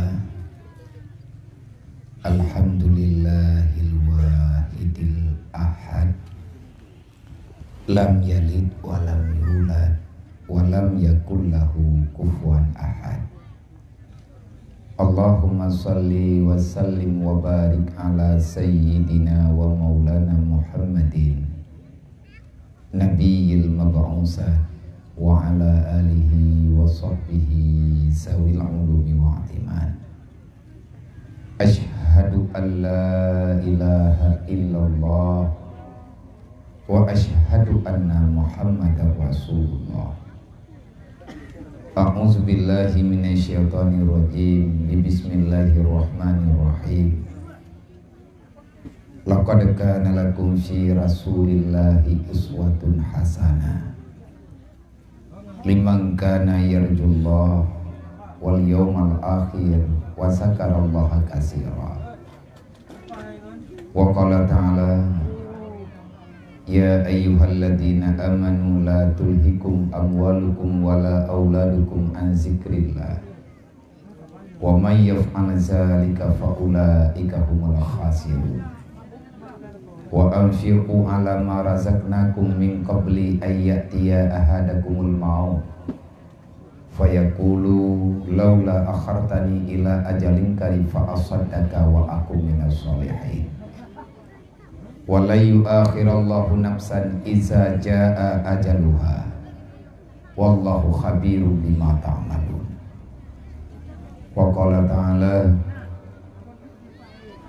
ta'ala. Alhamdulillahil wahidil ahad, lam yalid walam yulad walam yakul lahu kufuwan ahad. Allahumma salli wa sallim wa barik ala sayyidina wa maulana Muhammadin nabiyil mab'usat wa ala alihi wa sahbihi sawil ulumi wa atiman. Ashhadu an la ilaha illallah wa ashhadu anna Muhammadar Rasulullah. A'udzu billahi minasyaitonir rajim. Bismillahirrahmanirrahim. Laqad kana lakum fi Rasulillahi uswatun hasanah liman kana yarjullah wal yawmal akhir wa zakarallaha katsira. Wa qala ta'ala ya ayyuhalladzina amanu la tulhikum amwalukum wala auladukum an zikrillah wa may yaf'al dzalika fa ulaika humul khasirun. Wa anfiqu ala ma razaqnakum min qabli ayyatiya ahadakumul maut fayaqulu laula akhartani ila ajalin qarib fa asaddaqa wa akum minas sholihin. Wa la yu'akhirallahu nafsan iza jaa ajaluha wallahu khabirum bima ta'malun. Wa qala ta'ala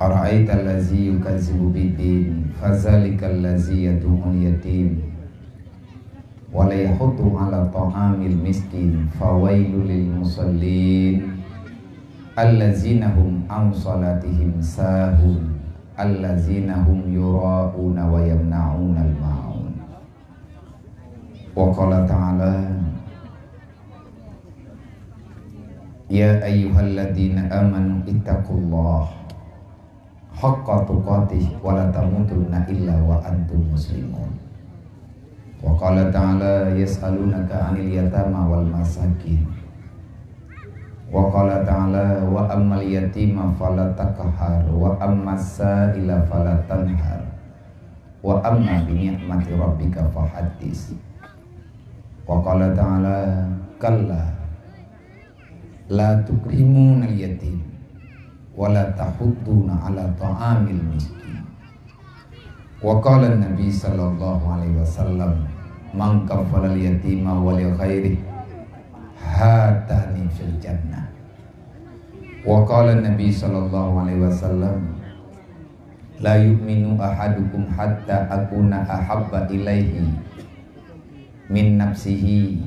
ara'aital ladzi yukazzibu biddin fazalikal ladzi yad'ul yatim wa la yahuddu 'ala ta'amil miskin fawailul lil musallin allazina hum an salatihim sahun allazina hum yura'una wa yamna'una al-ma'un. Wa qala ta'ala ya ayyuhalladzina amanu ittaqullaha haqqa tuqatih wa la tamutunna illa wa antum muslimun. Wa qala ta'ala yas'alunaka 'anil yatama wal masakin. Wa qala ta'ala wa ammal yatima fala taqhar wa ammas sa'ila fala tanhar wa amma bi ni'mati rabbika fahaddits. Wa qala ta'ala kalla la tukrimuna al-yatim wala tahudduna ala ta'amil miskin. Wa qala an-nabi sallallahu alaihi wasallam man kafala al-yatima wa li ghairihi hatani fil jannah. Wa qala an-nabi sallallahu alaihi wasallam la yu'minu ahadukum hatta akuna ahabba ilaihi min nafsihi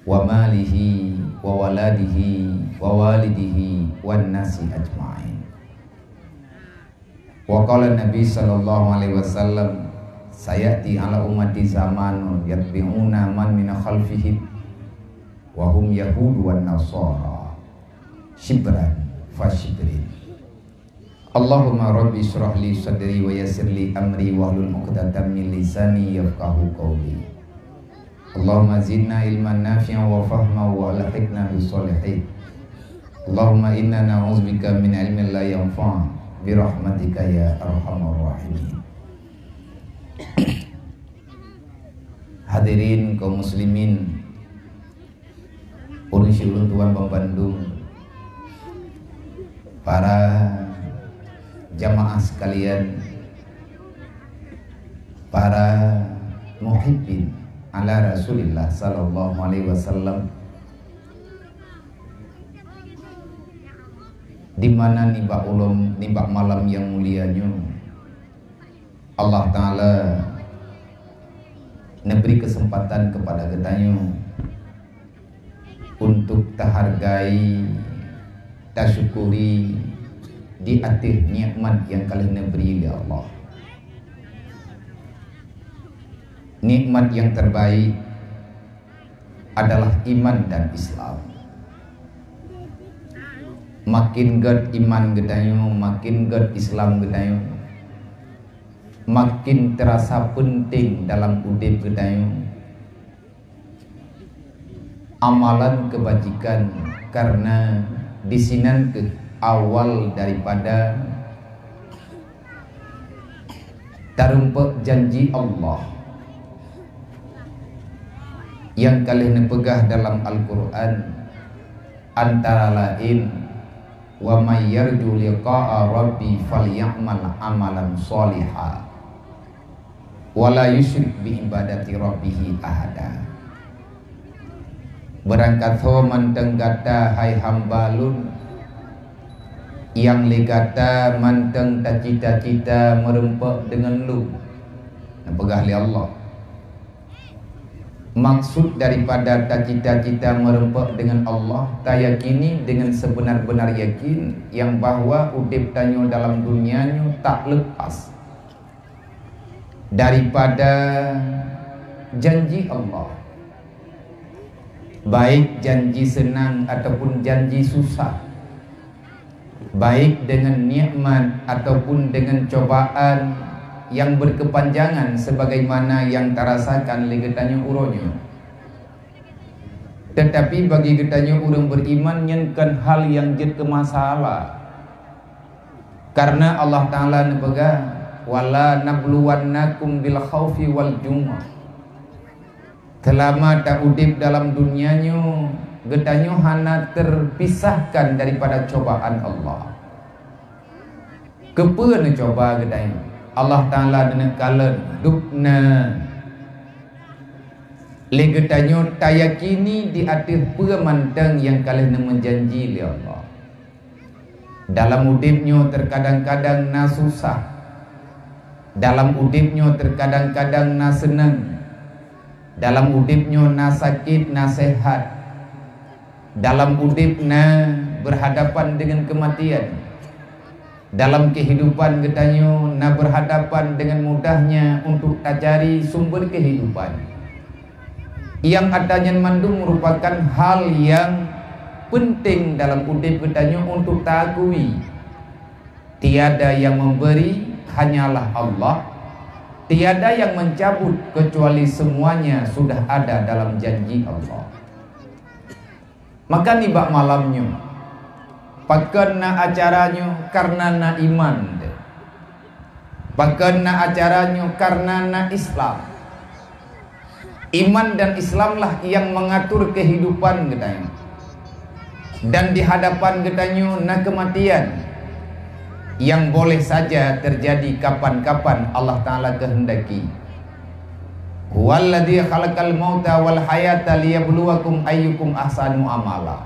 wa malihi wa waladihi wa walidihi wan nasi ajma'in. Wa qala Nabi sallallahu alaihi wasallam sayati ala ummati zamanun yatbi'una man min khalfihim wa hum yahudu wan nasara shibran fa shibrin. Allahumma rabbi shrah li sadri wa yassir li amri wahlul 'uqdatam min lisani yafqahu qawli. Allahumma zidna ilman nafi'an wa fahman wa alhiqna bis solihin. Allahumma inna na'udzubika min ilmin la yanfa' bi rahmatika ya arhamar rahimin. Hadirin kaum muslimin, ulun syulun Tuan Bang Bandung, para jamaah sekalian, para muhibbin ala Rasulillah sallallahu alaihi wasallam, di mana nibak malam yang mulianya Allah Ta'ala memberi kesempatan kepada kita untuk tahargai, tasyukuri di atas nikmat yang kalian beri ya Allah. Nikmat yang terbaik adalah iman dan Islam. Makin ged iman gedayo, makin ged Islam gedayo, makin terasa penting dalam udip gedayo amalan kebajikan, karena disinan ke awal daripada tarumpak janji Allah yang kalian pegah dalam Al-Quran, antara lain wa may yarju liqa'a rabbi falyamal amalan sholiha wa la yusyrik bi ibadati rabbih ahada. Berangkat ho manteng gata hai hambalun yang legata manteng ta cita-cita merempak dengan lu pegah li Allah. Maksud daripada ta cita-cita merempak dengan Allah, ta yakini dengan sebenar-benar yakin yang bahwa udip tanyo dalam dunianya tak lepas daripada janji Allah, baik janji senang ataupun janji susah, baik dengan nikmat ataupun dengan cobaan yang berkepanjangan sebagaimana yang terasakan oleh getanya uronyo. Tetapi bagi getanya urang beriman nyenkan hal yang jid ke masalah, karena Allah Ta'ala nebega wala nabluwannakum bil khaufi wal jum'ah. Selama tak udip dalam dunianyo, getanyo hana terpisahkan daripada cobaan Allah. Kepa ne coba getanyo Allah Ta'ala dengan kala dukna legetanyo tayakini di atas permantang yang kalian menjanji oleh Allah. Dalam udipnyo terkadang-kadang na susah, dalam udipnyo terkadang-kadang na senang, dalam udipnyo na sakit na sehat, dalam udip na berhadapan dengan kematian, dalam kehidupan getanyo na berhadapan dengan mudahnya untuk cari sumber kehidupan. Yang adanya mandum merupakan hal yang penting dalam udip getanyo untuk takui tiada yang memberi hanyalah Allah, tiada yang mencabut kecuali semuanya sudah ada dalam janji Allah. Maka nibak malamnya pakai na acaranya karena na iman, pakai na acaranya karena na Islam. Iman dan Islamlah yang mengatur kehidupan getanya. Dan di hadapan getanya na kematian yang boleh saja terjadi kapan-kapan Allah Ta'ala kehendaki. Huwallazi khalaqal mauta wal hayata liyabluwakum ayyukum ahsanu amala.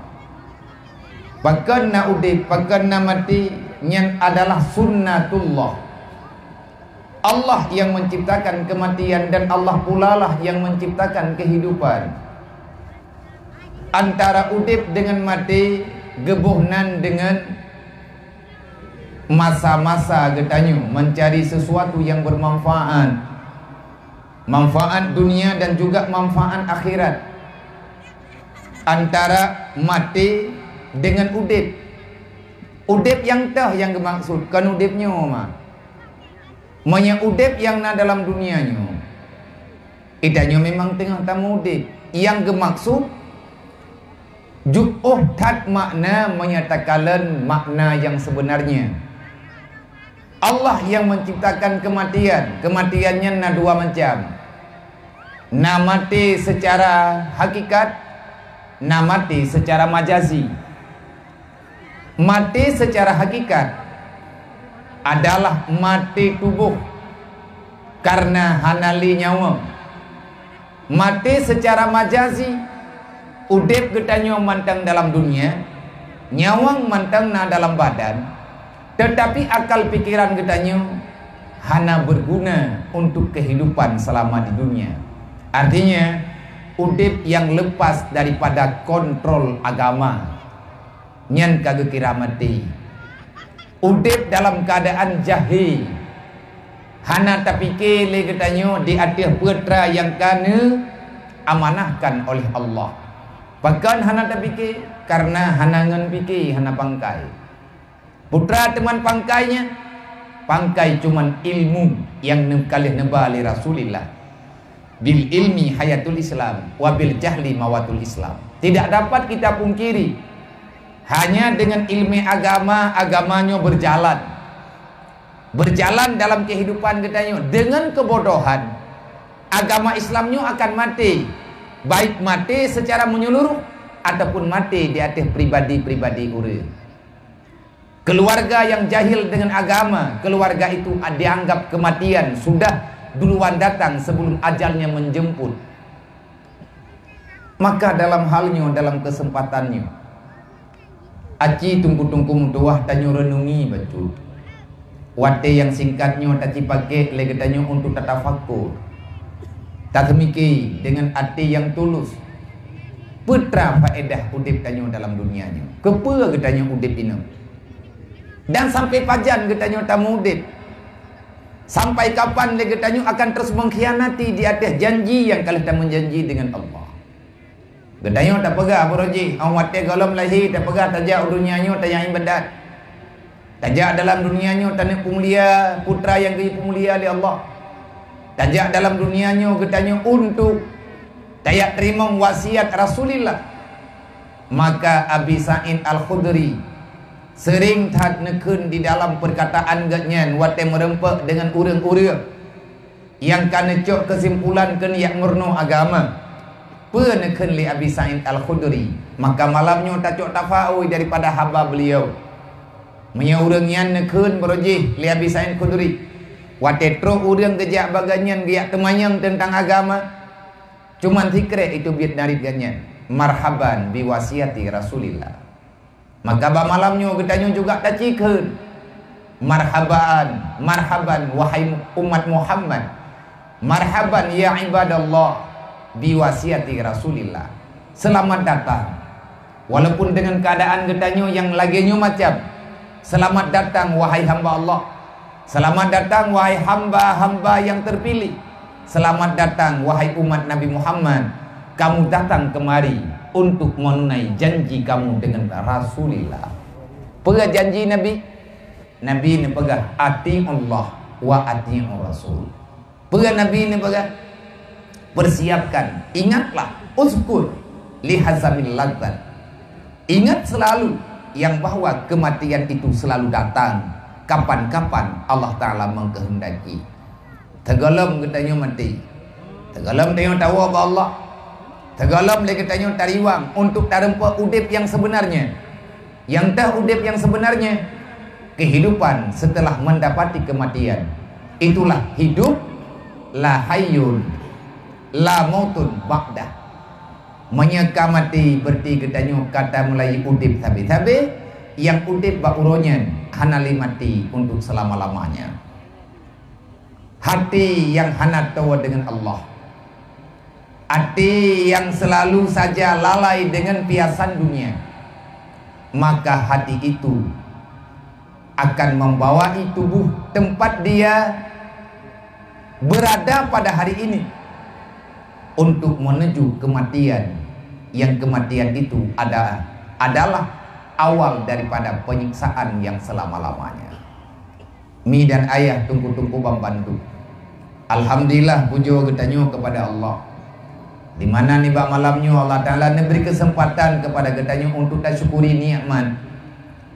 Pakan na udip, pakan na mati yang adalah sunnatullah. Allah yang menciptakan kematian dan Allah pula lah yang menciptakan kehidupan. Antara udip dengan mati, gebuhnan dengan masa-masa getanyo mencari sesuatu yang bermanfaat, manfaat dunia dan juga manfaat akhirat. Antara mati dengan udip, udip yang tah yang dimaksud kan udipnya mah banyak udip yang na dalam dunianya idanya memang tengah tamu udip yang dimaksud ju'uh tat makna menyatakan makna yang sebenarnya. Allah yang menciptakan kematian, kematiannya na dua macam, na mati secara hakikat, na mati secara majazi. Mati secara hakikat adalah mati tubuh karena hanali nyawa. Mati secara majazi, udip getanyo mantang dalam dunia, nyawang mantang na dalam badan, tetapi akal pikiran getanyo hana berguna untuk kehidupan selama di dunia. Artinya udip yang lepas daripada kontrol agama, nyen kagak kira mati. Udip dalam keadaan jahil, hana tapike le getanyo di atas putra yang kana amanahkan oleh Allah. Bahkan hana tapike karena hana ngen pike hana pangkai. Putra teman pangkainya, pangkai cuman ilmu yang kalih neba li Rasulillah. Bil ilmi hayatul Islam wa bil jahli mawatul Islam. Tidak dapat kita pungkiri Hanya dengan ilmu agama, agamanya berjalan. Berjalan dalam kehidupan katanya. Dengan kebodohan, agama Islamnya akan mati. Baik mati secara menyeluruh ataupun mati di atas pribadi-pribadi orang. Keluarga yang jahil dengan agama, keluarga itu dianggap kematian sudah duluan datang sebelum ajalnya menjemput. Maka dalam halnya, dalam kesempatannya, aci tungku-tungku tuah tanyo renungi betul. Wate yang singkatnya taci pakai legetanya untuk tatafakur. Tak mikir dengan hati yang tulus. Putra faedah udip tanyo dalam dunianya. Kepa getanya udip ini. Dan sampai pajan getanya tamu udip. Sampai kapan legetanya akan terus mengkhianati di atas janji yang kalian dah menjanji dengan Allah. Getanya tak pegah Boroji. Awak galam lahir tak pegah tajak dunianya tajak ibadat. Tajak dalam dunianya tanah pemulia, putra yang kaya pemulia oleh Allah. Tajak dalam dunianya getanya untuk tayak terima wasiat Rasulullah. Maka Abi Sa'id Al-Khudri sering tak nekun di dalam perkataan gatnya wate merempak dengan urang-urang yang kana cok kesimpulan ken yak murno agama. Penekun li Abi Sa'id Al-Khudri, maka malamnya tak cok tafaui daripada hamba beliau. Menyurang yang nekun berojih li Abi Sa'id Al-Khudri. Wate tro urang gejak baganyan biak temanyang tentang agama. Cuman zikre itu biat narid ganyan. Marhaban biwasiati Rasulillah. Maka ba malamnya getanya juga tak cikun. Marhaban, marhaban wahai umat Muhammad. Marhaban ya ibadallah biwasiati Rasulillah. Selamat datang. Walaupun dengan keadaan getanya yang laginya macam. Selamat datang wahai hamba Allah. Selamat datang wahai hamba-hamba yang terpilih. Selamat datang wahai umat Nabi Muhammad. Kamu datang kemari untuk menunai janji kamu dengan Rasulullah. Pegah janji Nabi. Nabi ni pegah ati Allah wa ati Rasul. Pegah Nabi ni pegah persiapkan. Ingatlah uzkur lihazamil ladzat. Ingat selalu yang bahwa kematian itu selalu datang kapan-kapan Allah Ta'ala mengkehendaki. Tegalam katanya mati. Tegalam tanya tahu apa Allah. Tegalam dia katanya tariwang untuk tarempa udip yang sebenarnya. Yang dah udip yang sebenarnya kehidupan setelah mendapati kematian. Itulah hidup la hayyun la mautun ba'dah. Menyeka mati berarti katanya kata mulai udip tabi-tabi. Yang udip bauronya hanali mati untuk selama-lamanya. Hati yang hana tawa dengan Allah. Hati yang selalu saja lalai dengan piasan dunia. Maka hati itu akan membawai tubuh tempat dia berada pada hari ini untuk menuju kematian. Yang kematian itu adalah awal daripada penyiksaan yang selama-lamanya. Mi dan ayah tunggu-tunggu membantu. Alhamdulillah puja getanya kepada Allah. Di mana ni bak malamnya Allah Ta'ala memberi kesempatan kepada getanya untuk syukuri nikmat.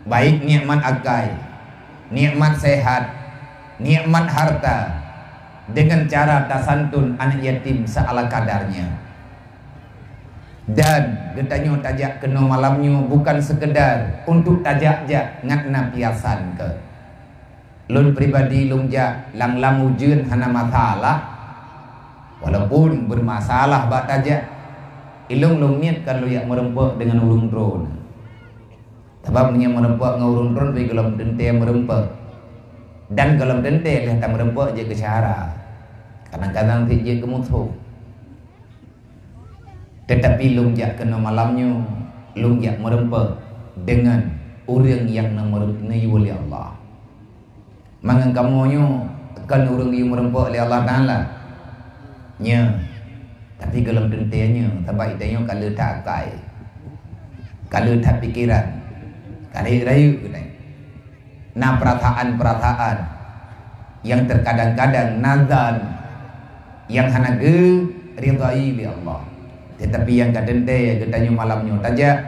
Baik nikmat akal, nikmat sehat, nikmat harta, dengan cara tasantun anak yatim seala kadarnya. Dan getanya tajak kena malamnya bukan sekedar untuk tajak-jak ngatna piasan ke. Lun pribadi lung jak lang-lang ujian hana masalah. Walaupun bermasalah bak tajak. Ilung lung niat kalau yang merempak dengan urung drone. Sebab punya merempak dengan urung drone bagi gelam dente merempak. Dan gelam dente lihat tak merempak je ke syahara. Kadang-kadang dia ke musuh. Tetapi lungjak kena malamnya, lungjak merempak dengan orang yang merenai oleh Allah. Mangan kamunya kan orang yang merempak oleh Allah Ta'ala. Nya, tapi kalau dentenya, sebab itanya kalau tak akal, kalau tak pikiran, kalau rayu kita. Nah perasaan-perasaan yang terkadang-kadang nazan yang hana ridai oleh Allah. Tetapi yang kadente getanya malamnya tajak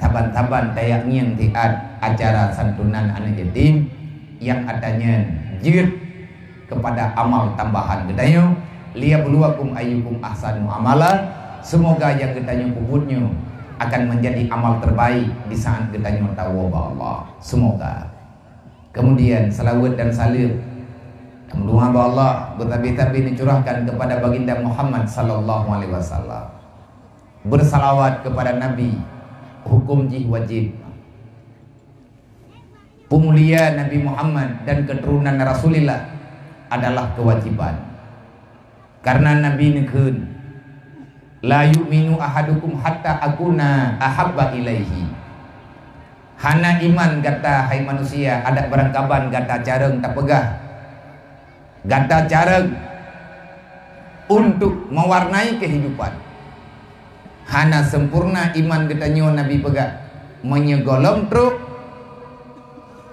taban-taban tayak nyeng tiat acara santunan anak yatim yang adanya jir kepada amal tambahan gedanyo liyabluwakum ayyukum ahsanu amala. Semoga yang gedanyo kubutnya akan menjadi amal terbaik di saat gedanyo tawabah Allah. Semoga. Kemudian salawat dan salim doa Allah bertabi-tabi dicurahkan kepada baginda Muhammad sallallahu alaihi wasallam. Bersalawat kepada Nabi hukum jih wajib. Pemuliaan Nabi Muhammad dan keturunan Rasulullah adalah kewajiban. Karena Nabi nekeun la yu'minu ahadukum hatta akuna ahabba ilaihi. Hana iman kata hai manusia ada barangkaban kata careng tak pegah. Gata cara untuk mewarnai kehidupan. Hana sempurna iman getanyo Nabi pegak menyegolom truk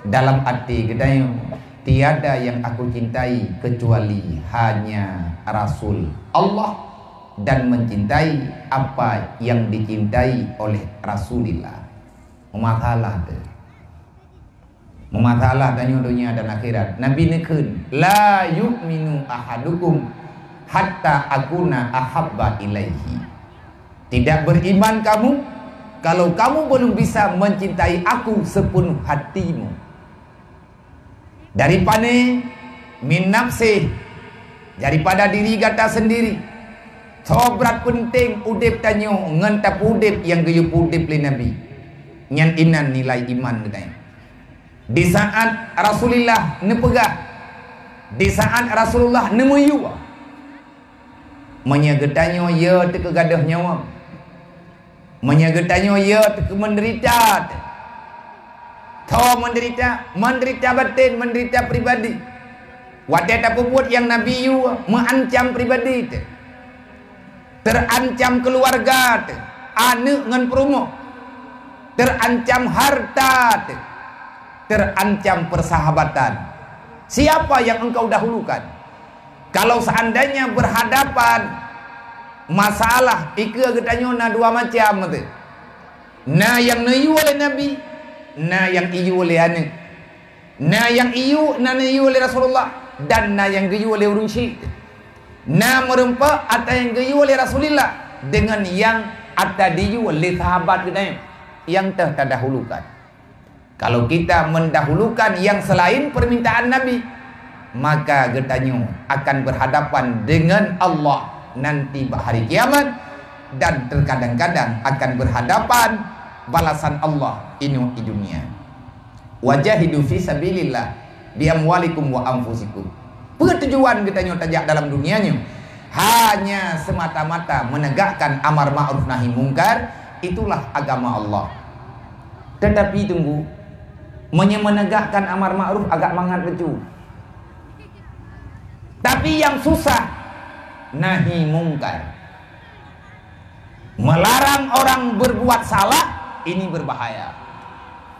dalam hati getanyo tiada yang aku cintai kecuali hanya Rasul Allah dan mencintai apa yang dicintai oleh Rasulullah. Memasalah tu. Memasalah tanya dunia dan akhirat. Nabi nekeun la yu'minu ahadukum hatta akuna ahabba ilaihi. Tidak beriman kamu kalau kamu belum bisa mencintai aku sepenuh hatimu. Daripada min nafsi, daripada diri kata sendiri. Sobrat penting udip tanyo ngan tap udip yang geyup udip li Nabi. Nyan inan nilai iman katanya. Di saat Rasulullah nepegah, di saat Rasulullah nemuyu menyegetanyo ya teu kegadah nyawa, menyegetanyo ya teu menderita, tho menderita batin, menderita pribadi. Wadah tak buat yang Nabi yu mengancam pribadi, terancam keluarga, anak ngan perumo, terancam harta, terancam persahabatan. Siapa yang engkau dahulukan? Kalau seandainya berhadapan masalah ika getanyona dua macam tu. Na yang nayu oleh Nabi, na yang iyu oleh anak. Na yang iyu na nayu oleh Rasulullah dan na yang geyu oleh urun syik. Na merempa atau yang geyu oleh Rasulullah dengan yang atau diyu oleh sahabat kita yang terdahulukan. Kalau kita mendahulukan yang selain permintaan Nabi, maka getanyo akan berhadapan dengan Allah nanti hari kiamat dan terkadang-kadang akan berhadapan balasan Allah inu di dunia. Wajahidu fi sabilillah bi amwalikum wa anfusikum. Tujuan getanyo tajak dalam dunianya hanya semata-mata menegakkan amar ma'ruf nahi mungkar, itulah agama Allah. Tetapi tunggu, menegakkan amar ma'ruf agak mangat betul. Tapi yang susah nahi mungkar. Melarang orang berbuat salah ini berbahaya.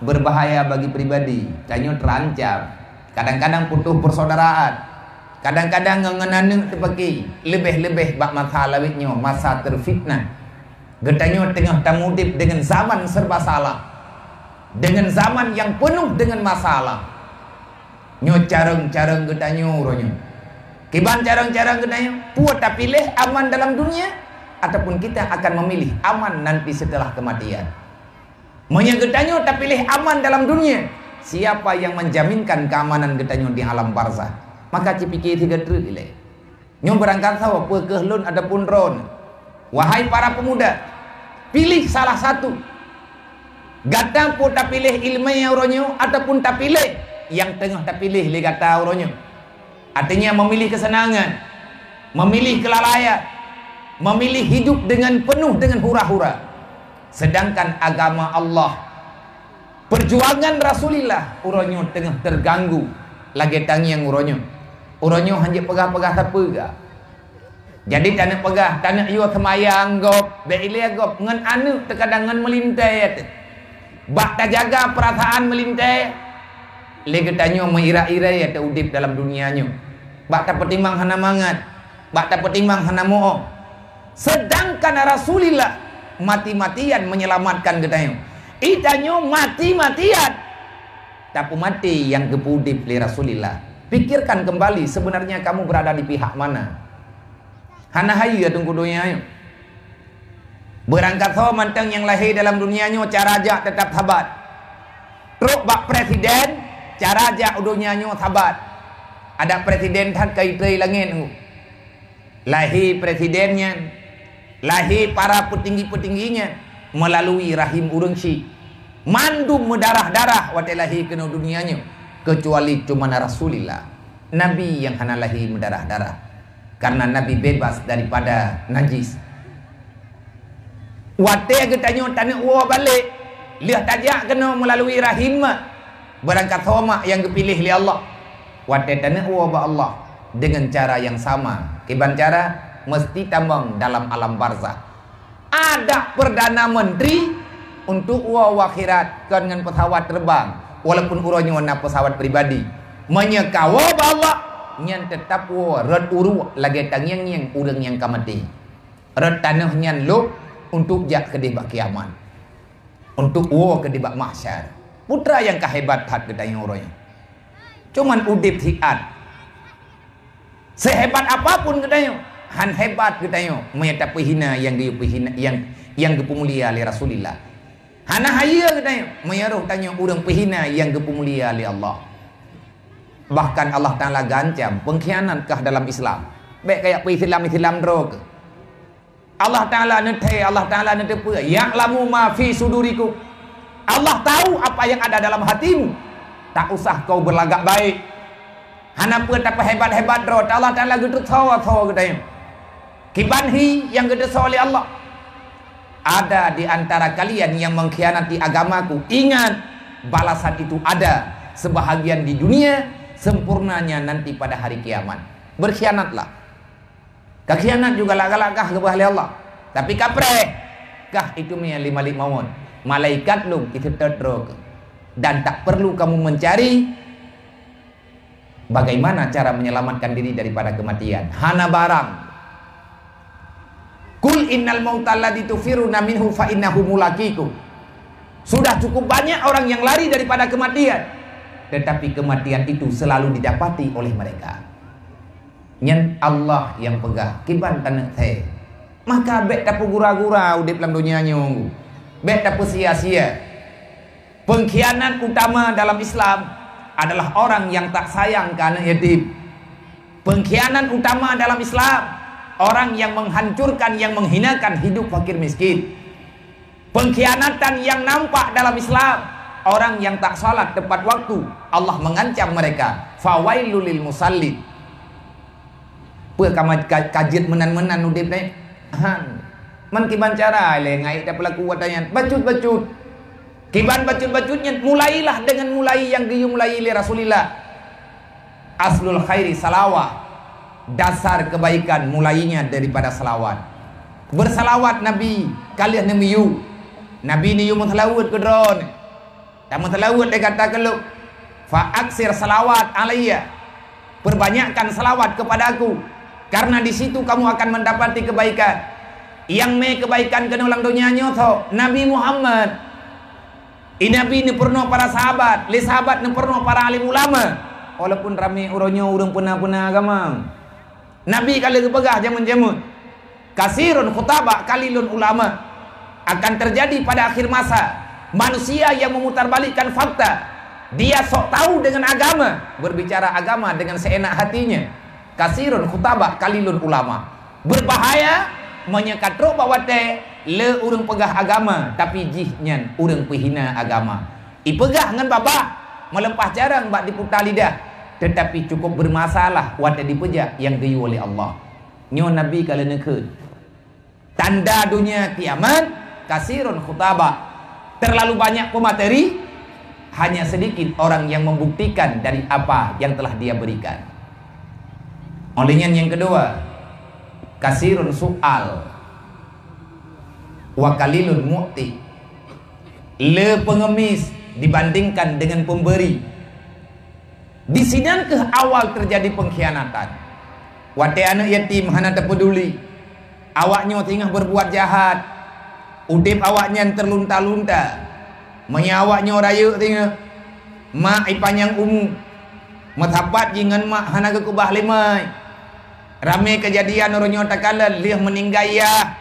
Berbahaya bagi pribadi, kanyo terancam. Kadang-kadang putus persaudaraan. Kadang-kadang ngenaneng tepaki lebih-lebih bak masalah witnyo, masa terfitnah. Getanyo tengah tamudip dengan zaman serba salah. Dengan zaman yang penuh dengan masalah. Nyo careng-careng getanyo uronyo. Kiban careng-careng getanyo, puat tak pilih aman dalam dunia ataupun kita akan memilih aman nanti setelah kematian. Monya getanyo tak pilih aman dalam dunia. Siapa yang menjaminkan keamanan getanyo di alam barzah? Maka cipiki tiga truk ile. Nyo berangkat sawa pekehlun ataupun ron. Wahai para pemuda, pilih salah satu. Gata pun tak pilih ilmu yang uronyo ataupun tak pilih yang tengah tak pilih li gata uronyo. Artinya memilih kesenangan, memilih kelalaian, memilih hidup dengan penuh dengan hura-hura. Sedangkan agama Allah, perjuangan Rasulullah uronyo tengah terganggu. Lagi tangi yang uronyo hanya pegah-pegah tak pegah. Jadi tak nak pegah, tak nak yu semayang gop, be'ilia gop ngan anu terkadang ngan melintai. Bak tak jaga perasaan melintai. Lagi tanyo mengira-irai atau udip dalam dunianya. Bak tak pertimbang hana mangat, bak tak pertimbang hana mo'o. Sedangkan Rasulullah mati-matian menyelamatkan getanyo. Itanyo mati-matian. Tapi mati yang kepudip li Rasulillah. Pikirkan kembali sebenarnya kamu berada di pihak mana. Hana hayu ya tunggu dunia. Berangkat so manteng yang lahir dalam dunianya cara aja tetap sabar. Truk bak presiden cara aja dunianya sabar. Ada presiden tak kaitai langit. Lahir presidennya, lahir para petinggi-petingginya melalui rahim urang si. Mandum mendarah-darah wate lahir kena dunianya. Kecuali cuma Rasulullah, Nabi yang hana lahir mendarah-darah. Karena Nabi bebas daripada najis. Wate ketanya tanah uwa balik. Lihat tajak kena melalui rahim. Berangkat homa yang dipilih oleh Allah. Wate tanah uwa ba Allah. Dengan cara yang sama. Kiban cara mesti tambang dalam alam barzah. Ada Perdana Menteri untuk uwa akhirat dengan pesawat terbang. Walaupun uranya warna pesawat pribadi. Menyekawa ba Allah. Yang tetap uwa red uru lagi tangyang yang urang yang kamati. Red tanah yang luk untuk jak kedebak kiamat. Untuk uwa kedebak mahsyar. Putra yang kehebat hat kedayang orangnya. Cuman udip hiat. Sehebat apapun kedayang. Han hebat kedayang. Menyata pihina yang dia pihina yang gepumulia oleh Rasulullah. Hana haya kedayang. Menyaruh tanya urang pihina yang gepumulia oleh Allah. Bahkan Allah Ta'ala gancam pengkhianatkah dalam Islam. Baik kayak Islam drog. Allah Ta'ala nete, Allah Ta'ala nete pula. Ya'lamu ma fi sudurikum. Allah tahu apa yang ada dalam hatimu. Tak usah kau berlagak baik. Hana pun tak hebat-hebat drog. Allah Ta'ala gedut sawa-sawa gedayang. Kibanhi yang gedut sawa oleh Allah. Ada di antara kalian yang mengkhianati agamaku. Ingat, balasan itu ada. Sebahagian di dunia, sempurnanya nanti pada hari kiamat. Berkhianatlah. Kekhianat juga lagak-lagak ke bahaya Allah. Tapi kapreh kah itu malik maut. Malaikat lu itu terdrog. Dan tak perlu kamu mencari bagaimana cara menyelamatkan diri daripada kematian. Hana barang. Kul innal mautal ladzi tufiruna minhu fa innahu mulaqikum. Sudah cukup banyak orang yang lari daripada kematian. Tetapi kematian itu selalu didapati oleh mereka. Nyen Allah yang pegah kiban tanah teh. Maka bek tak gura-gura udip dalam dunia nyung. Bek tak sia-sia. Pengkhianat utama dalam Islam adalah orang yang tak sayang ke anak yatim. Pengkhianat utama dalam Islam orang yang menghancurkan, yang menghinakan hidup fakir miskin. Pengkhianatan yang nampak dalam Islam orang yang tak salat tepat waktu. Allah mengancam mereka. Fawailul lil musallin. Pue kajian menan-menan udip ni. Man kiban cara le ngai tak pelaku watayan. Bacut-bacut. Kiban bacut-bacutnya mulailah dengan mulai yang dimulai oleh Rasulullah. Aslul khairi salawat. Dasar kebaikan mulainya daripada salawat. Bersalawat Nabi kalian nemiyu. Nabi ni yu muthalawat ke drone. Tak muthalawat dia kata kalau fa aksir salawat alayya. Perbanyakkan salawat kepada aku. Karena di situ kamu akan mendapati kebaikan. Yang me kebaikan kena ulang dunianya tu Nabi Muhammad. Nabi ni pernah para sahabat, li sahabat ni pernah para alim ulama. Walaupun ramai orangnya orang pernah agama. Nabi kali kepegah jamun-jamun. Kasirun khutaba kalilun ulama. Akan terjadi pada akhir masa manusia yang memutarbalikkan fakta. Dia sok tahu dengan agama, berbicara agama dengan seenak hatinya. Kasirun khutaba kalilun ulama. Berbahaya menyekatruk bahawa le urang pegah agama tapi jihnya urang pehina agama. Ipegah dengan babak melempah jarang bak diputar lidah tetapi cukup bermasalah wate dipejak yang diu oleh Allah. Nyo Nabi kala nekeun. Tanda dunia kiamat kasirun khutaba. Terlalu banyak pemateri, hanya sedikit orang yang membuktikan dari apa yang telah dia berikan. Olehnya yang kedua, kasirun su'al wa kalilun mu'ti. Le pengemis dibandingkan dengan pemberi. Di sini ke awal terjadi pengkhianatan. Wate anak yatim hana terpeduli. Awaknya tengah berbuat jahat. Udip awaknya terlunta-lunta. menyawaknya raya tengah mak panjang umur matapat jingan mak hana ke kubah lemai ramai kejadian orangnya takalan dia meninggal ya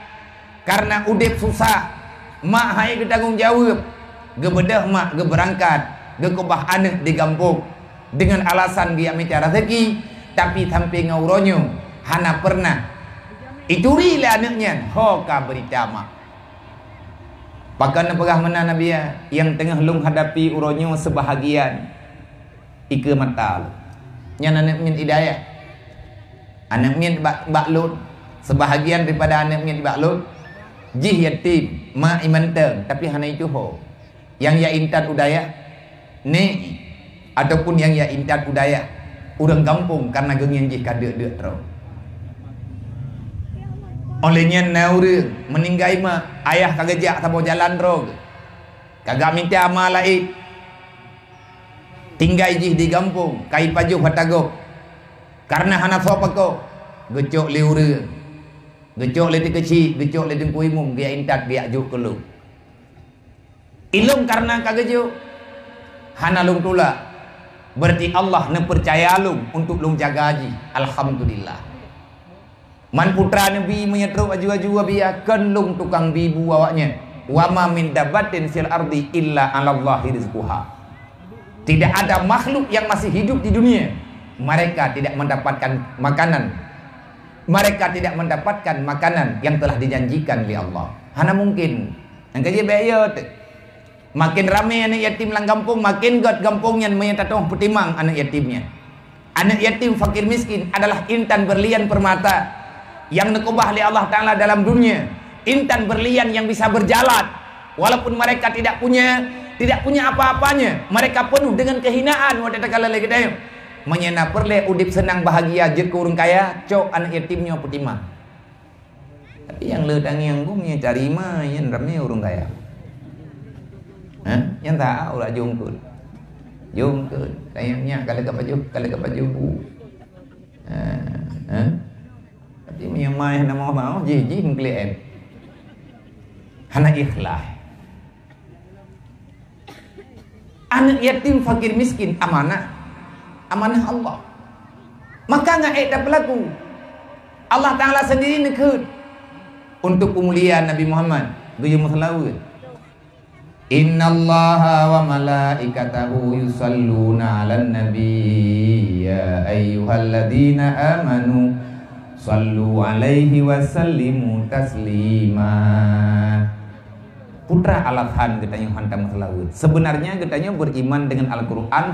karena udip susah mak hai ke tanggung jawab ge bedah mak ge berangkat ge kubah anak di kampung dengan alasan dia minta rezeki tapi sampai ngauronyo hana pernah iturilah anaknya hoka berita mak bahkan pegah mana Nabi yang tengah lung hadapi uronyo sebahagian ike mata yang anak min hidayah anak min baklut sebahagian daripada anak min baklut jih yatim ma imanteng tapi hana itu ho yang ya intan udaya ni ataupun yang ya intan udaya urang kampung karena gengin jih kada deuk terus olehnya naure meninggai mak ayah kagak jak tabo jalan rog kagak minta amal lain tinggal jih di kampung kai pajuh hatago karena hana sopako gecok liure gecok le kecil gecok le dengkui mum dia intat biak juk kelu ilung karena kagak juk hana lung tula berarti Allah ne percaya lung untuk lung jaga haji alhamdulillah. Man putra Nabi menyetruk aju-aju biakan lung tukang bibu awaknya. Wa ma min dabatin fil ardi illa 'ala Allahi rizquha. Tidak ada makhluk yang masih hidup di dunia mereka tidak mendapatkan makanan. Mereka tidak mendapatkan makanan yang telah dijanjikan oleh Allah. Hana mungkin. Yang kerja bayar makin ramai anak yatim lang kampung, makin got kampungnya menyetatong petimang anak yatimnya. Anak yatim fakir miskin adalah intan berlian permata yang nekubah oleh Allah Ta'ala dalam dunia. Intan berlian yang bisa berjalan walaupun mereka tidak punya apa-apanya, mereka penuh dengan kehinaan. Waktu kala lagi dah menyena perle udip senang bahagia je kurang kaya cok anak yatimnya putima. Tapi yang ledang yang gumnya cari mah yang ramai orang kaya. Yang tahu lah jungkut kayaknya kalau ke baju bu. Tapi yang mai hana mau jiji mengkliem hana ikhlas. Anak yatim fakir miskin amanah Allah. Maka nggak ada pelaku. Allah Ta'ala sendiri nekut untuk pemulihan Nabi Muhammad gaya masalawat. Innallaha wa malaikatahu yusalluna 'alan nabi ya ayyuhalladzina amanu sallu 'alaihi wa sallimu taslima. Putra Al-Han katanya hantam selawat. Sebenarnya katanya beriman dengan Al-Qur'an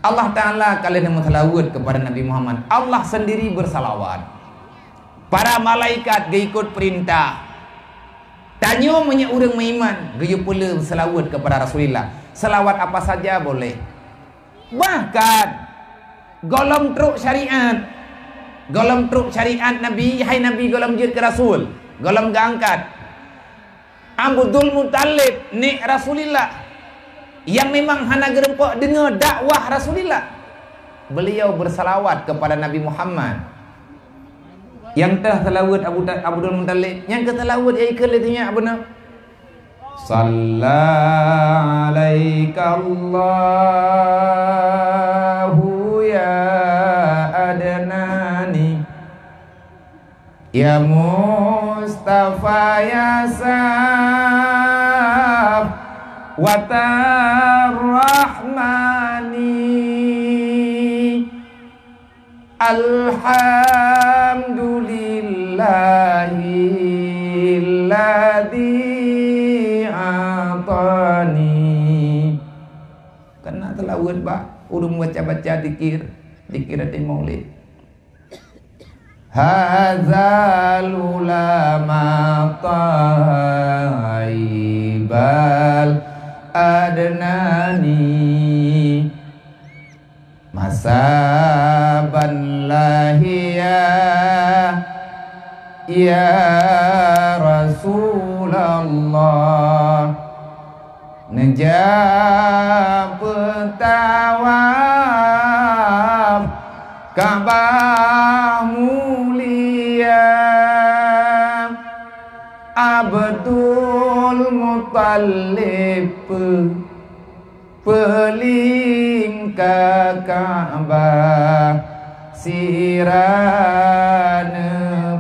Allah Ta'ala kalian selawat kepada Nabi Muhammad. Allah sendiri bersalawat. Para malaikat ikut perintah. Tanya banyak orang beriman, gaya pula selawat kepada Rasulullah. Selawat apa saja boleh. Bahkan golong truk syariat Nabi, hai Nabi golong jut ke Rasul, golong gangkat. Abdul Muttalib ni Rasulullah yang memang hana gerempok dengar dakwah Rasulullah. Beliau bersalawat kepada Nabi Muhammad. Yang telah selawat Abdul Muttalib, yang ketelawat ya ikut letihnya apa nak? Salla alaika Allahu ya adnani ya Mustafa ya Saf wa tarrahmani alhamdulillahilladzi atani. Kena telawat ba urung baca-baca dikir ati maulid. Hadzal ulama taibal adnani masaban lahia ya Rasulullah najab tawaf Ka'bah mulia Abdul Muttalib peling ke Ka'bah sirana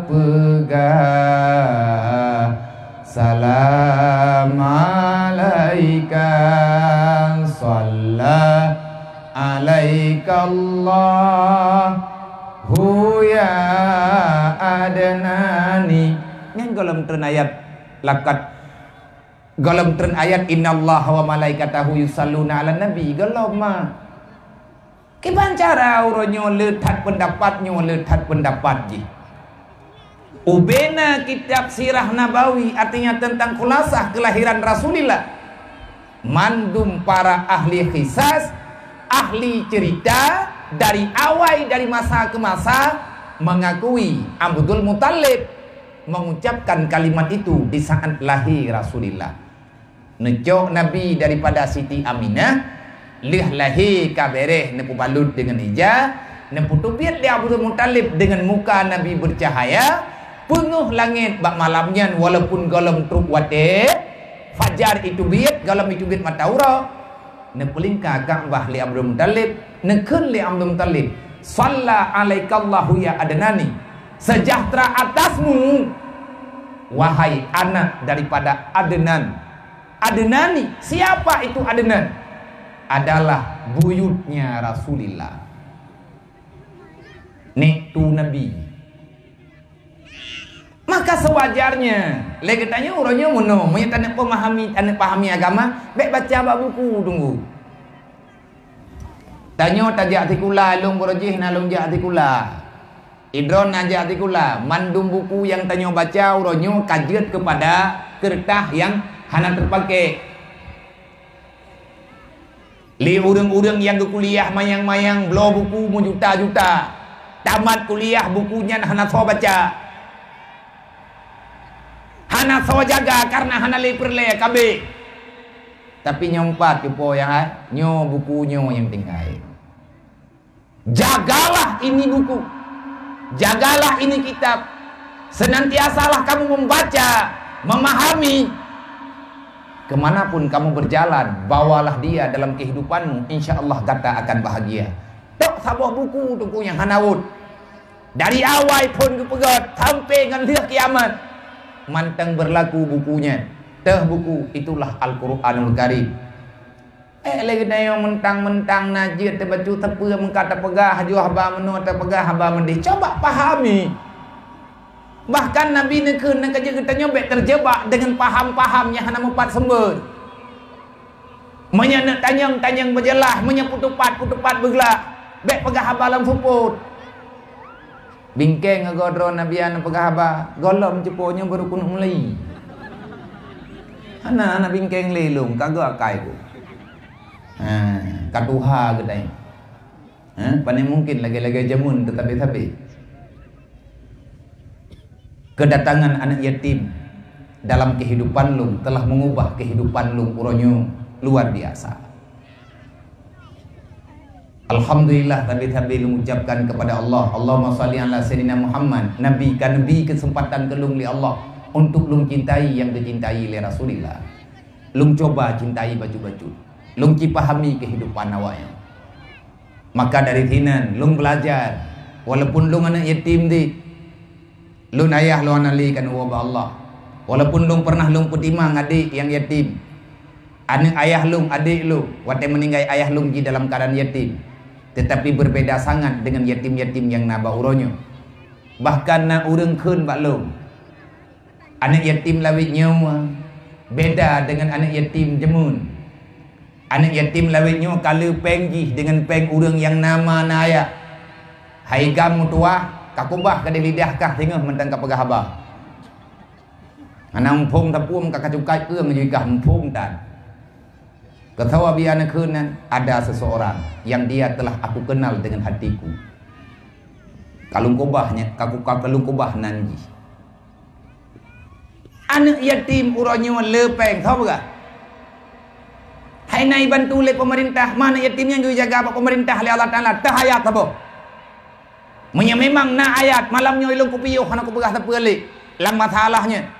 pegah salam alaika salla alaika Allahu ya adnani. Ngan golem tren ayat lakat golem tren ayat innallaha wa malaikatahu yusalluna ala nabi golem mah kiban cara uronyo letat pendapat ji ubena kitab sirah nabawi artinya tentang khulasah kelahiran Rasulullah mandum para ahli kisah ahli cerita dari awal dari masa ke masa mengakui Abdul Muttalib mengucapkan kalimat itu di saat lahir Rasulullah. Necok Nabi daripada Siti Aminah lih lahir kabereh nepu balut dengan ija nepu tubiat dia Abdul Muttalib dengan muka Nabi bercahaya penuh langit bak malamnya walaupun golem truk wate fajar itu biat golem itu biat mataura nepulingka Ka'bah li Abdul Muttalib nekun li Abdul Muttalib salla alaikallahu ya adnani sejahtera atasmu wahai anak daripada Adnan. Adnani, siapa itu Adnan? Adalah buyutnya Rasulullah. Nek tu Nabi. Maka sewajarnya lagi tanya orangnya mono punya tanah pahami agama baik baca bab buku tunggu tanya tajak artikula long borojih nalong jak artikula idron aja artikula mandum buku yang tanya baca orangnya kajian kepada kertas yang hana terpakai li urang-urang yang ke kuliah mayang-mayang belo buku juta-juta tamat kuliah bukunya hana so baca hana so jaga karena hana le perle kabe tapi nyompat jupo yang nyo bukunya yang tinggal jagalah ini buku jagalah ini kitab senantiasalah kamu membaca memahami kemanapun kamu berjalan bawalah dia dalam kehidupanmu insyaallah kata akan bahagia tok sabuah buku yang hanawut dari awal pun kepegat sampai dengan hari kiamat mantang berlaku bukunya teh buku itulah Al-Quranul Karim lagi dayo mentang-mentang najir terbaju tepu mengkata pegah haju haba menu terpegah haba mendih coba pahami bahkan Nabi nekun nak kerja kita nyobek terjebak dengan paham-paham yang hana mempat sembur menyanak tanyang berjelah menyaputupat bergelak bek pegah haba lam suput bingkeng ngegodro Nabi anak pegah haba golom ceponya berukun mulai anak bingkeng lelung kagak akai ku katuha gedai pandai mungkin lagi-lagi jamun tetapi kedatangan anak yatim dalam kehidupan lu telah mengubah kehidupan lu uronyo luar biasa. Alhamdulillah tapi lu ucapkan kepada Allah Allahumma shalli ala sayyidina Muhammad nabi kesempatan kelung li Allah untuk lu cintai yang dicintai oleh Rasulullah. Lu coba cintai baju-baju lung pahami kehidupan awaknya maka dari sinan lung belajar walaupun lung anak yatim di lung ayah lu analikan wabah Allah walaupun lung pernah lung putimang adik yang yatim anak ayah lung adik lu waktu meninggal ayah lung di dalam keadaan yatim tetapi berbeda sangat dengan yatim-yatim yang naba uronyo bahkan na urang keun bak lung anak yatim lawit nyawa beda dengan anak yatim jemun. Anak yatim lawitnya kalau penggih dengan peng urang yang nama naya. Hai kamu tua, kakubah kada lidahkah tengah mentang kapegah haba. Anak empung tapum kakak cukai keung juga empung tan. Ketawa biar anak kenan ada seseorang yang dia telah aku kenal dengan hatiku. Kalung kubahnya, kalung kubah nanji. Anak yatim urangnya lepeng, tahu tak? Hai nai bantu oleh pemerintah mana yatimnya juga jaga apa pemerintah oleh Allah Ta'ala tahayat apa memang na ayat malamnya ilung kupiyo kana ku begah tapeli lang masalahnya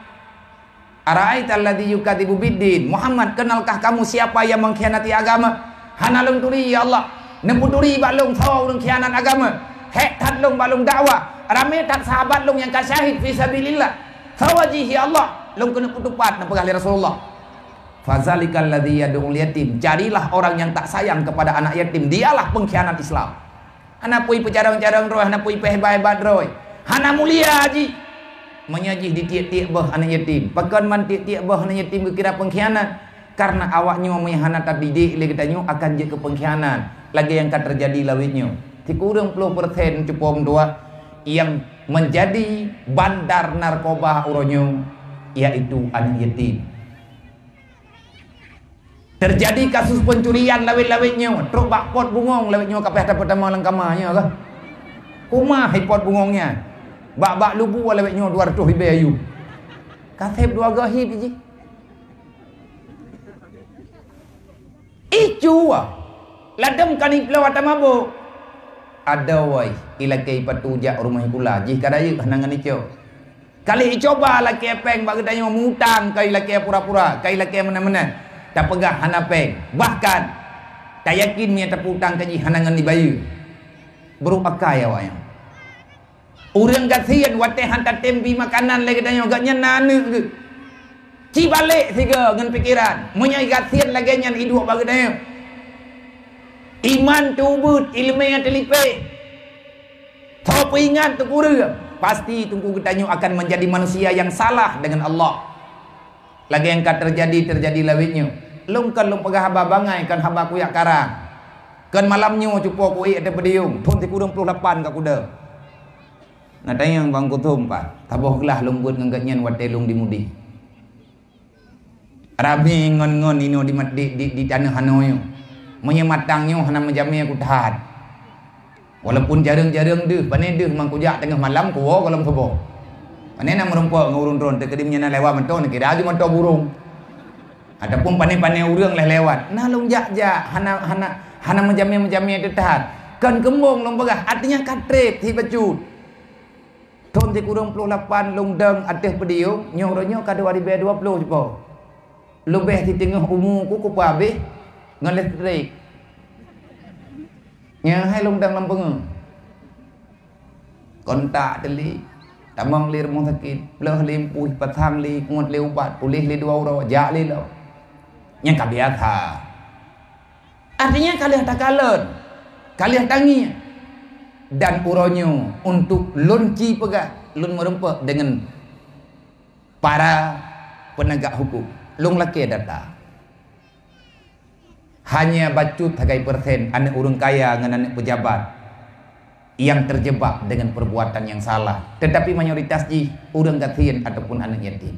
Ara'aital ladzi yukadzibu biddin. Muhammad, kenalkah kamu siapa yang mengkhianati agama? Hana lung turi ya Allah. Nempu turi bak lung thau lung khianat agama. Hek tat lung bak lung dakwah. Rame tat sahabat lung yang kasyahid fi sabilillah. Fawajihi Allah. Lung kena putupat na pegah Rasulullah. Fazalikal ladzi yad'ul yatim. Carilah orang yang tak sayang kepada anak yatim. Dialah pengkhianat Islam. Hana pui pecarang-carang roh, hana pui hebat-hebat roh. Hana mulia haji. Menyajih di tiap-tiap bah anak yatim. Pakan man tiap-tiap bah anak yatim kira pengkhianat. Karena awaknya memihana tak didik lagi katanya akan jadi ke pengkhianat. Lagi yang akan terjadi lawitnya. Kurang 10% cupom dua yang menjadi bandar narkoba uronyo, yaitu anak yatim. Terjadi kasus pencurian lawit-lawitnya. Truk bak pot bungong lawitnya kapeh dapat pertama langkamanya lah. Kumah pot bungongnya. Bak lubu lawitnya 200 ribu ayu. Katep 2 gahib je. Icu ah. Ladam kani pelawat mabuk. Ada wai ilakai patujak rumah kula jih kadaya hanangan ico. Kali coba laki peng bagi tanya mutang kai laki pura-pura, kai laki mana-mana. Tak pegah hana peng. Bahkan tak yakin dia terputang kaji hanangan di bayu. Berupa kaya wayang. Urang gasian wateh hantar tembi makanan lagi tanya agaknya nana ke. Ci balik tiga dengan pikiran. Munya gasian lagi nyan hidup bagi tanya. Iman tubut ilmu yang telipeh. Tau ingat tu kurang. Pasti tunggu kita akan menjadi manusia yang salah dengan Allah. Lagi yang akan terjadi lawitnya. Lung kan lung pegah haba bangai kan haba kuyak karang. Kan malamnya cupo kuik ada bediung. Tun ti kurang 28 ka kuda. Nada yang bang kutum pak. Tabohlah lung buat nganggatnya wate lung dimudi. Rabi ngon-ngon ino di tanah Hanoi. Menyematangnya hana menjamnya aku tahan. Walaupun jarang-jarang deh, panen deh mangkujak tengah malam kuwo kolam kebo. Panen nak merumpok ngurun-urun terkedimnya na lewat mentau nak kira aja mentau burung. Adapun panen-panen urang lah lewat. Nah long jak-jak hana menjamnya tahan. Kan kembung long begah artinya katrep hi bacut. Ton ti kurang 28 long deng ateh pediung nyoronyo ka 2020 jepo. Lebih di tengah umurku ku habis ngan listrik. Nya hai long dang lampeng. Kontak teli. Tamang li rumah sakit, bleh li puih patang li ngot li ubat, pulih li 2 euro, jak li lo. Nya kabiasa. Artinya kalian tak kalen. Kalian tangi. Dan uronyo untuk lunci pegah, lun merempek dengan para penegak hukum. Lung laki data. Hanya bacut hagai persen anak urang kaya dengan anak pejabat yang terjebak dengan perbuatan yang salah. Tetapi mayoritas ji urang gatian ataupun anak yatim.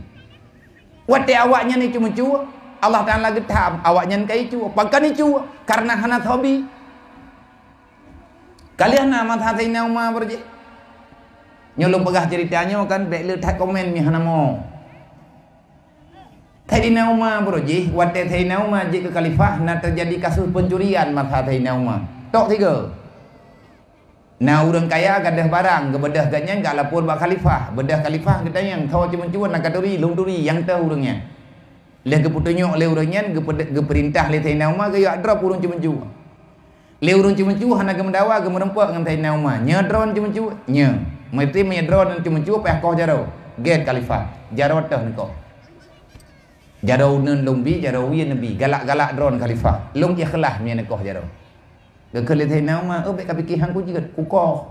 Wate awaknya ni cuma cua. Allah Ta'ala getam awaknya kai cua. Pakan ni cua karena hana hobi. Kalian nama hati nama berje. Nyolong pegah ceritanya kan bek le tak komen mi hana mo. Tadi nama berje, wate tadi nama je ke khalifah na terjadi kasus pencurian mata tadi nama. Tok 3. Nah urang kaya gadah barang, gebedah ganyan gak lapor bak khalifah. Bedah khalifah kita yang tahu cuma nak kaduri, lung duri yang tahu urangnya. Leh keputunya oleh urangnya geperintah le tadi nama ke ya drop urang cuma. Le urang cuma hana gemendawa gemerempek dengan tadi nama. Nya drone cuma nya. Mesti menyedron cuma peh koh jaro. Gen khalifah. Jaro tah niko. Jaro nun lumbi jaro wien nabi galak-galak drone khalifah. Lung ikhlas mi niko jaro. Gekele tadi nama bek kapiki hang ku jigat ku koh.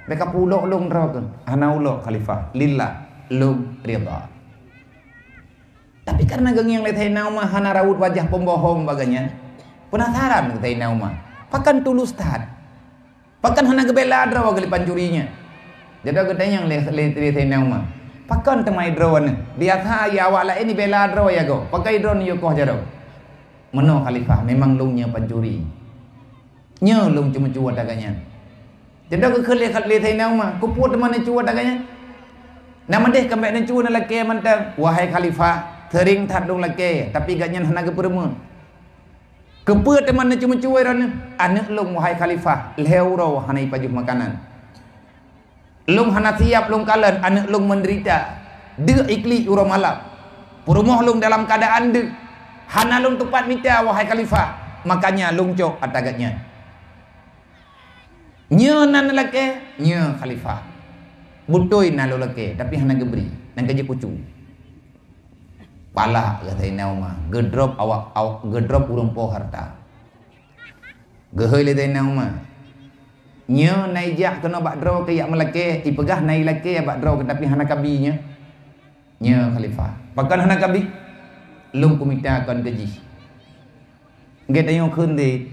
Bek kapulok lung drone. Hana ulok khalifah. Lillah lung ridha. Tapi karena geng yang tadi nama hana raut wajah pembohong baganya. Penasaran tadi nama. Pakan tulus taat. Pakan hana gebela draw gali pancurinya. Jadi katanya yang le nama. Pakan temai drone. Biasa ya awak lain ni bela draw ya go. Pakai drone yo koh jaro. Meno khalifah memang lungnya pancuri. Nya lung cuma cuat daganya. Jadi ke le nama. Ku puat mana cuat daganya. Nama deh kembek nan cuat laki mantang. Wahai khalifah, sering tat dong laki tapi gaknya hana geperemu. Keput teman cuma cuai rana. Anak lung wahai khalifah lehuro hanai pajuh makanan. Lung hana siap lung kalan anak lung menderita. Dia ikli uro malap. Perumah lung dalam keadaan de. Hana lung tempat minta wahai khalifah. Makanya lung cok atagatnya. Nya nan lelaki, nya khalifah. Butoi na lelaki, tapi hana geberi, nan kerja kucu. Pala kata ina Umar, gedrop awak gedrop urang po harta. Gehoi le ina Umar. Nya naijak kena bak draw ke yak melaki, ipegah nai laki bak draw tapi hana kabinya. Nya khalifah. Pakan hana kabi. Lung kumita kon gaji. Ngai tanya khun di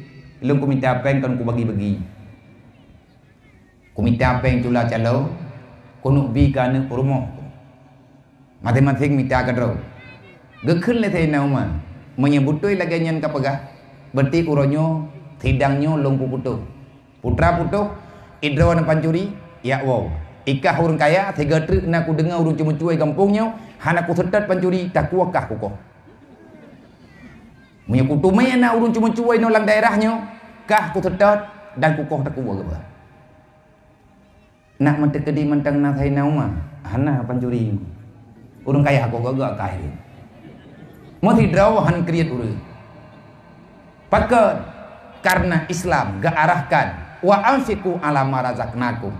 lung kumita peng kon ku bagi-bagi. Kumita peng tula calo kono bi kan rumah. Masing-masing minta ka draw. Gekhun le thai nauma. Menyebutoi lagi nyan ka pegah. Berti uronyo tidangnya lung ku putu. Putra putu idrawan pancuri ya wow. Ikah urang kaya tiga truk nak ku dengar urang cuma cuai kampungnya hana ku setat pancuri tak kuakah kukoh. Punya putu mai na urang cuma cuai no lang daerahnya kah ku setat dan kukoh tak kuah ke. Nak mentekedi mentang na thai nauma hana pancuri. Urang kaya aku gagak kai. Mau tidraw han kriat urang. Pakat karena Islam ga arahkan wa anfiqu ala ma razaqnakum.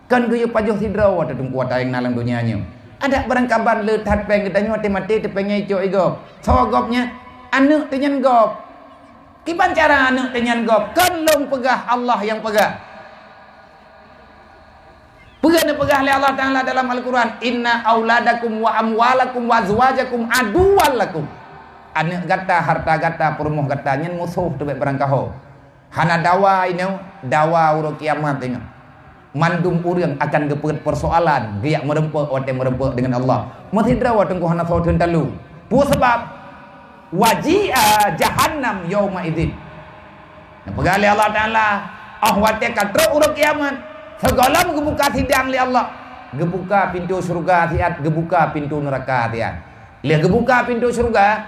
Kan gaya pajuh tidraw ada tungku ada yang dalam dunianya. Ada barang kabar le that peng katanya mati te pengai cok igop. Sawagopnya anak tenyan gop. Kiban cara anak tenyan gop? Kan long pegah Allah yang pegah. Pegah oleh Allah Taala dalam Al-Qur'an, inna auladakum wa amwalakum wa azwajakum aduwwal lakum. Anak gata, harta gata, perumah gata nyen musuh tu barang kaho. Hana dawa ini, dawa urang kiamat tengok. Mandum urang akan gepet persoalan, giak merempek ote merempek dengan Allah. Mathidra wa tengku hana sauten talu. Pu sebab waji'a jahannam yauma idzin. Nah, pegali Allah Taala, ahwate katro urang kiamat. Segala gebuka sidang li Allah. Gebuka pintu surga tiat, gebuka pintu neraka tiat. Lihat gebuka pintu surga,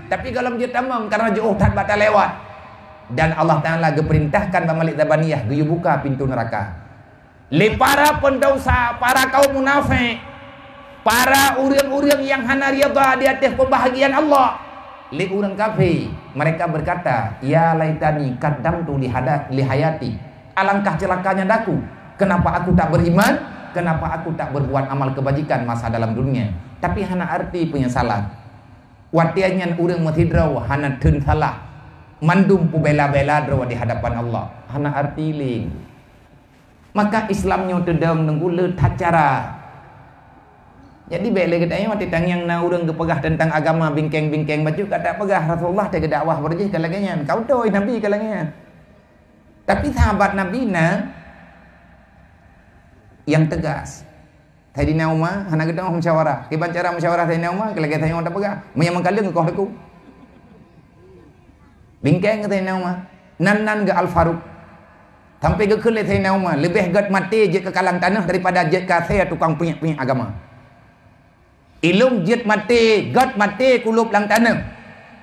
tapi kalau dia tamam karena jauh tak batal lewat. Dan Allah Taala geperintahkan Malik Zabaniyah geyu buka pintu neraka. Le para pendosa, para kaum munafik, para urang-urang yang hana riyadha di atas pembahagian Allah. Le urang kafir, mereka berkata, ya laitani qaddamtu li hayati. Alangkah celakanya daku. Kenapa aku tak beriman? Kenapa aku tak berbuat amal kebajikan masa dalam dunia? Tapi hana arti penyesalan. Watiannya urang mathidraw hana tun salah. Mandum pu bela-bela draw di hadapan Allah. Hana arti ling. Maka Islamnya tedang nunggu le tacara. Jadi bela katanya mati tang yang na urang gepegah tentang agama bingkeng-bingkeng baju kata pegah Rasulullah te dakwah berjih kalangan. Kau doi Nabi kalangan. Tapi sahabat Nabi yang tegas. Sayyidina Umar hana gedang musyawarah. Kiban cara musyawarah Sayyidina Umar kalau kita yang tak pegah, menyamang kalian ngkoh aku. Bingkeng Sayyidina Umar. Nan ke Al-Faruq. Sampai ke kulit Sayyidina Umar, lebih gat mati jet ke kalang tanah daripada jet ke saya tukang punya agama. Ilum jet mati, gat mati kulup lang tanah.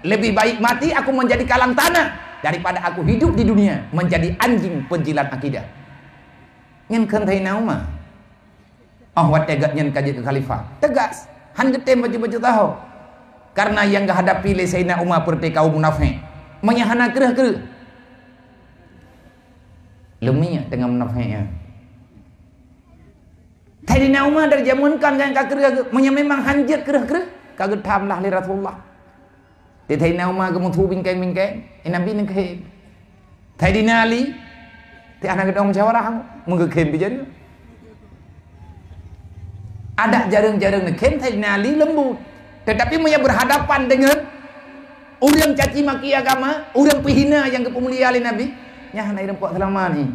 Lebih baik mati aku menjadi kalang tanah daripada aku hidup di dunia menjadi anjing penjilat akidah. Nyen kan Sayyidina Umar. Wat tegat nyen kaji ke khalifah. Tegas. Han getem baju-baju tahu. Karena yang hadapi le Sayyidina Umar seperti kaum munafik. Menyahana kerah-kerah. Lemihnya dengan munafiknya. Sayyidina Umar dari zaman kan yang kerah-kerah. Memang hanjat kerah-kerah. Kaget tamlah li Rasulullah. Sayyidina Umar kemutu bingkeng-bingkeng. Nabi nak ke. Sayyidina Ali. Ti anak gedong musyawarah menggekem bijari. Ada jarang-jarang nekem Sayyidina Ali lembut. Tetapi ia berhadapan dengan orang caci maki agama, orang pihina yang kepemulia oleh Nabi. Nya hanai rempok selama ni.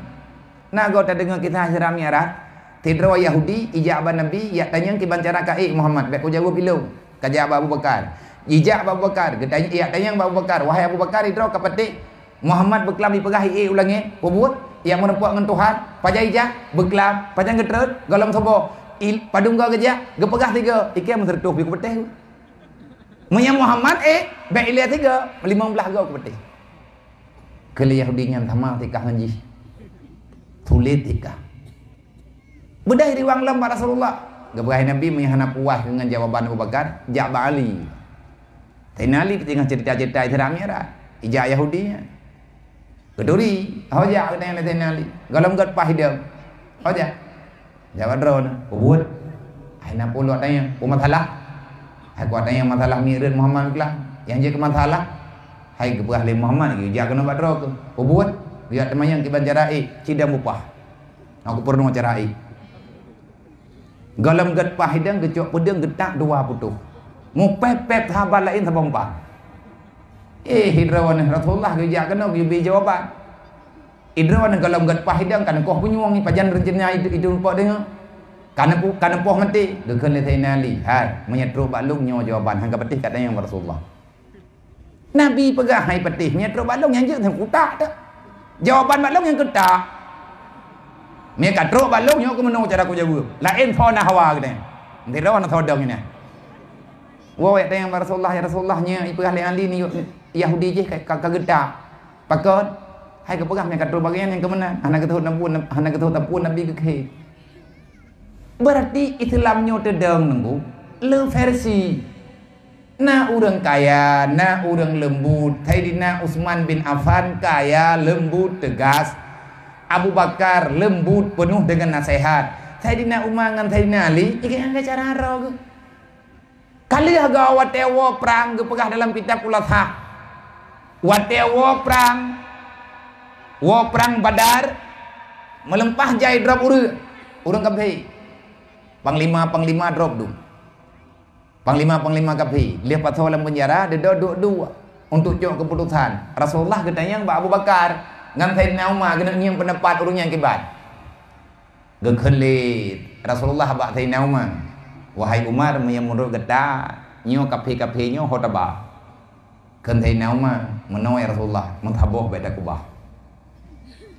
Nak kau tak dengar kisah Hijrah Mi'raj? Tidra Yahudi ijabah Nabi ya tanya ki bancara ka Muhammad. Baik kau jawab bilau. Kajak Abu Bakar. Ijab Abu Bakar. Ketanya ya tanya Abu Bakar, wahai Abu Bakar idra ka petik Muhammad berkelam di pegahi ulangi pembuat yang merempok dengan Tuhan pajak ijab berkelam pajang getrut golong sobo padung kau kerja gepegah tiga ikan mensertuh bi ku petih Menya Muhammad baik lihat tiga 15 gau ku petih kali Yahudi nyan tama tikah ngaji tulit tikah bedah riwang lam Rasulullah Gebrah Nabi menyahana puas dengan jawaban Abu Bakar, jak Ali. Sayyidina Ali tengah cerita-cerita Islam ni dah. Ijak Yahudi. Keduri, hojak dengan Sayyidina Ali. Galam gat pah hidup. Hojak. Jawab drone, buat. Ai nak pulak tanya, masalah. Hai kuat tanya masalah mirin Muhammad kelah. Yang je ke masalah. Hai gebrah le Muhammad ke, jak kena buat drone ke. Buat. Dia temayang kiban jarai, cidam upah. Aku perlu carai. Galam gat pah hidang gecok pedang getak dua putuh. Mu pep sahabat lain sabompa. Hidrawan Rasulullah gejak kena gibi jawaban. Hidrawan galam gat pah hidang kan koh penyuang ni pajan rencana itu rupa dengar. Kana poh mati. Gekan le Sayyidina Ali. Hai, menyetruk balung nyo jawaban hang kapetih kata yang Rasulullah. Nabi pegah hai petih menyetruk balung yang je tang kutak dak. Jawaban balung yang ketak. Ni kat truk balung nyo ke meno cara aku jawab. Lain fauna hawa ke ni. Ndira wana thodong ni. Wa ya tayang Rasulullah ya Rasulullahnya ipu ahli ahli ni Yahudi je kagedak. Pakot hai ke pegah kat truk bagian yang ke mana? Hana ke tahu Nabi ke ke. Berarti Islamnya tedang nunggu le versi. Na orang kaya, na orang lembut. Sayyidina Utsman bin Affan kaya, lembut, tegas. Abu Bakar lembut penuh dengan nasihat. Sayyidina Umar dengan Sayyidina Ali iki angka cara haro ke. Kali aga watewo perang ke pegah dalam kitab Ulatha. Watewo perang Badar melempah jai drop urang kabeh. Panglima drop du. Panglima kabeh. Dia pasal dalam penjara dia duduk untuk jok keputusan. Rasulullah katanya Abu Bakar ngan Sayyidina Umar kena nyium pendapat urang yang kibat. Gekelit Rasulullah bak Sayyidina Umar. Wahai Umar yang menurut kata nyo kafe nyo hotaba. Kan Sayyidina Umar menawai Rasulullah menthaboh beda kubah.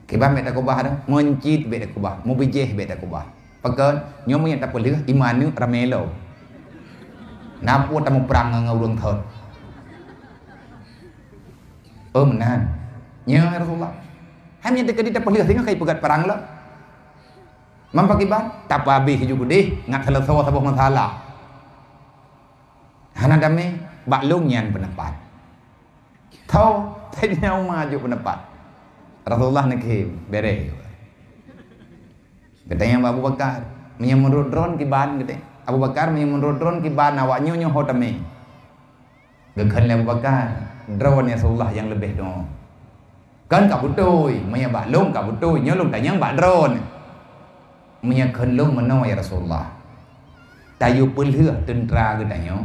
Kibah beda kubah dah, mencit beda kubah, mubijeh beda kubah. Pakan nyo menyat tak pelih iman ni ramelo. Napu tamu perang dengan urang thot. Menan. Nyo Rasulullah. Hanya dekat dia pelih tengah kai pegat perang lah. Mampakiban tak habis juga deh ngat selesai sebuah masalah. Hana dame baklung nyan pendapat. Tahu Sayyidina Umar juga pendapat. Rasulullah nak bere. Katanya Abu Bakar menyemurut drone kiban gitu. Abu Bakar menyemurut drone kiban awaknya nyo hotame. Gekan Abu Bakar drone Rasulullah yang lebih dong. Kan kau betul, punya baklung kau betul, nyolong tanya bak drone. Punya kenlung mana ya Rasulullah. Tayu pelih tentera ke tanya.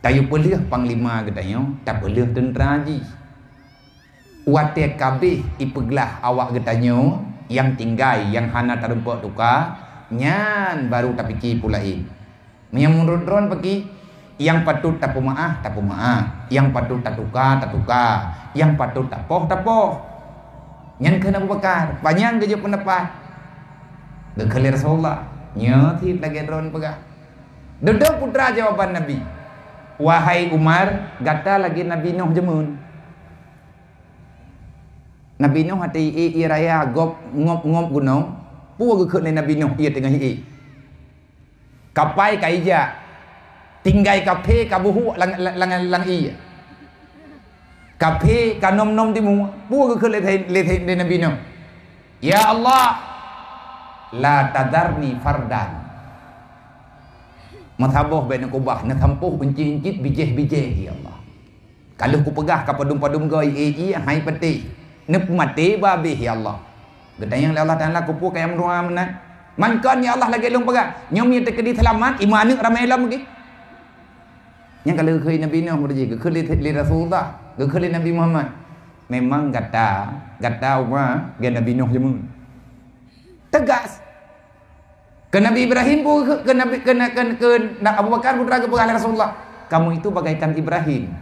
Tayu pelih panglima ke tanya, tak pelih tentera ji. Wate kabeh ipeglah awak ke tanya yang tinggai yang hana terempak tuka, nyan baru tak fikir pulai. Punya menurut drone pergi yang patut tapu maaf, yang patut tak tukar, yang patut tak poh. Yang kena Abu Bakar, panjang kerja pendapat. Dekali Rasulullah, nyati lagi drone pegah. Duduk putra jawaban Nabi. Wahai Umar, gata lagi Nabi Nuh jemun. Nabi Nuh hati raya ngop gunung, pu ke Nabi Nuh ia tengah kapai kaija. Tinggai kafe kabuhu lang i. Kafe kanom timu. Buat ke le Nabi Nuh. Ya Allah, la tadarni fardan. Mathaboh baina kubah na tampuh bencit bijeh ya Allah. Kalau ku pegah ka padum goi hai peti. Nep mati babi ya Allah. Gedayang Allah Taala ku pu kaya mruah menan. Mangkan ya Allah lagi long pegah. Nyom ye tekedi selamat iman ni ramai lam lagi. Yang kalau ke Nabi Nuh berji ke Rasulullah, ke Nabi Muhammad. Memang gata Umar ke Nabi Nuh jemun. Tegas. Ke Nabi Ibrahim pun ke Abu Bakar putra ke Rasulullah. Kamu itu bagaikan Ibrahim.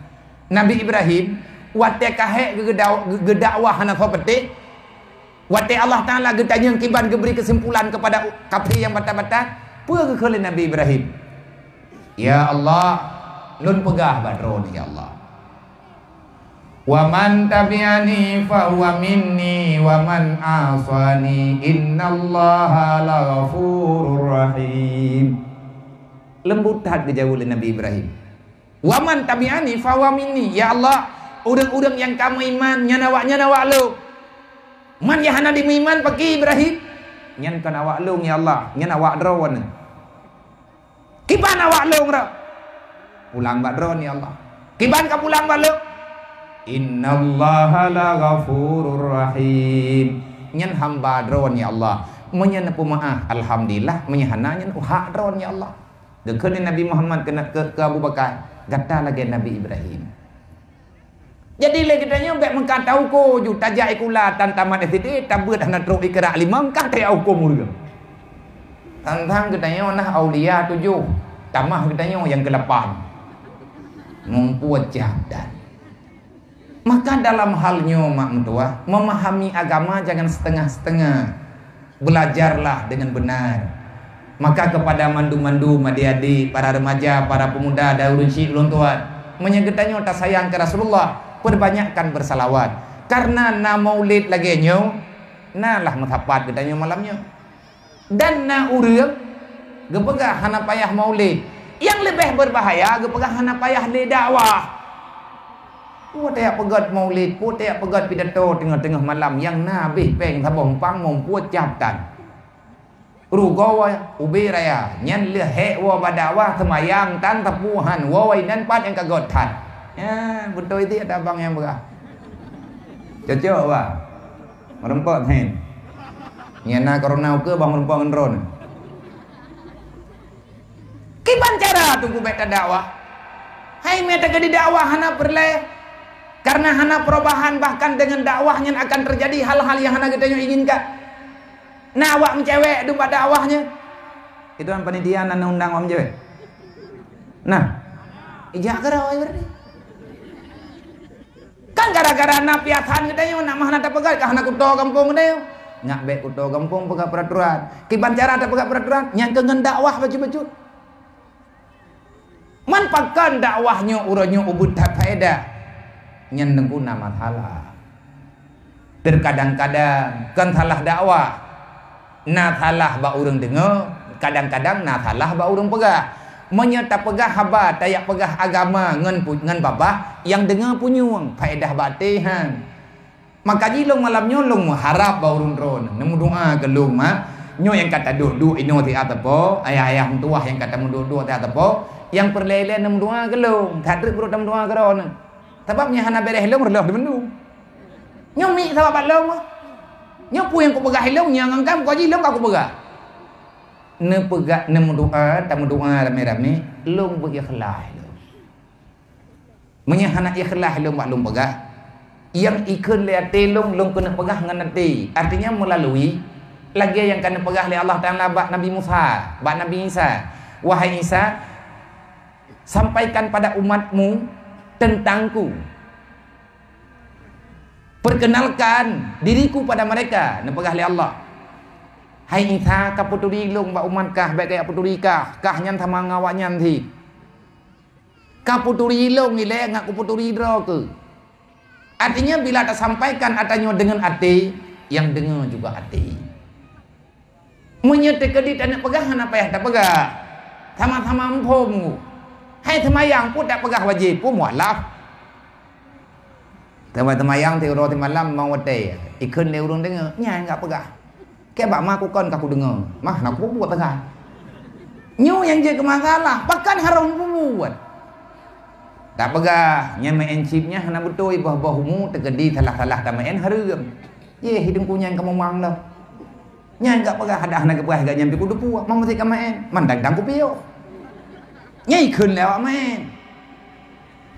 Nabi Ibrahim wate kahek ke dakwah hana petik. Wate Allah Taala ke tanya kiban ke beri kesimpulan kepada kafir yang bata-bata. Apa ke Nabi Ibrahim? Ya Allah, lun pegah badron ya Allah. Wa man tabi'ani fa huwa minni wa man asani innallaha laghafurur rahim. Lembut hati jauh oleh Nabi Ibrahim. Wa man tabi'ani fa huwa minni. Ya Allah, orang-orang yang kamu iman nyan awak lu. Man yang hana iman pakai Ibrahim. Nyan kan awak lu ya Allah, nyan awak drawan. Kiban awak lu ngro. Pulang bak drawan ya Allah. Kiban ka pulang bak lu. Innallaha laghafurur rahim. Nyan hamba drawan ya Allah. Menyan pemaaf alhamdulillah menyahana nyan hak drawan ya Allah. Dekat Nabi Muhammad ke Abu Bakar, kata lagi Nabi Ibrahim. Jadi lagi tanya baik mengkata tahu ko ju tajak ikula tan tamat SD tabut anak teruk ikra 5 kah tay au ko murga. Tantang katanya nah aulia 7, tamah katanya yang ke-8. Membuat jahat. Maka dalam halnya mak mentua memahami agama jangan setengah-setengah. Belajarlah dengan benar. Maka kepada mandu-mandu, adik-adik, para remaja, para pemuda, daurun syik, ulun tuan, menyegetanya tak sayang ke Rasulullah, perbanyakkan bersalawat. Karena na maulid lagi nyo, na lah matapat katanya malamnya. Dan na urang, gepegah hana payah maulid. Yang lebih berbahaya, gepegah hana payah le dakwah. Putek pegat maulid, putek pegat pidato tengah-tengah malam, yang na habis peng sabong pang membuat jabatan. Rugawa ubi raya nyan le he wa badawa semayang tan tapuhan wa nan pat yang kagot tan. Ya, betul itu ada abang yang berah. Cocok ba. Merempot hen. Nyana corona ke bang merempot ngeron. Kiban cara tunggu beta dakwah. Hai meta ke di dakwah hana perle. Karena hana perubahan bahkan dengan dakwahnya akan terjadi hal-hal yang hana kita inginkan. Nah awak mencewek itu pada dakwahnya. Itu kan panitia nana undang awak mencewek. Nah, ijak gara awak berarti. Kan gara-gara na piatan katanya nak mah nata pegat kah nak kuto kampung katanya. Nyak bek kuto kampung pegat peraturan. Kiban cara tak pegat peraturan, nyak kengen dakwah baju-baju. Man pakan dakwahnya uranya ubud tak faedah. Nyan nengguna masalah. Terkadang-kadang kan salah dakwah. Na salah ba urang dengar, kadang-kadang na salah ba urang pegah. Menyata pegah haba tayak pegah agama ngan babah yang dengar punyung faedah batihan. Maka jilong malam nyolong harap ba urang ron. Nemu doa ke long mak, nyo yang kata duk ino ti atapo, ayah-ayah tuah yang kata duk ti atapo, yang perlele nemu doa ke long, kadrek bro nemu doa ke ron. Sebabnya hana bereh long relah di bendu. Nyo mi sebab long mah. Nyapu yang ku pegah hilong yang angkam ku aji hilong aku pegah. Ne pegah ne mendoa, tak mendoa rame-rame, long berikhlas. Menyahana ikhlas long bak long pegah. Yang ikun le telong long kena pegah ngan nanti. Artinya melalui lagi yang kena pegah le Allah Taala bak Nabi Musa, bak Nabi Isa. Wahai Isa, sampaikan pada umatmu tentangku. Perkenalkan diriku pada mereka. Nepegah li Allah. Hai Isa, kaputuri long ba umat kah baik kaya puturi kah? Kah nyan thamang awak nyan thi. Kaputuri long ni le ngak kuputuri dro ke. Artinya bila tak sampaikan atanya dengan hati, yang dengar juga hati. Menyete ke di tak nak pegah apa ya tak pegah. Sama-sama empom. Hai semayang pun tak pegah wajib pun mualaf. Teman-teman teori di malam mau wate ikun dia urung dengar nya enggak pegah ke bak mak kon aku dengar mah nak buat tengah nyu yang je ke masalah pakan haram buat tak pegah nya main chipnya hana betul bah humu tegedi salah-salah ta main harum ye hidung kunyang kamu mang dah nya enggak pegah ada hana ke pegah gak nyampe ku depu mau mesti ka main mandang ku pio nya ikun lewat main.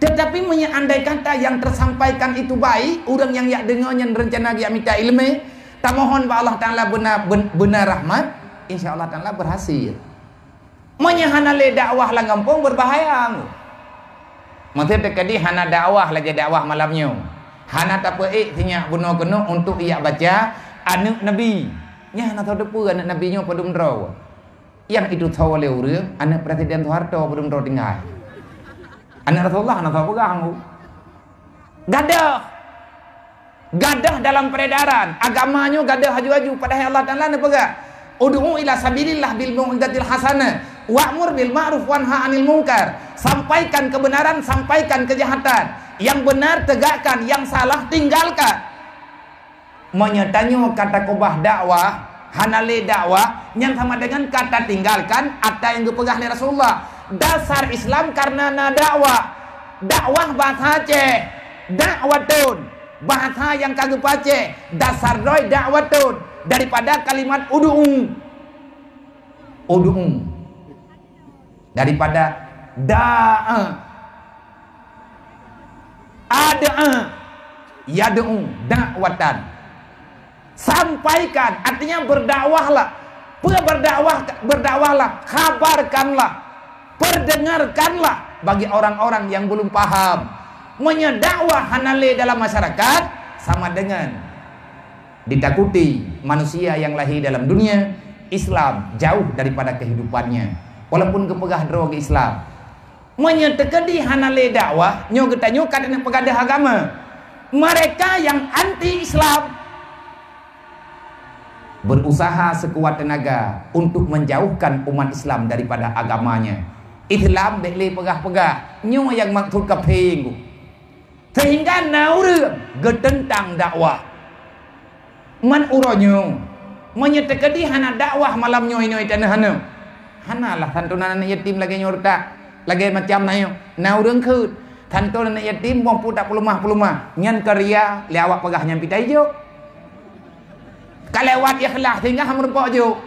Tetapi andai kata yang tersampaikan itu baik, orang yang yak dengarnya rencana dia minta ilmu, tak mohon ba Allah Taala benar rahmat, insya-Allah Taala berhasil. Menyahana le dakwah lang kampung berbahaya. Maksud tekadi hana dakwah lagi dakwah malamnya. Hana tak peik tinya bunuh kena untuk ia baca anak Nabi. Nya hana tahu depu anak Nabinya padum draw. Yang itu tahu oleh urang anak Presiden Soeharto padum draw tinggal. Anak Rasulullah anak tahu pegang. Gadah dalam peredaran. Agamanya gadah haju-haju. Padahal Allah Ta'ala nak pegang. Ud'u ila sabilillah bil mu'datil hasanah. Wa'mur bil ma'ruf wanha 'anil munkar. Sampaikan kebenaran, sampaikan kejahatan. Yang benar tegakkan, yang salah tinggalkan. Menyertanya kata kubah dakwah, hanale dakwah yang sama dengan kata tinggalkan ada yang dipegah oleh Rasulullah. Dasar Islam karena dakwah. Dakwah bahasa Aceh, dakwatun. Bahasa yang kagak pace, dasar doi dakwatun, daripada kalimat ud'u. Daripada da'a, ada'a, yad'u, dakwatan. Sampaikan, artinya berdakwahlah. Berdakwahlah, kabarkanlah, perdengarkanlah bagi orang-orang yang belum paham. Menyedakwah hanale dalam masyarakat sama dengan ditakuti manusia yang lahir dalam dunia Islam jauh daripada kehidupannya walaupun kepegah droga Islam. Menyetekedi hanale dakwah nyo getanyo kadang pegadah agama. Mereka yang anti Islam berusaha sekuat tenaga untuk menjauhkan umat Islam daripada agamanya. Islam boleh pegah-pegah nyo yang maksud keping sehingga naur getentang dakwah man uronyo menyetekedi hana dakwah malam nyoy tanah hanalah santunan anak yatim lagi nyorta lagi macam nayo naureng keut santunan anak yatim wong pudak pelumah nyan karya lewat pegah nyampi taijo kalewat ikhlas sehingga hamrepok jo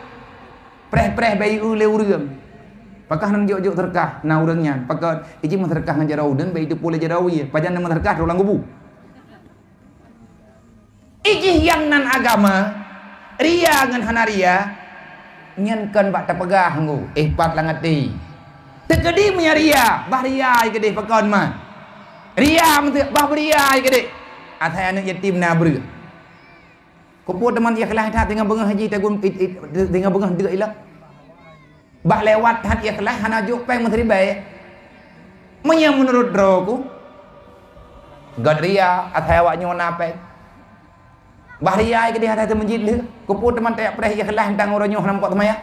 preh bayi ule urang pakah nang jok terkah na urangnya pakah iji mah terkah ngan jarau dan bayi itu pula jarau ya pajan nama terkah ulang gubu iji yang nan agama ria ngan hanaria nyan kan bak tapegah nggu pat langati tekedi punya ria bah ria gede pakon mah ria mah bah ria gede atai anak yatim na ber kupu teman ikhlas ta tengah bengah haji tagun tengah bengah deuk ilah bah lewat hati ikhlas hana juk peng menteri baik menya menurut droku god ria atai awak nyona peng bah ria ke dia hati masjid le kupu teman tak preh ikhlas tang orang nyoh nampak temaya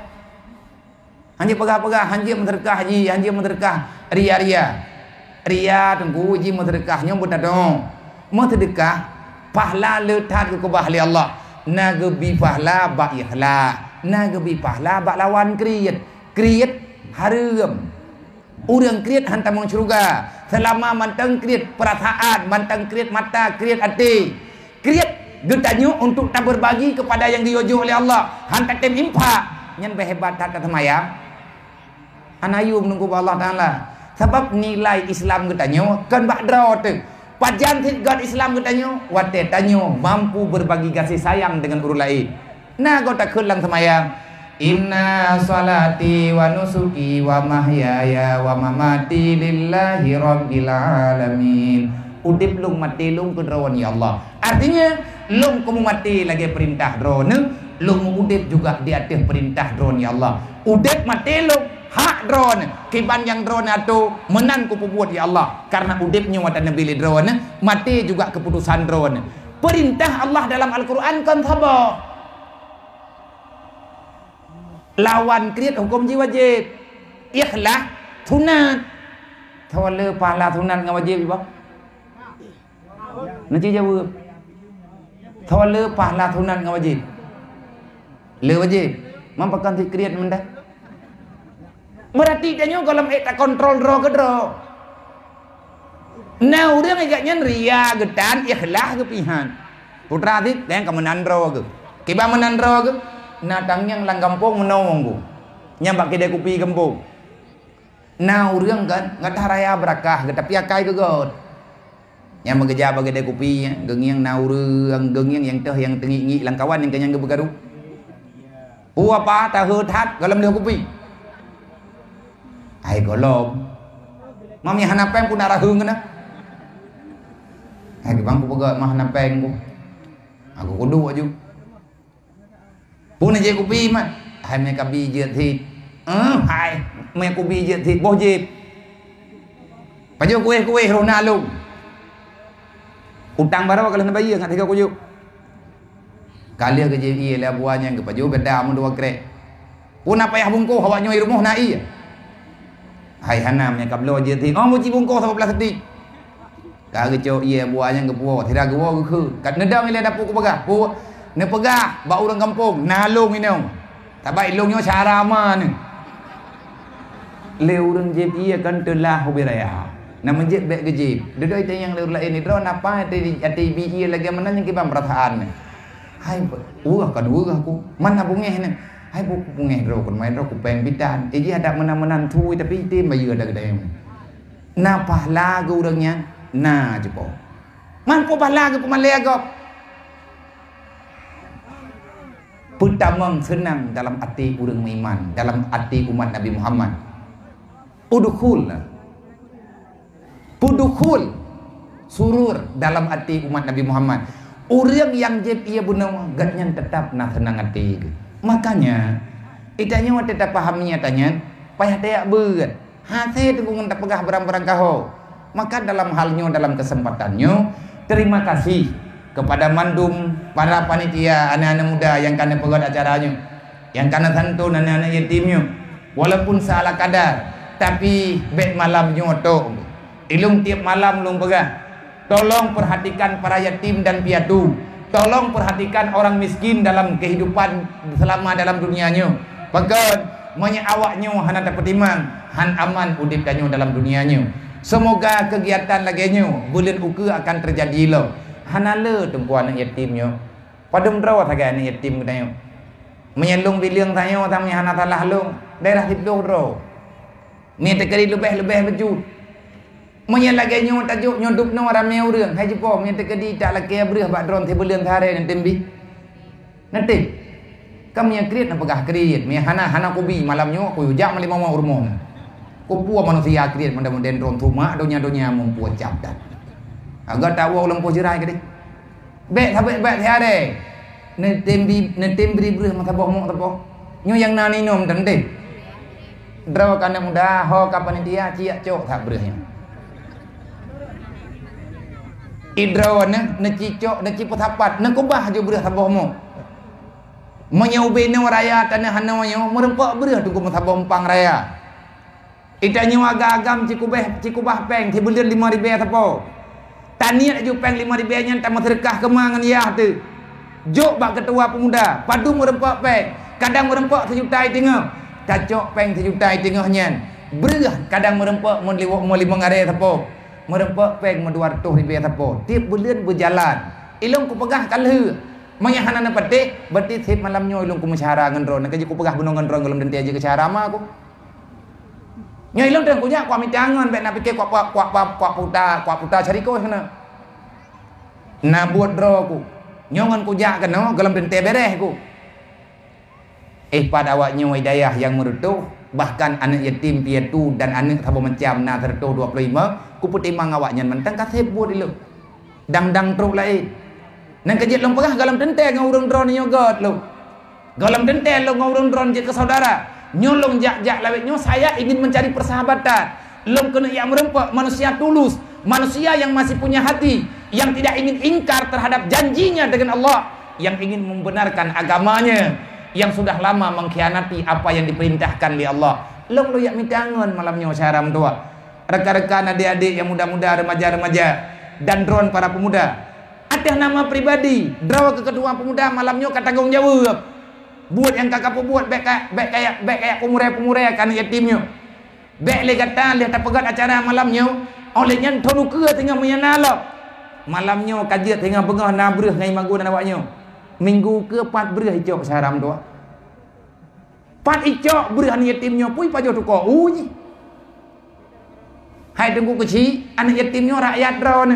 hanya pegah-pegah hanya menterkah haji hanya menterkah ria tengku ji menterkah nyom betadong menterkah pahala letat ke bahli Allah nagebi pahala ba ikhlas nagebi pahala ba lawan kriat harum urang kriat hantam mong surga selama manteng kriat perasaan manteng kriat mata kriat hati kriat getanyo untuk tak berbagi kepada yang diojo oleh Allah hantam tem impak nyan behebat tak ketemayang anayu menunggu Allah Ta'ala sebab nilai Islam getanyo kan bak draw tu pajan God Islam getanyo wate tanyo mampu berbagi kasih sayang dengan urut lain nah kau tak kelang semayang inna salati wa nusuki wa mahyaya wa mamati lillahi rabbil alamin. Udip lung mati lung kedrawan ya Allah. Artinya lung kamu mati lagi perintah drone, lung udip juga di atas perintah drone ya Allah. Udip mati lung hak drone. Kiban yang drone itu menan ku buat ya Allah. Karena udipnya watan nabi drone, mati juga keputusan drone. Perintah Allah dalam Al-Qur'an kan sabar. Lawan kriat hukum ji wajib ikhlas sunat thawale pahala sunat ngam wajib bang nanti jawab thawale pahala sunat ngam wajib le wajib mampakan si kriat mendah berarti danyo kalau tak kontrol draw ke draw nah urang agaknya ria getan ikhlas ke pihan putra ti yang kemenan draw ke kiba menan draw ke natang yang lang kampung menawang ku nyambak kedai kopi kampung nah urang kan ngata raya berakah tapi akai ke god yang mengejar bagi kedai kopi geng yang na urang geng yang teh yang tengi lang kawan yang kenyang begaru pu apa tahu that galam dia kopi ai golom mami hanapeng pun arah heung na ai bang ku pegat mah hanapeng ku aku kudu aju pun aja kopi mah hai me kabi je thịt hai me kopi je thịt bo je pa jo kueh rona lu Utang berapa kalau nak bayar ngat 3 kuyuk. Kali ke je lah buahnya ke paju beda mun 2 krek. Pun apa payah bungkus awak nyoi rumah nak iya. Hai hanamnya kablo je ti. Oh muci bungkus sama belas setik. Ka ke cok iya buahnya ke puo tidak ke wo ke. Kat nedang ile dapur ku pegah. Pu ne pegah ba orang kampung nalung ini. Tak baik lungnya cara mana. Leu urang je iya kan telah hubiraya. Nak menjep bek ke jip. Duduk itu yang leu lain ni drone apa ati bi iya lagi mana yang kibam perasaan. Hai urah kedua aku. Mana bungeh ni. Hai bu bungeh ro kon main ro ku peng bidan. Iji ada menan-menan thui tapi tim bayu ada kedai. Na pahala ke urangnya. Na je po. Man po pahala ke pemalai agak. Pertama senang dalam hati urang iman, dalam hati umat Nabi Muhammad. Udkhul surur dalam hati umat Nabi Muhammad. Orang yang jeb ia bunuh gatnya tetap nak senang hati. Makanya itanya wa tetap pahamnya tanya payah dia berat. Hati tu pun tak pegah barang-barang kau. Maka dalam halnya dalam kesempatannya terima kasih kepada mandum para panitia anak-anak muda yang kena pegat acaranya, yang kena santun anak-anak yatimnya. Walaupun salah kadar tapi bet malamnya tok. Ilung tiap malam lung pegah. Tolong perhatikan para yatim dan piatu. Tolong perhatikan orang miskin dalam kehidupan selama dalam dunianya. Pegat manya awaknya hana dapat timang, han aman udip danyo dalam dunianya. Semoga kegiatan laginya bulan uka akan terjadi lo. Hanale tunggu anak yatimnya. Padam draw thaga anak yatim kedayo. Menyelung biliang tayo tamnya hana talah long. Daerah hidung draw. Ni tekeri lebih bejut. Menyelagainya tajuk nyodup no ramai orang. Hai jepo menyang tekeri tak laki abrih bak dron tebelian thare dan tembi. Nanti kamu yang kreat nak pegah kreat. Menyang hana kubi malamnya aku ujak malima mau rumah. Kupua manusia kreat mudah-mudahan dron tumak donya mempuat capdat. Agar tahu ulang pojerai ke dia. Bek sabek tiare. Ne tembi brih mata boh mok tapo. Nyo yang nani nom tente. Draw kana muda ho kapan dia ciak cok tak brihnya. Idraw ne cicok ne cipo tapat ne kubah jo brih taboh mok. Menyaubene raya tanah hanawanyo merempak brih tunggu mata bompang raya. Itanyo agam cikubah peng tibulir 5.000 tapo. Taniat ju peng 5.000 nya tak sedekah kemangan ya tu. Jok bak ketua pemuda, padu merempak peng. Kadang merempak 1 juta tengah. Cacok peng 1 juta tengahnya. Berah kadang merempak mon 5 ngare tapo. Merempak peng 200.000 tapo. Tiap bulan berjalan. Ilung ku pegah kalhe. Manya hanana petik, berarti sip malamnya ilung ku mesyara ngan ron. Nak ku pegah bunung ngan ron golem denti aja ke cara mah aku. Nya ilung teng punya ku amit tangan bet nak pikir kuat puta cariko sana. Na buat dro ku. Nyongan ku jak kena golem dente bereh ku. Pada awaknya hidayah yang merutuh, bahkan anak yatim piatu dan anak sabo macam na tertuh 25, ku putimang awaknya mentang kasih buat dulu. Dang truk lain. Nang kejit long pegah golem dente ngau urang dron nyogot lu. Golem dente lu ngau urang dron je ke saudara. Nyolong jak lawetnya saya ingin mencari persahabatan. Long kena yang merempak manusia tulus, manusia yang masih punya hati, yang tidak ingin ingkar terhadap janjinya dengan Allah, yang ingin membenarkan agamanya, yang sudah lama mengkhianati apa yang diperintahkan oleh Allah. Long lo yak mitangan malamnya syaram tua. Rekan-rekan adik-adik yang muda-muda, remaja-remaja dan drone para pemuda. Ada nama pribadi, draw ke ketua pemuda malamnya kata tanggung jawab. Buat yang kakak buat bek kayak pemurah kan yatimnya. Bek le kata le tak pegat acara malamnya. Oleh nyan tonu ke tengah menyanalok. Malamnya kajian tengah bengah nabrih ngai magu dan awaknya. Minggu ke 4 brih icok saram tu. 4 icok brih anak yatimnya pui pajo tu ko uji. Hai tunggu kecil anak yatimnya rakyat drone.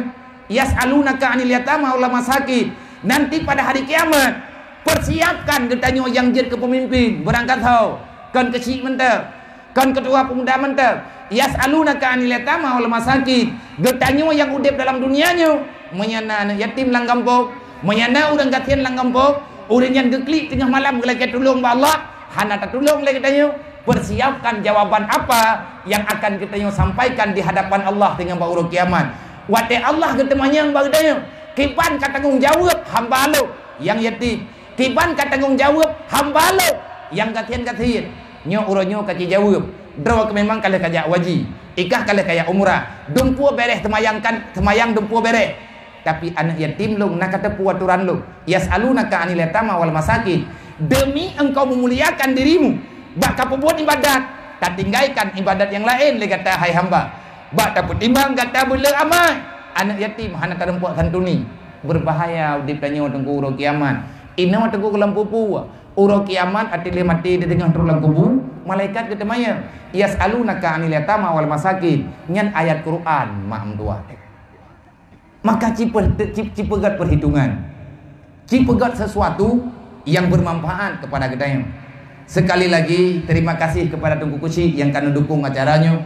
Yas'alunaka 'anil yatama wal masakin. Nanti pada hari kiamat persiapkan getanyo yang jadi kepemimpin berangkat hau kan kecil mentar kan ketua pemuda mentar yas'alunaka 'anil yatama wal masakin getanyo yang udip dalam dunianya menyana yatim lang kampung menyana urang gatian lang kampung urang yang geklik tengah malam gelak tolong ba Allah hana tak tolong lagi getanyo persiapkan jawaban apa yang akan getanyo sampaikan di hadapan Allah tengah ba urang kiamat wate Allah getemanya bang getanyo Kiban ka tanggung jawab hamba lu yang yatim. Kiban ka tanggung jawab hamba lu yang katian-katian. Nyo uronyo kaci jawab. Draw memang kalau kaya wajib. Ikah kalau kaya umrah. Dumpu bereh temayang dumpu bereh. Tapi anak yatim lu nak kata puaturan lu. Yas'alunaka 'anil yatama wal masakin. Demi engkau memuliakan dirimu, bak kau buat ibadat, tak tinggalkan ibadat yang lain. Le kata hai hamba. Bak tak timbang kata bela amal. Anak yatim hana terempuak santuni. Berbahaya di penyo tengku uro kiamat. Ina tengku kelam pupu. Uro kiamat atile mati di tengah terulang kubur. Malaikat kata maya. Yas'alunaka 'anil yatama wal masakin. Nyan ayat Quran mak tua. Maka cipegat perhitungan. Cipegat sesuatu yang bermanfaat kepada kita. Sekali lagi terima kasih kepada Tungku Kusi yang kan mendukung acaranya,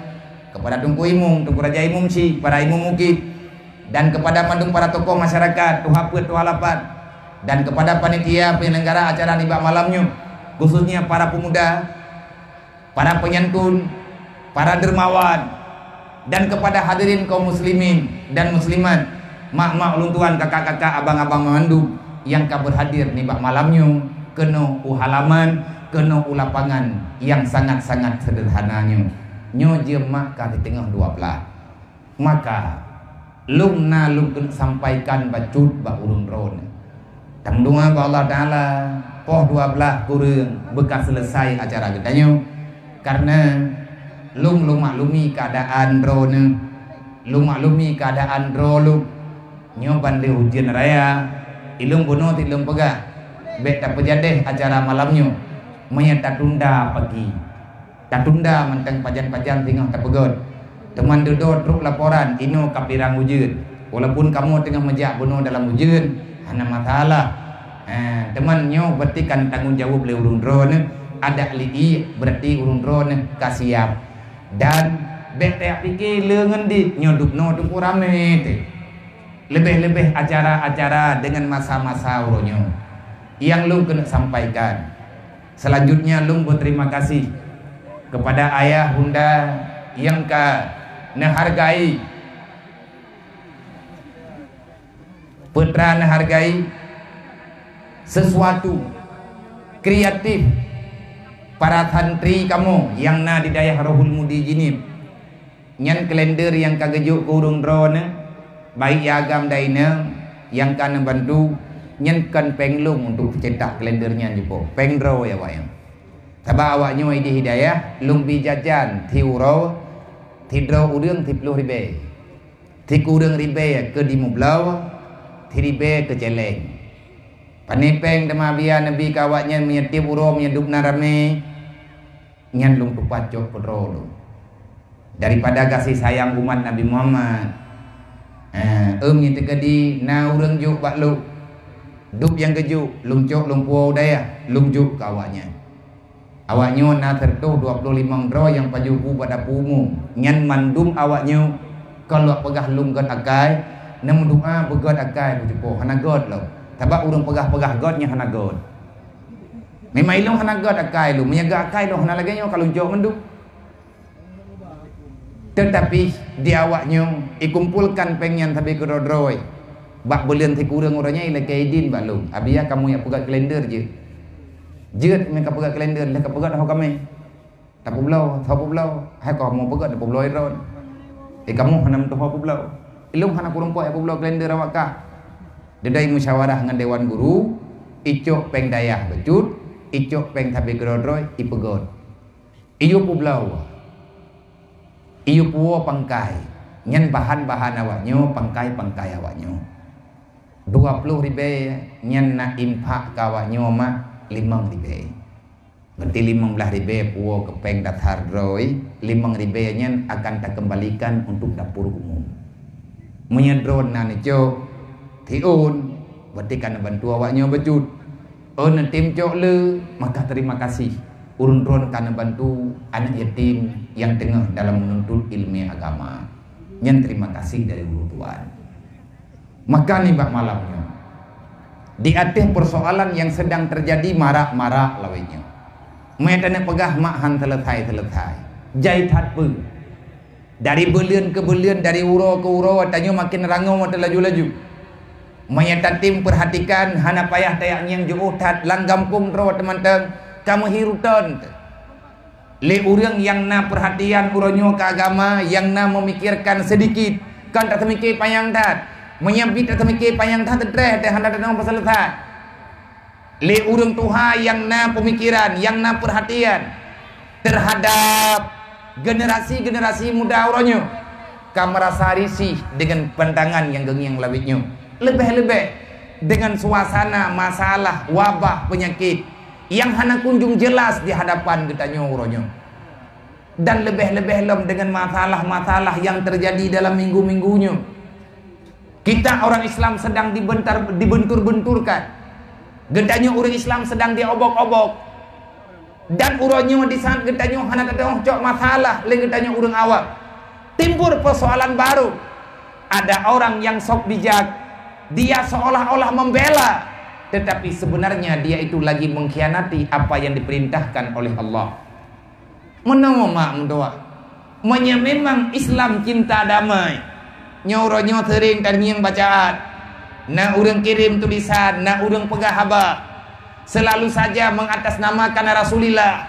kepada Tungku Imung, Tungku Raja Imum Si, para imum mukib, dan kepada mandung para tokoh masyarakat, Tuhapet, Tuhalapat, dan kepada panitia penyelenggara acara nibak malamnya, khususnya para pemuda, para penyantun, para dermawan, dan kepada hadirin kaum muslimin dan muslimat, mak-mak ulun tuan, kakak-kakak, abang-abang memandu yang kau berhadir nibak malamnya, kena halaman, kena lapangan yang sangat-sangat sederhananya. Nyo jemak ka di tengah 12. Maka lum kena sampaikan bacut ba urun ron. Tangdunga ba Allah Taala poh 12 kurang bekas selesai acara kitanya. Karena lum maklumi keadaan ron, lum maklumi keadaan ron. Nyo bandai hujan raya, ilung bunuh tilung pegah. Bek tak pejadeh acara malamnya. Maya tak tunda pagi. Tak tunda mentang pajan-pajan tengah tak pegot. Teman duduk truk laporan ino kapirang hujan. Walaupun kamu tengah mejak bunuh dalam hujan, hana masalah. Teman nyo berarti kan tanggung jawab le urun drone. Ada lidi berarti urun drone kasiap. Dan bek tak fikir leungeun dit nyodupno tungku rame teh. Lebih-lebih acara-acara dengan masa-masa uronyo yang lung kena sampaikan. Selanjutnya lung berterima kasih kepada ayah bunda yang menghargai, putra menghargai sesuatu kreatif para santri kamu yang di daerah Rohul Mudi Jinib. Nyan kalender yang kagejuk kurung drone baik agam daina yang kan membantu nyenkan penglung untuk cetak kalendernya juga pengdro ya wayang. Sabab awaknya di hidayah lung bi jajan tiuro tidro udang 10 ribe. Ti kurang ribe ke di mublau, ti ribe ke celeng. Panepeng dema biya nabi kawaknya menyetip uro menyedup narame nyan lung tupat jok pedro. Daripada kasih sayang umat Nabi Muhammad. Nya tegadi na urang juk bak lu dup yang kejuk lung cok lung puau daya lung juk ke awaknya na tertuh 25 dro yang pajuku pada pumu nyan mandum awaknya kalau pegah lung god akai nam doa begod akai bujupo hana god lo tabak urang pegah godnya hana god memang ilung hana god akai lu menyaga akai lo hana lagi nyo kalau jok menduk. Tetapi di awaknya ikumpulkan pengen tapi kerodroy. Bak belian ti kurang orangnya ila kaidin bak lu. Abia kamu yang pegat kalender je. Jeut mereka pegat kalender dah pegat dah kami. Tak pulau, hai kau mau pegat dah pulau iron. Kamu hanam tu pulau. Ilung hana kurang kuat pulau kalender awak ka. Dedai musyawarah dengan dewan guru, icok peng dayah becut, icok peng tapi kerodroy ipegot. Iyo pulau. Iyo puo pangkai nyen bahan-bahan awaknyo pangkai awaknyo 20 ribe nyen na impak kawaknyo mah 5 ribe berarti 15 ribe puo kepeng datar droi 5 ribe nyen akan tak kembalikan untuk dapur umum menyedron na nejo tiun berarti kan bantu awaknyo becut tim cok le maka terima kasih urun-urun karena bantu anak yatim yang tengah dalam menuntut ilmu agama. Yang terima kasih dari urun tuan. Maka nih bak malamnya di atas persoalan yang sedang terjadi marak-marak lawainya. Medan pegah makhan selesai. Jai tatpu. Dari belian ke belian, dari uro ke uro, tanya makin rangau mata laju-laju. Mayatatim perhatikan hana payah tayak yang jauh tat lang gampung ro teman-teman kamu hirutan. Le urang yang na perhatian uronyo ke agama, yang na memikirkan sedikit kan tak temikir payang tat. Menyambit tak temikir payang tat tereh teh handa datang pasal tat. Le urang tuha yang na pemikiran, yang na perhatian terhadap generasi-generasi muda uronyo. Kamu merasa risih dengan pandangan yang gengyang lawitnya. Lebih-lebih dengan suasana masalah, wabah, penyakit yang hana kunjung jelas di hadapan kita uronyo. Dan lebih-lebih dengan masalah-masalah yang terjadi dalam minggu-minggunya. Kita orang Islam sedang dibentur-benturkan. Getanya orang Islam sedang diobok-obok. Dan uronyo di saat getanya hana ketemu cok masalah, le getanya urang awak. Timbul persoalan baru. Ada orang yang sok bijak, dia seolah-olah membela, tetapi sebenarnya dia itu lagi mengkhianati apa yang diperintahkan oleh Allah. Menawa mak mendoa, memang Islam cinta damai. Nyoronyo sering tanyang bacaan, na urang kirim tulisan, na urang pegah haba, selalu saja mengatasnamakan Rasulullah,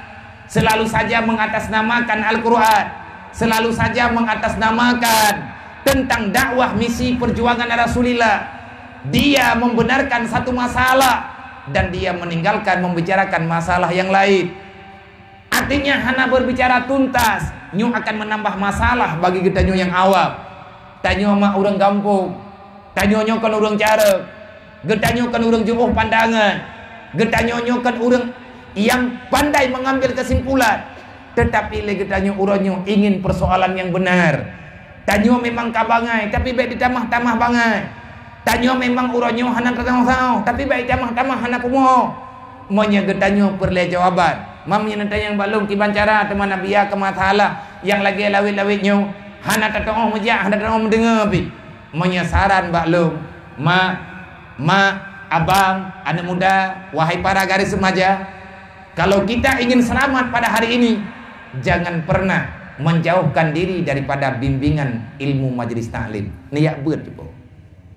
selalu saja mengatasnamakan Al-Quran, selalu saja mengatasnamakan tentang dakwah misi perjuangan Rasulullah. Dia membenarkan satu masalah dan dia meninggalkan membicarakan masalah yang lain. Artinya hana berbicara tuntas, nyu akan menambah masalah bagi kita nyu yang awam. Tanyo mak urang kampung, tanyo nyu kan urang cara, getanyo kan urang jauh pandangan, getanyo nyu kan urang yang pandai mengambil kesimpulan. Tetapi le getanyo uronyo ingin persoalan yang benar. Tanyo memang kabangai, tapi baik ditamah-tamah bangai. Tanyo memang uronyo hana tertangau, tapi baik tamah-tamah hana kumo. Monya getanyo perle jawaban. Mamnya nantang yang balung kibancara teman nabiya ke masalah yang lagi lawit-lawitnyo hana tertangau mejak, hana tertangau mendengar pi. Monya saran balung, ma, abang, anak muda, wahai para garis remaja, kalau kita ingin selamat pada hari ini, jangan pernah menjauhkan diri daripada bimbingan ilmu majlis taklim. Niat buat tu.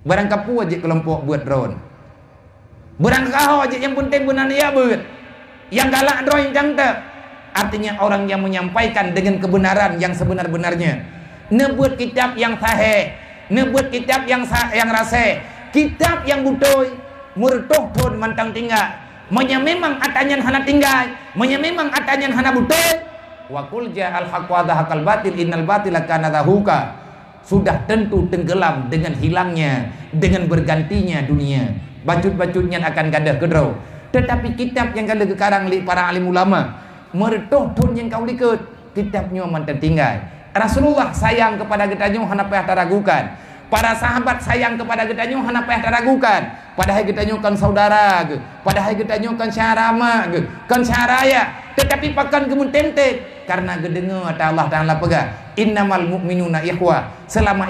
Barang kapu aja kelompok buat drone. Barang kau aja yang penting benar niat buat. Yang galak drone jangta. Artinya orang yang menyampaikan dengan kebenaran yang sebenar-benarnya. Nebuat kitab yang sahih, nebuat kitab yang rasih, kitab yang butoy, murtoh pun mantang tinggal. Memang atanyan hana tinggal, memang atanyan hana butoy. Wa qul ja'al haqq wa dhahaqal batil innal batila kana zahuqa. Sudah tentu tenggelam dengan hilangnya, dengan bergantinya dunia. Bacut-bacutnya akan gadah kedrau. Tetapi kitab yang kada kekarang li para alim ulama, mertoh pun yang kau likut, kitabnya mantan tinggal. Rasulullah sayang kepada kita hana payah teragukan. Para sahabat sayang kepada kita hana payah teragukan. Padahal kita kan saudara, padahal kita kan syarama, kan syaraya. Tetapi pakan gemun temte karena gedengar Allah Taala pegah. Innamal mu'minuna ikhwah. Selama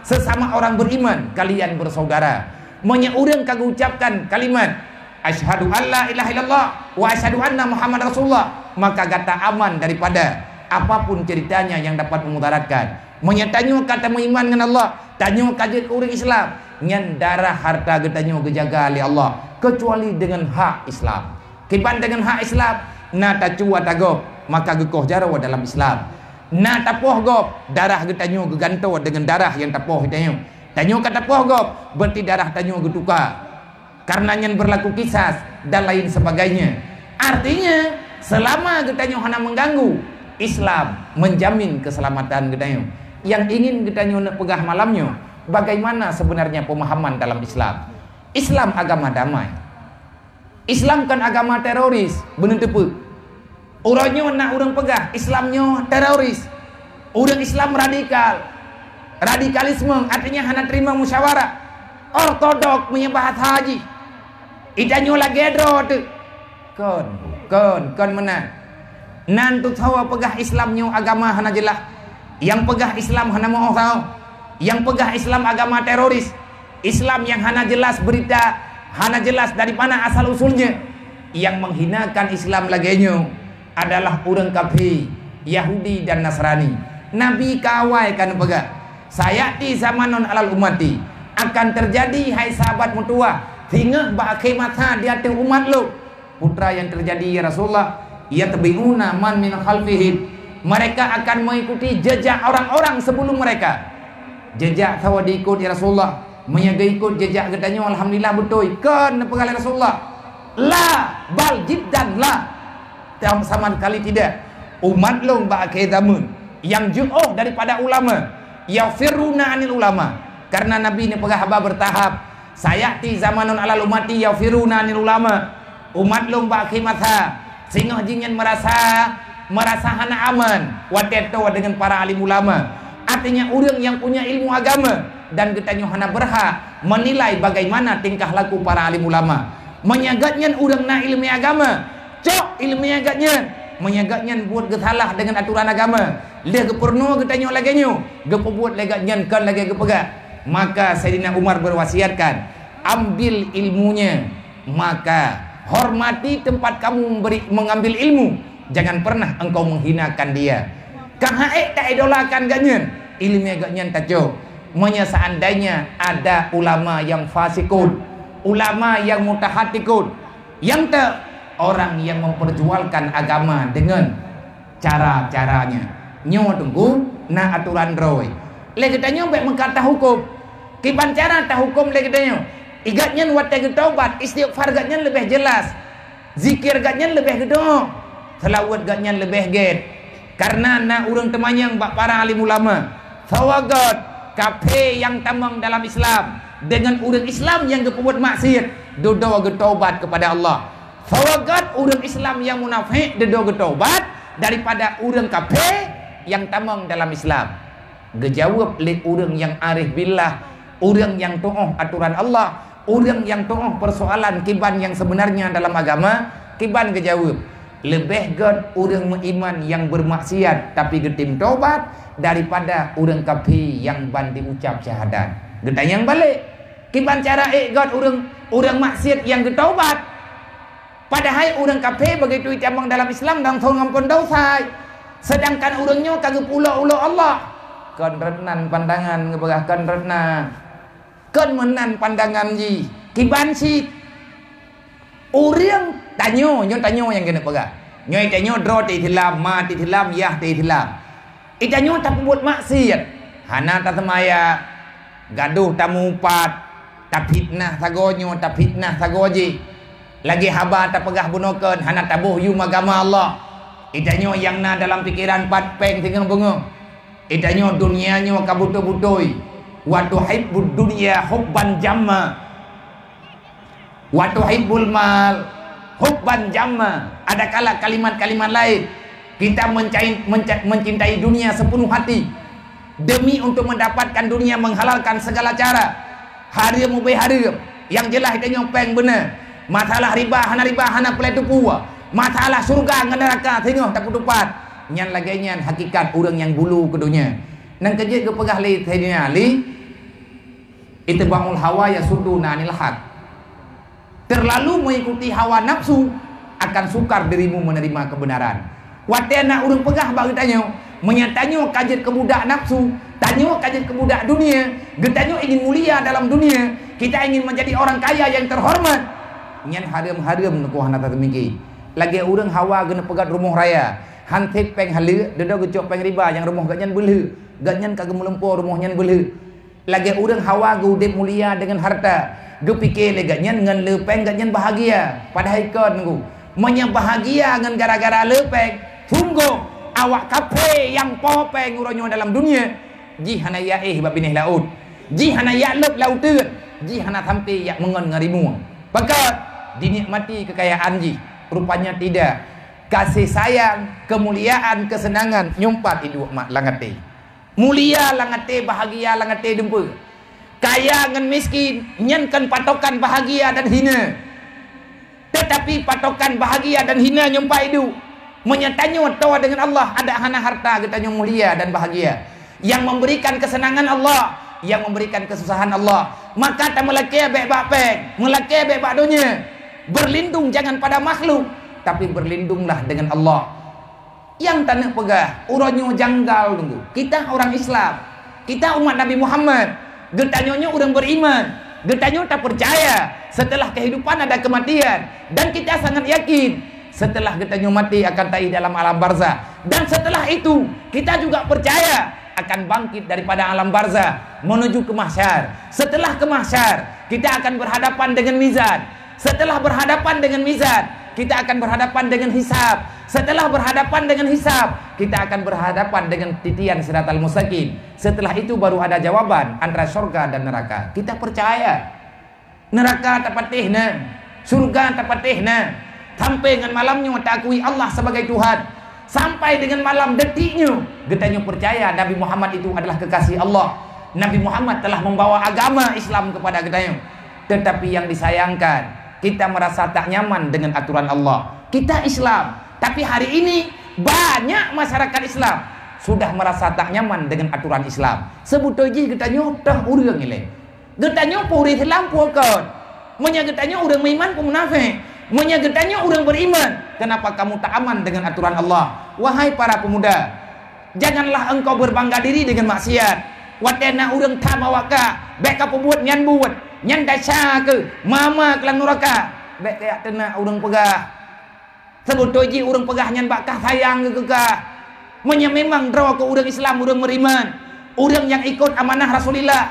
sesama orang beriman kalian bersaudara. Monya urang kagak ucapkan kalimat asyhadu alla ilaha illallah wa asyhadu anna Muhammad Rasulullah, maka kata aman daripada apapun ceritanya yang dapat memudaratkan. Monya tanyo kata beriman dengan Allah, tanyo kajet urang Islam, nyan darah harta getanyo gejaga oleh Allah kecuali dengan hak Islam. Kiban dengan hak Islam, na tacua tagop, maka gekoh jarawa dalam Islam. Na tapoh gop, darah getanyo geganto dengan darah yang tapoh getanyo. Tanyo kata poh gop, berarti darah tanyo getukar. Karena yang berlaku kisas dan lain sebagainya. Artinya, selama getanyo hana mengganggu, Islam menjamin keselamatan getanyo. Yang ingin getanyo nak pegah malamnya, bagaimana sebenarnya pemahaman dalam Islam? Islam agama damai. Islam kan agama teroris, bener tepu. Uranyo nak urang pegah, Islamnya teroris. Urang Islam radikal. Radikalisme artinya hana terima musyawarah. Ortodok punya bahas haji. Idanyo lagi dro tu. Kon menang. Nan tu tahu pegah Islamnya agama hana jelas. Yang pegah Islam hana mau tahu. Yang pegah Islam agama teroris. Islam yang hana jelas berita, hana jelas dari mana asal usulnya. Yang menghinakan Islam laginya adalah orang kafir, Yahudi dan Nasrani. Nabi kawai kan pegah. sayati zamanun alal umati, akan terjadi hai sahabat mutua tinggal ba'akhir masa di atas umat lu. Putra yang terjadi ya Rasulullah, yatbi'una man min khalfihim, mereka akan mengikuti jejak orang-orang sebelum mereka. Jejak tahu diikut ya Rasulullah, menyaga ikut jejak katanya alhamdulillah betul kan pegalai Rasulullah. La bal jiddan la, sama sekali tidak. Umat lu ba'akhir zaman yang jauh daripada ulama, yafiruna anil ulama, karena Nabi ini pegah haba bertahap. Sayati zamanun alal umati yafiruna anil ulama, umat lu ba'akhir masa sehingga jingan merasa hana aman wateto dengan para alim ulama. Artinya orang yang punya ilmu agama dan katanya hana berhak menilai bagaimana tingkah laku para alim ulama. Menyagatnya orang na ilmu agama, cok ilmu agatnya, menyagatnya buat kesalah dengan aturan agama. Dia kepernu katanya laganya, gepebuat lagatnya kan lagi gepegak. Maka Sayyidina Umar berwasiatkan, ambil ilmunya, maka hormati tempat kamu mengambil ilmu. Jangan pernah engkau menghinakan dia. Kang haek tak idolakan ganyan, ilmu ganyan tajuk. Seandainya ada ulama yang fasikun, ulama yang mutahatikun, yang tak orang yang memperjualkan agama dengan cara-caranya. Nyo tunggu na aturan roy. Lagi tanya baik mengkata hukum. Kiban cara tak hukum lagi tanya. Igatnya watai taubat, istighfar gatnya lebih jelas, zikir gatnya lebih gede, selawat gatnya lebih get. Karena nak urang temanyang bak para alim ulama, sawagat kafe yang tamang dalam Islam dengan urang Islam yang berbuat maksiat, dodo getaubat kepada Allah. Sawagat urang Islam yang munafik, dodo getaubat daripada urang kafe yang tamang dalam Islam. Gejawab oleh urang yang arif billah, urang yang taat aturan Allah, orang yang tahu persoalan kiban yang sebenarnya dalam agama, kiban kejawab lebih ged orang beriman yang bermaksiat tapi getim taubat daripada orang kafir yang bandi ucap syahadat. Getanyang balik kiban cara ged orang maksiat yang getaubat, padahal orang kafir begitu dicambang dalam Islam dan tahu ngampun dosa, sedangkan orangnya kagak ulo Allah. Kan renan pandangan ngeberahkan renan kan menan pandangan ji kiban si orang tanyo yang kena pegang nyoy tanyo dro ti tilam ma ti tilam yah ti tilam itanyo tak buat maksiat hana tak semaya gaduh tamu pat tak fitnah sagonyo tak fitnah sagoji lagi haba tak pegah bunoken hana tabuh yu agama Allah. Itanyo yang na dalam pikiran pat peng tinggal bengong itanyo dunianyo kabuto-butoi. Wa tuhibbud dunya hubban jamma wa tuhibbul mal hubban jamma. Ada kala kalimat-kalimat lain kita mencintai dunia sepenuh hati demi untuk mendapatkan dunia, menghalalkan segala cara. Haram ubay haram yang jelas itu nyopeng benar. Masalah riba hana pelai tupu, masalah surga dengan neraka tengok tak kutupat nyan lagi nyan hakikat orang yang bulu ke dunia. Nang kerja ke pegah li Sayyidina Ali itba'ul hawa yasuduna anil haq. Terlalu mengikuti hawa nafsu akan sukar dirimu menerima kebenaran. Watena urang pegah bagi tanya, menyatanya kajet ke budak nafsu, tanya kajet ke budak dunia, getanya ingin mulia dalam dunia, kita ingin menjadi orang kaya yang terhormat. Nyan haram-haram nuku hana tatemiki. Lagi urang hawa gena pegat rumah raya, hantik peng halu, dedo gecok peng riba yang rumah ganyan beuleu. Ganyan kagak melempur rumahnya beuleu. Lagi orang hawa gudip mulia dengan harta, gue pikir leganyan dengan lepeng ganyan bahagia. Padahal ikut nunggu menya bahagia dengan gara-gara lepeng. Sungguh awak kafe yang popeng uronyo dalam dunia. Ji hana ya babinih laut, ji hana ya lep lauteun, ji hana sampai ya mengon ngarimu. Pakat dinikmati kekayaan ji, rupanya tidak. Kasih sayang, kemuliaan, kesenangan nyumpat hidup mak langate. Mulia langate, bahagia langate dempu. Kaya dengan miskin nyankan patokan bahagia dan hina. Tetapi patokan bahagia dan hina nyumpai hidup. Menyatanya tawa dengan Allah ada hana harta katanya mulia dan bahagia. Yang memberikan kesenangan Allah, yang memberikan kesusahan Allah. Maka tak melaki baik-baik, melaki baik-baik dunia. Berlindung jangan pada makhluk, tapi berlindunglah dengan Allah. Yang tanah pegah uronyo janggal tunggu. Kita orang Islam Kita umat Nabi Muhammad, getanyanya orang beriman, getanya tak percaya setelah kehidupan ada kematian, dan kita sangat yakin setelah getanya mati akan tahi dalam alam barzah, dan setelah itu kita juga percaya akan bangkit daripada alam barzah menuju ke mahsyar. Setelah ke mahsyar kita akan berhadapan dengan mizan. Setelah berhadapan dengan mizan kita akan berhadapan dengan hisab. Setelah berhadapan dengan hisab kita akan berhadapan dengan titian siratal mustaqim. Setelah itu baru ada jawaban antara surga dan neraka. Kita percaya neraka tak patihna, surga tak patihna. Sampai dengan malamnya tak akui Allah sebagai Tuhan, sampai dengan malam detiknya getanya percaya Nabi Muhammad itu adalah kekasih Allah. Nabi Muhammad telah membawa agama Islam kepada getanya. Tetapi yang disayangkan, kita merasa tak nyaman dengan aturan Allah. Kita Islam, tapi hari ini banyak masyarakat Islam sudah merasa tak nyaman dengan aturan Islam. Sebutnya getanya dah urang ile. Getanya puri Islam pokok. Menya getanya urang beriman pun munafik. Menya getanya urang beriman. Kenapa kamu tak aman dengan aturan Allah? Wahai para pemuda, janganlah engkau berbangga diri dengan maksiat. Watena urang tamawaka, bek ka pembuat nyan buat, nyan daca ke, mama kelang neraka. Bek kayak tena urang pegah. Sebutnya urang pegah nyan bakah sayang ke kekah. Menya memang draw ke urang Islam, urang beriman, urang yang ikut amanah Rasulullah,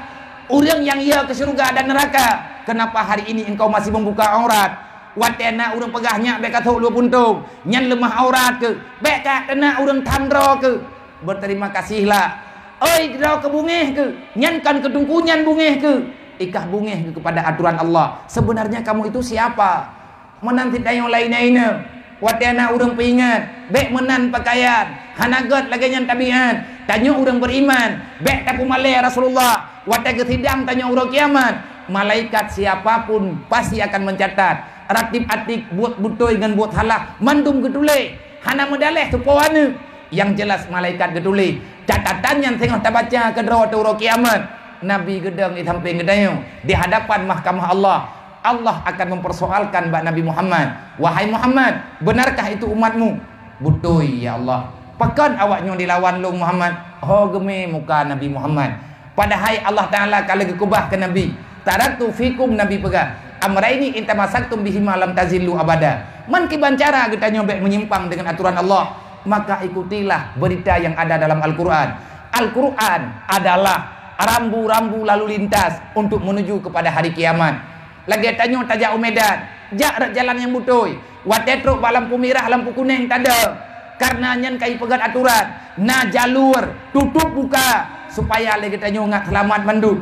urang yang ia ke surga dan neraka. Kenapa hari ini engkau masih membuka aurat? Watena urang pegahnya bek ka thok lu puntung, nyan lemah aurat ke, bek ka tena urang tandra ke. Berterima kasihlah. Oi draw ke bungeh ke, nyan kan kedungkunyan bungeh ke. Ikah bungeh ke kepada aturan Allah. Sebenarnya kamu itu siapa? Menanti dayong lain-lainnya. Watena urang peingat, bek menan pakaian, hanagat lagi nyan tabiat. Tanya urang beriman, bek tapu malai Rasulullah. Watega sidang tanya urang kiamat. Malaikat siapapun pasti akan mencatat. Ratib atik buat butoi dengan buat halah mandum gedule. Hana medaleh tu pawana. Yang jelas malaikat gedule. Catatan yang tengah tak baca ke urang kiamat. Nabi gedang di samping gedang di hadapan mahkamah Allah. Allah akan mempersoalkan bak Nabi Muhammad. Wahai Muhammad, benarkah itu umatmu? Butoi ya Allah. Pekan awaknya dilawan lu Muhammad. Oh geme muka Nabi Muhammad. Padahal Allah Ta'ala kalau gekubah ke Nabi. Taraktu fikum Nabi pegang. Amraini intamasaktum bihima lam tazillu abada. Man kibancara kita nyobek menyimpang dengan aturan Allah. Maka ikutilah berita yang ada dalam Al-Quran. Al-Quran adalah rambu-rambu lalu lintas untuk menuju kepada hari kiamat. Lagi tanya tajak umedan, jak jalan yang butoi. Watetruk bak lampu merah, lampu kuning tak ada. Karena nyan kai pegat aturan. Na jalur tutup buka supaya lagi tanya ngat selamat manduk.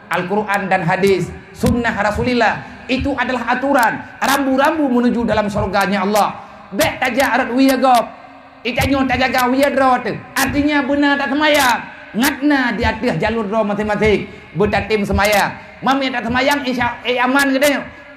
Al-Quran dan hadis, sunnah Rasulullah itu adalah aturan rambu-rambu menuju dalam surganya Allah. Bek tajak arat wiyagop. Itanyo tajaga wiyadrot. Artinya benar tak semayang. Ngatna di atas jalur draw matematik. Bertatim semayang. Mami tak semayang insya aman gitu.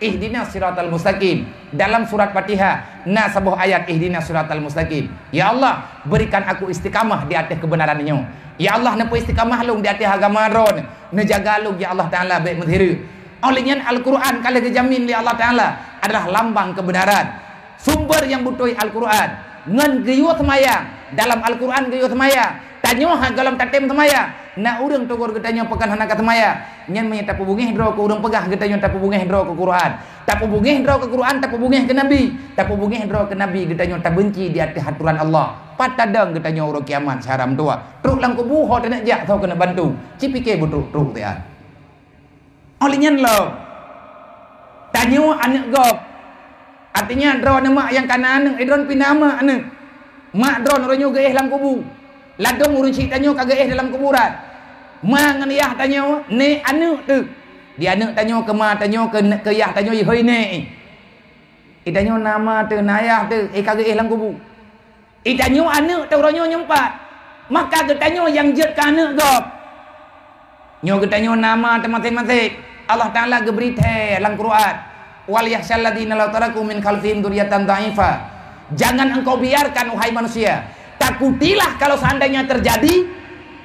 Ihdinas siratal mustaqim. Dalam surat Fatihah, nah sebuah ayat ihdinas siratal mustaqim. Ya Allah, berikan aku istiqamah di atas kebenarannya. Ya Allah, nepo istiqamah lu di atas agama ron. Nejaga lu ya Allah Taala baik menghiru. Olehnya Al-Quran kalau dijamin oleh Allah Taala adalah lambang kebenaran. Sumber yang butuh Al-Quran. Ngan geyuh semayang. Dalam Al-Quran geyuh semayang. Tanya dalam tatem semayang. Nak urang tugur getanya pekan hana kat semayang. Nyan menya tapu bungeh draw ke urang pegah getanya tapu bungeh draw ke Quran. Tapu bungeh draw ke Quran, tapu bungeh ke Nabi. Tapu bungeh draw ke Nabi getanya tak benci di atas aturan Allah. Patadang getanya urang kiamat saram tua. Truk lang kubu ho tak nak jak tau kena bantu. Cipike butruk truk dia. Olehnya lo. Tanya anak gop. Artinya draw nama yang kanan idron pinama anak. Mak drone orang juga lang kubu. Ladong urun cik tanya kagak dalam kuburan. Ma ngan yah tanya ne anak tu. Dia anak tanya ke ma tanya ke yah tanya hoi ne. Tanya nama tu nayah tu kagak dalam kubur. Tanya anak tu orangnya nyempat. Maka ke tanya yang jet ke anak gop. Nyo ke tanya nama teman-teman. Allah Taala ge berita dalam Quran. Wal yahsyal ladina law taraku min khalfihim dzurriyyatan dha'ifa. Jangan engkau biarkan wahai manusia. Takutilah kalau seandainya terjadi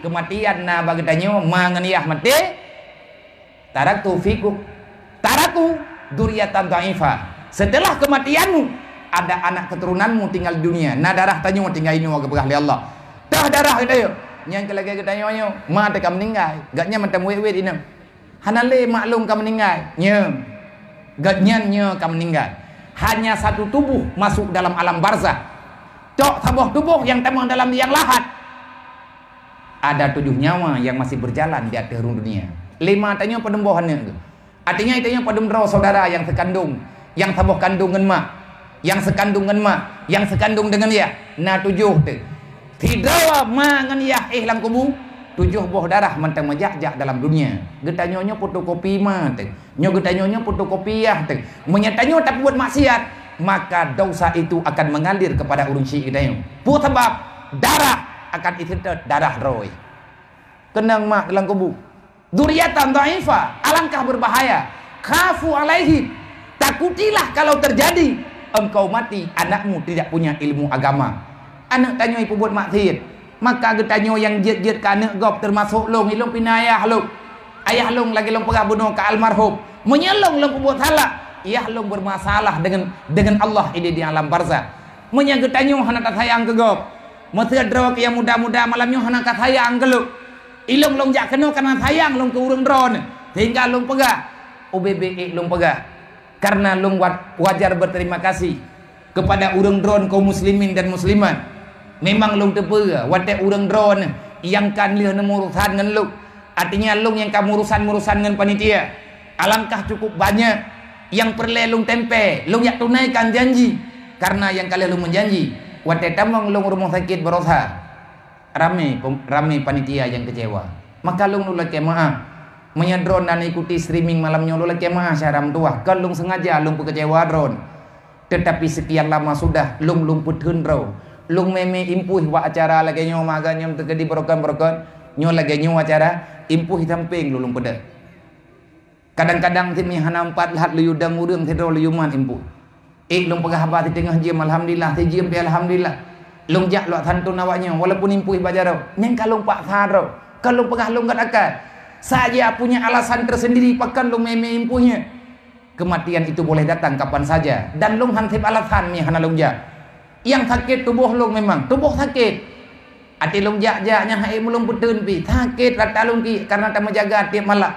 kematian na bagi tanya mangeniyah mati taraktu fikum taraku dzurriyyatan dha'ifa. Setelah kematianmu ada anak keturunanmu tinggal di dunia. Nah darah tanya tinggal ini wa gebah Allah. Dah darah kita Yang kelagi kita nyonya, mak tak meninggal. Gatnya macam wet-wet ini. Hanale maklum kamu meninggal. Nya. Gatnya kamu meninggal. Hanya satu tubuh masuk dalam alam barzah. Cok sebuah tubuh yang temang dalam yang lahat. Ada 7 nyawa yang masih berjalan di atas dunia. 5 tanya pedembohannya. Artinya itanya pedemro saudara yang sekandung, yang sebuah kandung dengan mak, yang sekandung dengan mak, yang sekandung dengan ya. Nah 7 tu. Tidak mak dengan ya lang kubu. 7 buah darah mentang majak-jak dalam dunia. Getanyonya fotokopi mah tu. Nyo getanyonya fotokopiah tu. Menyatanya tak buat maksiat, maka dosa itu akan mengalir kepada urung syik getanyo. Buat sebab darah akan istidat darah roy. Kenang mak dalam kubu. Duriatan dhaifah, alangkah berbahaya. Khafu alaihi, takutilah kalau terjadi engkau mati, anakmu tidak punya ilmu agama. Anak tanya ibu buat maksiat, maka getanyo yang jet-jet ke anak gop termasuk long, ilong pinayah long. Ayah long lagi long pegah bunuh ke almarhum. Menyelong long buat salah. Ayah long bermasalah dengan Allah ini di alam barzah. Menyagetanyo hanak sayang ke gop. Mesra ke yang muda-muda malamnya hanak sayang ke lu. Ilong long jak kena karena sayang long ke urang drone. Sehingga long pegah. OBBE long pegah. Karena long wajar berterima kasih kepada urang drone kaum muslimin dan muslimat. Memang long tepega watak urang drone yang kan lihat urusan dengan long. Artinya long yang kamu urusan dengan panitia. Alangkah cukup banyak yang perlu long tempe, long yak tunaikan janji. Karena yang kalian long menjanji, watak tamang long rumah sakit berosa. Ramai panitia yang kecewa. Maka long nolak kemaah. Menyadron dan ikuti streaming malamnya nolak kemaah syaram tuah. Kalau long sengaja long kecewa drone. Tetapi sekian lama sudah long putun bro. Long meme impuh wa acara lagi nyo maganya terjadi berokan nyo lagi nyo acara impuh samping long peda. Kadang-kadang timi hana 4 lahat lu udang urang tedro lu yuman impuh. Long pegah habah di tengah jam alhamdulillah, tejim pi alhamdulillah. Long jak luak santun awaknya walaupun impuh bajaro. Neng kalau pak tharo, kalau pegah long kat akal. Saja punya alasan tersendiri pakan long meme impuhnya. Kematian itu boleh datang kapan saja dan long hansip alasan mi hana long jak. Yang sakit tubuh long memang, tubuh sakit. Ati long jak-jaknya hai mulung putun pi, sakit rata long ki karena tak menjaga tiap malam.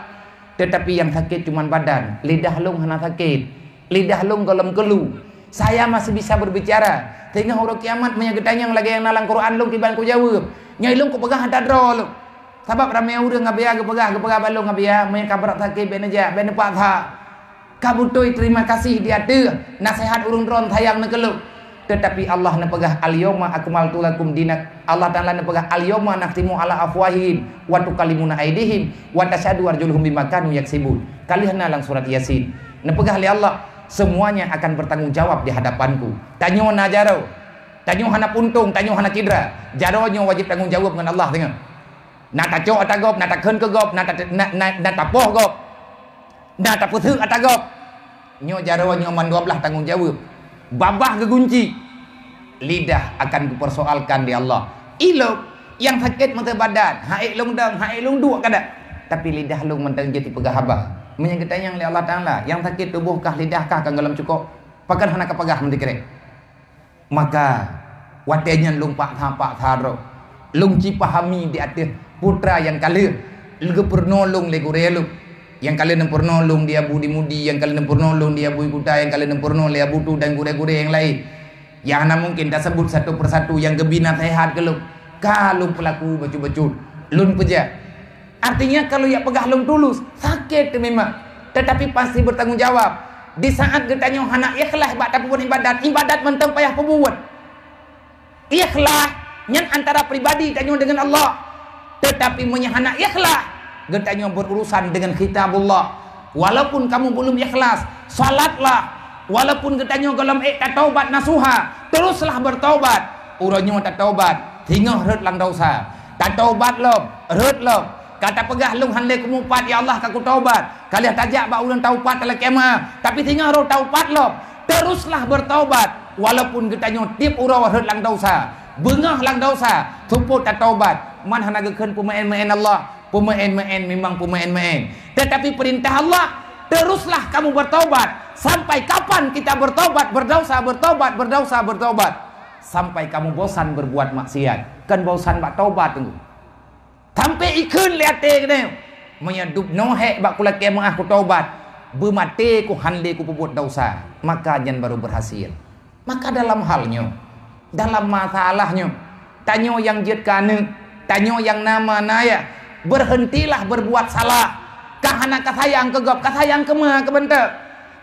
Tetapi yang sakit cuma badan, lidah long hana sakit. Lidah long golem kelu. Saya masih bisa berbicara. Tengah orang kiamat menyagetanya yang lagi yang nalang Quran long tiban ku jawab. Nyai long ku pegah ada dro long. Sebab ramai orang ngabia ke pegah balong ngabia main kabrak sakit ben aja ben pak tha. Kabutoi terima kasih dia tu nasihat urung dron sayang nak lu. Tetapi Allah nak pegah al-yauma akmaltu lakum dinak. Allah Taala nak pegah al-yauma nakhtimu ala afwahihim wa tukallimuna aydihim wa tashhadu arjuluhum bima kanu yaksibun. Kalian nalang surat Yasin. Nak pegah li Allah semuanya akan bertanggung jawab di hadapanku. Tanyo na jaro. Tanyo hana puntung, tanyo hana cedera. Jaronyo wajib tanggung jawab dengan Allah tengok. Na ta cok atagop, na ta keun ke gop, na ta poh gop. Na ta putheu atagop. Nyo jaronyo man 12 tanggung jawab. Babah ke kunci. Lidah akan dipersoalkan di Allah. Ilok yang sakit mata badan, haik long dang, haik long dua kada. Tapi lidah long mentang jadi pegah habah. Menyangkutanya oleh Allah Ta'ala yang sakit tubuhkah lidahkah kan dalam cukup pakan hana kepagah mendikere. Maka watenya lung pak tharo lung cipahami di atas putra yang kalian lu pernolong legurelu yang kalian pernolong dia budi mudi yang kalian pernolong dia bui kuta yang kalian pernolong dia butu dan gure-gure yang lain yang hana mungkin dah sebut satu persatu yang gebina sehat ke lu kalau pelaku baju-baju lun peja. Artinya kalau ya pegah long tulus sakit memang, tetapi pasti bertanggung jawab. Di saat getanya hana ikhlas bak tapi pun ibadat mentang payah perbuat. Ikhlas nyan antara pribadi tanya dengan Allah. Tetapi menyahana ikhlas getanya berurusan dengan kitabullah. Walaupun kamu belum ikhlas, salatlah. Walaupun getanya dalam taubat nasuha, teruslah bertaubat. Uranya tak taubat, tinggal ret lang dosa. Tak taubat lom, ret lom. Kata pegah lung hanle kumupat ya Allah kaku taubat. Kalian tajak bak ulang taubat dalam kemah. Tapi tinggal roh taubat lom. Teruslah bertaubat. Walaupun getanya tiap urang ret lang dosa. Bengah lang dosa. Tuput tak taubat. Man hana gekeun pemain-main Allah. Pemain-main memang pemain-main. Tetapi perintah Allah, teruslah kamu bertaubat. Sampai kapan kita bertaubat, berdosa, bertaubat, berdosa, bertaubat? Sampai kamu bosan berbuat maksiat. Kan bosan bak taubat tunggu. Sampai ikun liate kena. Menyadup nohek bak kula kemah ku taubat. Bermati ku handai ku perbuat dosa. Maka jan baru berhasil. Maka dalam halnya, dalam masalahnya, tanyo yang jet kana, tanyo yang nama naya, berhentilah berbuat salah. Kahana kasayang kegop, kasayang kema kebentek.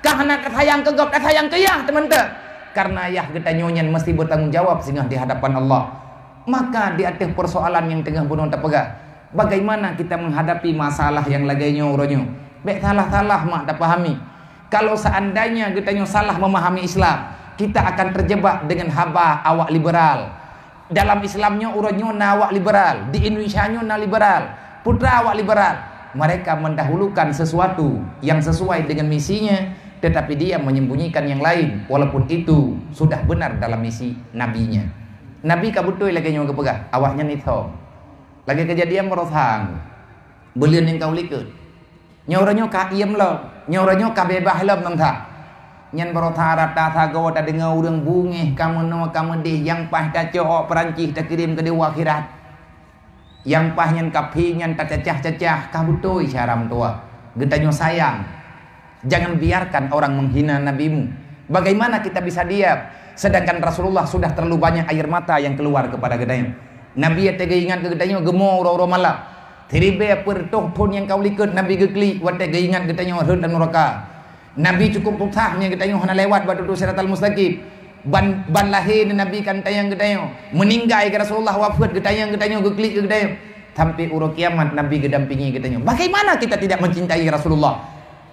Kahana kasayang kegop, kasayang keyah tementek. Karena yah kita nyonya mesti bertanggung jawab sehingga di hadapan Allah. Maka di atas persoalan yang tengah bunuh terpegang, bagaimana kita menghadapi masalah yang lagainya uronyo? Baik salah-salah mak tak pahami. Kalau seandainya kita salah memahami Islam, kita akan terjebak dengan haba awak liberal. Dalam Islamnya uronyo na awak liberal, di Indonesianya na liberal, putra awak liberal. Mereka mendahulukan sesuatu yang sesuai dengan misinya, tetapi dia menyembunyikan yang lain, walaupun itu sudah benar dalam misi nabinya. Nabi kabutuy lagi nyawa kepegah, awaknya nito. Lagi kejadian merosang, belian yang kau likut. Nyawaranyo ka iem lo, nyawaranyo ka bebah lo nangta. Nyan berotha rata thago ta dengar urang bungih kamu no kamu deh yang pah ta cok Perancis ta kirim ke dewa akhirat. Yang pah nyan kapi nyan ta cacah-cacah kabutuy caram tua. Getanyo sayang. Jangan biarkan orang menghina nabimu. Bagaimana kita bisa diam? Sedangkan Rasulullah sudah terlalu banyak air mata yang keluar kepada gedanya. Nabi tega ingat ke gedanya gemo uro malam. Teribe pertoh pun yang kau likut Nabi gekli wat tega ingat gedanya hud dan neraka. Nabi cukup tutahnya gedanya hana lewat batu siratal mustaqim. Ban lahir Nabi kan tayang gedanya. Meninggal ke Rasulullah wafat gedanya gekli gedanya. Sampai uro kiamat Nabi gedampingi gedanya. Bagaimana kita tidak mencintai Rasulullah?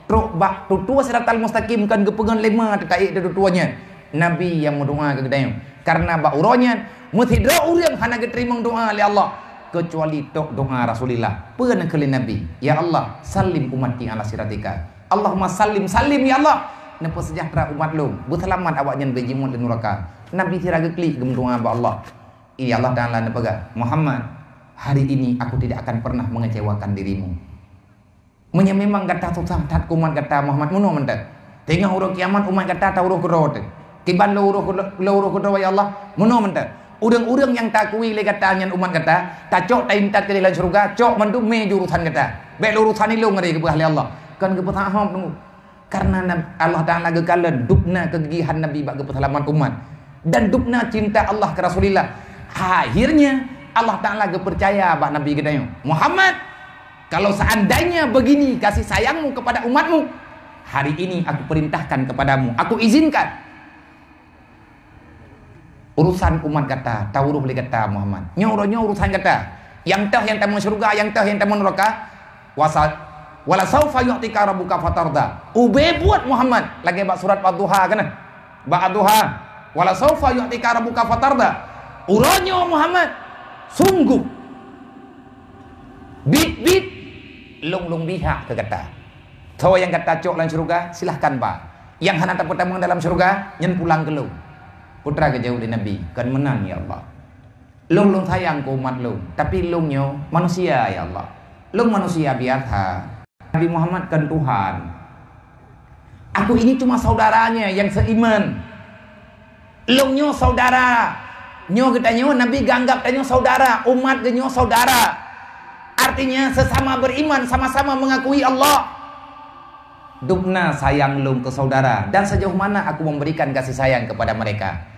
Truk bak tutua siratal mustaqim kan gepegan lema tetai tutuanya. Nabi yang berdoa ke gedanya. Karena bak uronya mesti doa urang hana geterima doa oleh Allah kecuali tok doa Rasulullah. Pernah kali Nabi, ya Allah, salim ummati ala siratika. Allahumma salim ya Allah. Napa sejahtera umat lu, berselamat awaknya bejimun dan neraka. Nabi tira gekli gem doa ba Allah. Ya Allah Taala napa Muhammad, hari ini aku tidak akan pernah mengecewakan dirimu. Munya memang kata susah tat kumat kata Muhammad muno mentek. Tengah urang kiamat umat kata tauruh kerot. Kiban lo uruh kedua ya Allah muno mentek. Urang-urang yang takui le kata nyan umat kata tak cok taintat ke dalam surga cok mandu me jurusan kata. Baik urusan ini lo ngeri ke Allah. Kan ke petahap tunggu. Karena Allah Taala gekalan dupna kegigihan Nabi bak keselamatan umat dan dupna cinta Allah ke Rasulullah. Akhirnya Allah Taala percaya bak Nabi gedanya. Muhammad, kalau seandainya begini kasih sayangmu kepada umatmu, hari ini aku perintahkan kepadamu, aku izinkan urusan umat kata, tauruh li kata Muhammad. Nyo urusan kata. Yang tah yang tamu surga, yang tah yang tamu neraka. Wala saufa yu'tika rabbuka fatarda. Ube buat Muhammad. Lagi bak surat Ad-Duha kana. Bak Ad-Duha. Wala saufa yu'tika rabbuka fatarda. Uronyo Muhammad. Sungguh. Bit long biha ke kata. So yang kata cok lan surga, silahkan Pak. Yang hana tak pertama dalam surga, nyen pulang ke lu. Putra kejauh di Nabi kan menang ya Allah. Long sayang ke umat long, tapi longnya manusia ya Allah. Long manusia biasa. Nabi Muhammad kan Tuhan. Aku ini cuma saudaranya yang seiman. Longnya saudara. Nyo katanya Nabi ganggap tanya saudara, umat genyo saudara. Artinya sesama beriman sama-sama mengakui Allah. Dupna sayang long ke saudara dan sejauh mana aku memberikan kasih sayang kepada mereka.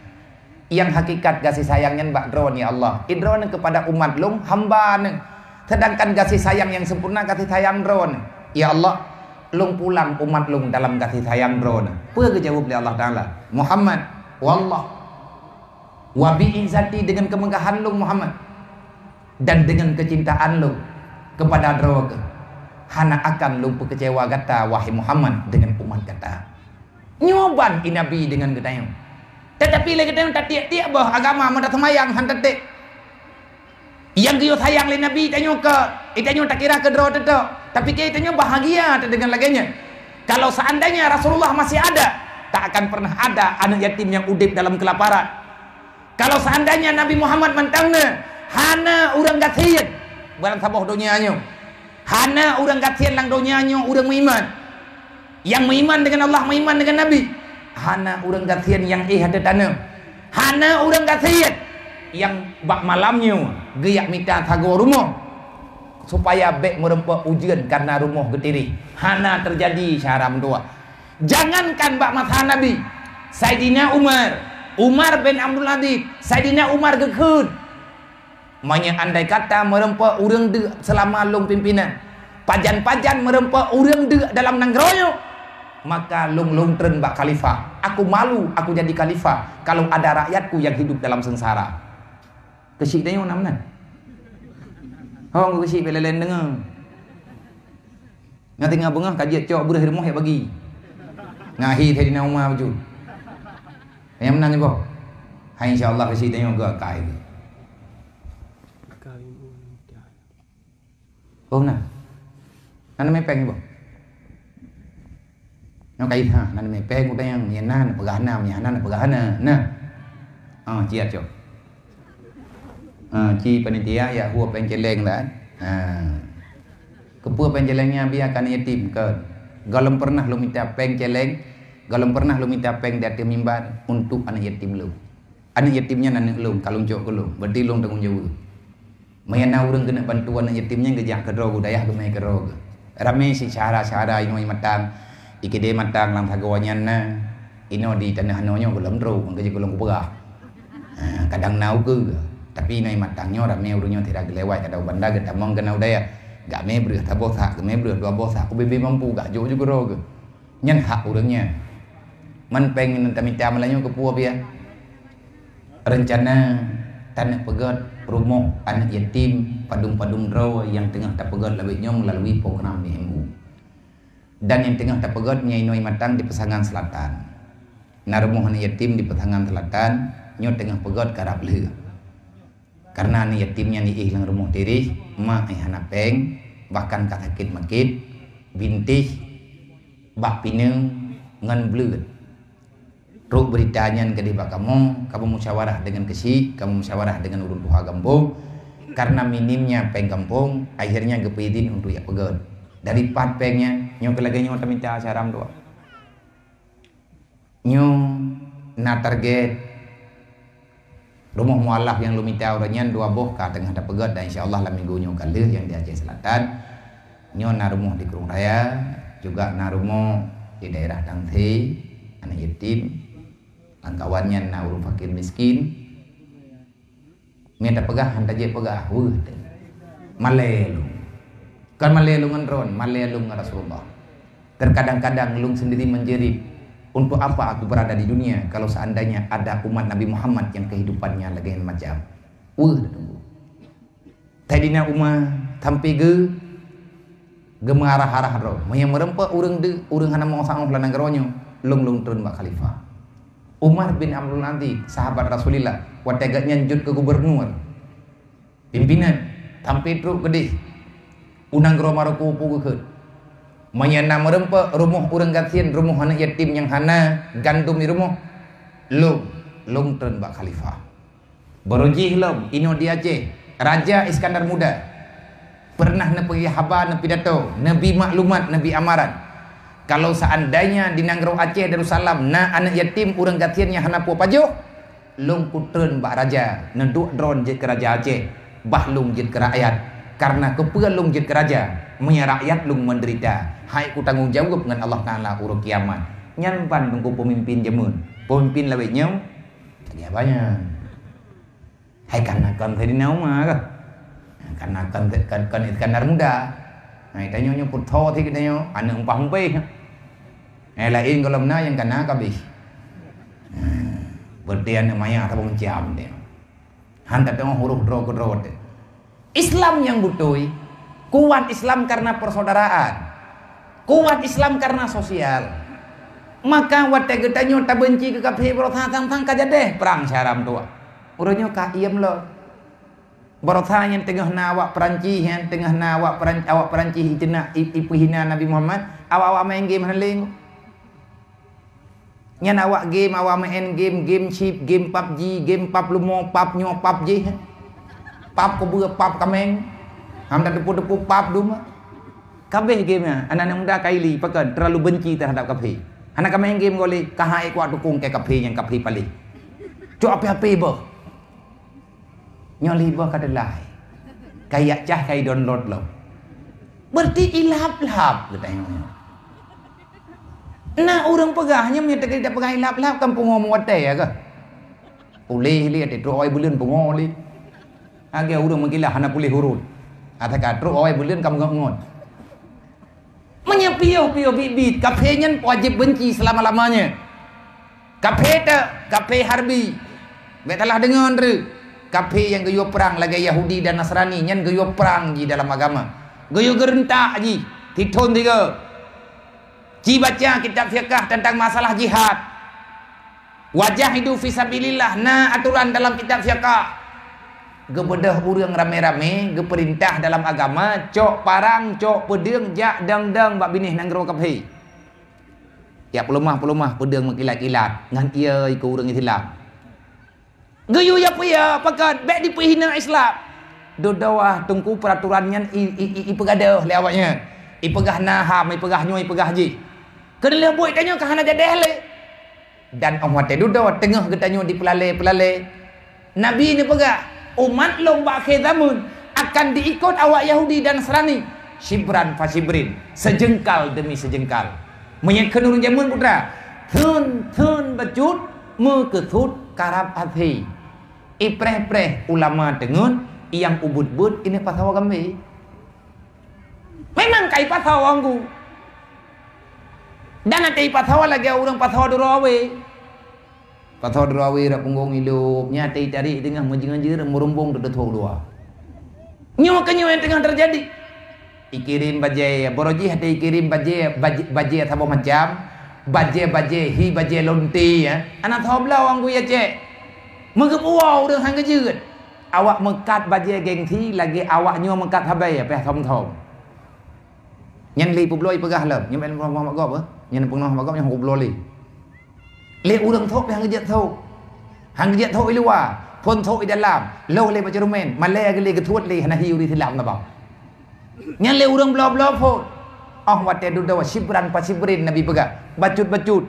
Yang hakikat kasih sayangnya mbak drone ya Allah idron kepada umat long hamba neng. Sedangkan kasih sayang yang sempurna kasih sayang drone ya Allah long pulang umat long dalam kasih sayang drone. Apa kejawab oleh Allah Taala Muhammad wallah wa bi'izzati dengan kemegahan long Muhammad dan dengan kecintaan long kepada drone hana akan long kecewa kata wahai Muhammad dengan umat kata nyoban Nabi dengan katanya. Tetapi lagi kita tak tiap-tiap bah agama mendak semayang hantatik. Yang dia sayang le Nabi tanya ke, itanya tak kira ke draw tetok. Tapi kita bahagia dengan laginya. Kalau seandainya Rasulullah masih ada, tak akan pernah ada anak yatim yang udip dalam kelaparan. Kalau seandainya Nabi Muhammad mentangna, hana urang gasian barang saboh dunianya. Hana urang gasian lang dunianya urang beriman. Yang beriman dengan Allah, beriman dengan Nabi. Hana urang gasian yang ada tanah. Hana urang gasian yang bak malamnya geyak minta thago rumah. supaya bek merempa ujian karena rumah getiri. Hana terjadi syaram dua. Jangankan bak mata Nabi, Sayyidina Umar bin Abdul Aziz, Sayyidina Umar gekut. Manya andai kata merempa urang de selama long pimpinan, pajan-pajan merempa urang de dalam nanggroyo, maka long tren bak khalifah. Aku malu aku jadi khalifah kalau ada rakyatku yang hidup dalam sengsara. Kesik dia yang namanya. Hong kesik belalen dengar. Ngah tengah bengah kajiat cok burah rumah yang bagi. Ngahi Sayyidina Umar baju. Yang menang ni boh. Hai insya-Allah kesik dia yang gak kai. Oh nah. Nana mepeng ni boh. Nó cây ha, nana mepeng ko tayang yana pagana yana pagana. Nah. Ciat cok. Ci panitia ya huwa penceleng dah. Kepua pencelengnya biarkan yatim ke. Galem pernah lu minta penceleng, galem pernah lu minta peng di atas mimbar untuk anak yatim lu. Anak yatimnya anak lu, kalau cok lu, berarti lu tanggung jawab. Mayana urang kena bantu anak yatimnya ngejak ke rogo dayah ke mai ke rogo. Ramai si cara-cara ino matang, ikide matang lang thagawanya na. Ino di tanah anonya golem ro, ngejak golem kupegah. Kadang nau ke. Tapi nai matangnya ramai urungnya tidak gelewat ada benda kita mong kenau daya gak mebrih tabosa ke mebrih dua bosa aku bebe mampu gak jauh juga roh ke nyen hak urungnya man pengen minta malanyo ke puah biar rencana tanah pegat rumah anak yatim padum-padum roh yang tengah tak pegat lebihnya melalui program DMU dan yang tengah tak pegat nyai noi matang di Pesangan Selatan nah rumah anak yatim di Pesangan Selatan nyo tengah pegat karap leh. Karena ni yatimnya ni ihlang rumah diri, mak ihana peng, bahkan kat sakit makit, bintih, bak pineng, ngan belut. Ruk beritanya ke di kamu musyawarah dengan kesi, kamu musyawarah dengan urun tuha kampung, karena minimnya peng kampung, akhirnya kepidin untuk ya pegat. Dari pat pengnya, nyo kelaganya mau minta asaram doa. Nyo na target rumah mualaf yang lu minta orangnya dua boh ka tengah ada pegat dan insyaallah lah minggu nyo kali yang di Aceh Selatan nyo na rumah di Kerung Raya juga na rumah di daerah Tangthi anak yatim kawannya na urung fakir miskin minta pegah hanta je pegah malelu kan malelu ngan malelu ngan Rasulullah terkadang-kadang lung sendiri menjerit. Untuk apa aku berada di dunia kalau seandainya ada umat Nabi Muhammad yang kehidupannya lagi macam Sayyidina Umar sampai gemarah-harah roh yang merempa urang hana mau sang pelanang geronyo long turun bak khalifah Umar bin Abdul Aziz sahabat Rasulullah wateganya njut ke gubernur pimpinan sampai truk gede unang gero maruku pugukeun Mayana merempa rumah urang gatian rumah anak yatim yang hana gandum di rumah long turun bak khalifah berujih lom ino di Aceh Raja Iskandar Muda pernah pergi haba na pidato nabi maklumat nabi amaran kalau seandainya di Nanggro Aceh Darussalam na anak yatim urang gatian yang hana puah pajo long kutreun bak raja neduk drone jet ke raja Aceh bah lung jet ke rakyat karena kepegan lung jet ke raja rakyat lung menderita hai ku tanggung jawab dengan Allah Ta'ala urut kiamat nyampan tunggu pemimpin jemun pemimpin lebih nyau ya banyak hai karena kan Sayyidina Umar karena kan Iskandar Muda hai tanya nyo putho thi kita nyo anak umpah umpai lain kalau na yang kena kabis bertian maya atau menciam dia hantar tengok huruf dro Islam yang butuh kuat Islam karena persaudaraan, kuat Islam karena sosial. Maka wate getanyo tak benci ke kaphe berotha tang kaja deh perang syaram tua. Uronyo ka iem lo. Berotha yang tengah nawak Perancis yang tengah nawak awak Perancis itena ipu hina Nabi Muhammad awak main game haling. Nyan awak game awak main game chip game PUBG game pap lumo pap nyo PUBG. Pap ko bua pap kameng. Hamda depu-depu pap duma. Kabeh game-nya anak-anak muda kaili pakan terlalu benci terhadap kafe. Anak kami game goli kahai kuat dukung ke kafe yang kafe paling. Cuk api-api boh. Nyoli boh kada lai. Kayak cah kai download lo. Berarti ilap-lap katanya. Nah orang pegahnya menyatakan tidak pegang ilap-lap kampung ngomong watai ya ke? Pulih lihat itu oi bulan pengoli. Agak orang mengilah hana pulih hurut. Kata tru oi bulan kamu ngot. Menyapio bibit kafenya wajib benci selama-lamanya. Kafe harbi. Betalah dengar re. Kafe yang geyo perang lagi Yahudi dan Nasrani nyan geyo perang di dalam agama. Geyo gerentak ji. Titun tiga. Ji baca kitab fiqh tentang masalah jihad. Wajah hidup fisabilillah. Nah aturan dalam kitab fiqh. Gebedah urang rame-rame, geperintah dalam agama, cok parang, cok pedang, jak dang-dang bak binih nang gero kaphe. Ya pelumah pedang mengkilat-kilat ngan ia ikut urang Islam. Geyu ya puya pakat bek dipehina Islam. Dodawah tungku peraturannya i pegadah le awaknya. I pegah naham, i pegah nyoi, pegah ji. Kena buat tanya ke hana jadeh le. Dan orang teh dodawah tengah getanyo di pelale. Nabi ni pegah umat lomba akhir zaman akan diikut awak Yahudi dan Nasrani shibran fasibrin, sejengkal demi sejengkal. Menyangka nurun zaman putra thun bacut mekethut karab hati ipreh ulama dengan yang ubud-bud ini pasal kami memang kai pasal anggu dan nanti pasal lagi orang pasal durawe Patho durawe rak punggung hidup nyati cari tengah menjengajir merumbung dedetuk dua. Nyo yang tengah terjadi. Ikirim bajai boroji hati ikirim bajai sabo macam bajai hi bajai lonti ya. Anak tahu belau anggu ya cek. Mengepuau dah hang kejeut. Awak mekat bajai gengsi lagi awak nyo mekat habai apa thom. Nyan li publoi pegah lam. Nyan ben mak gop nyan pengoh mak gop yang publoi. Le urang thok hang jet thok. Hang jet thok i luar, pon thok i dalam. Lo le macam rumen, male ke le ketuat le hana hiu di dalam na bang. Nyan le urang blo-blo pon. Oh wate dudawa sibran pasibrin Nabi pegah. Bacut.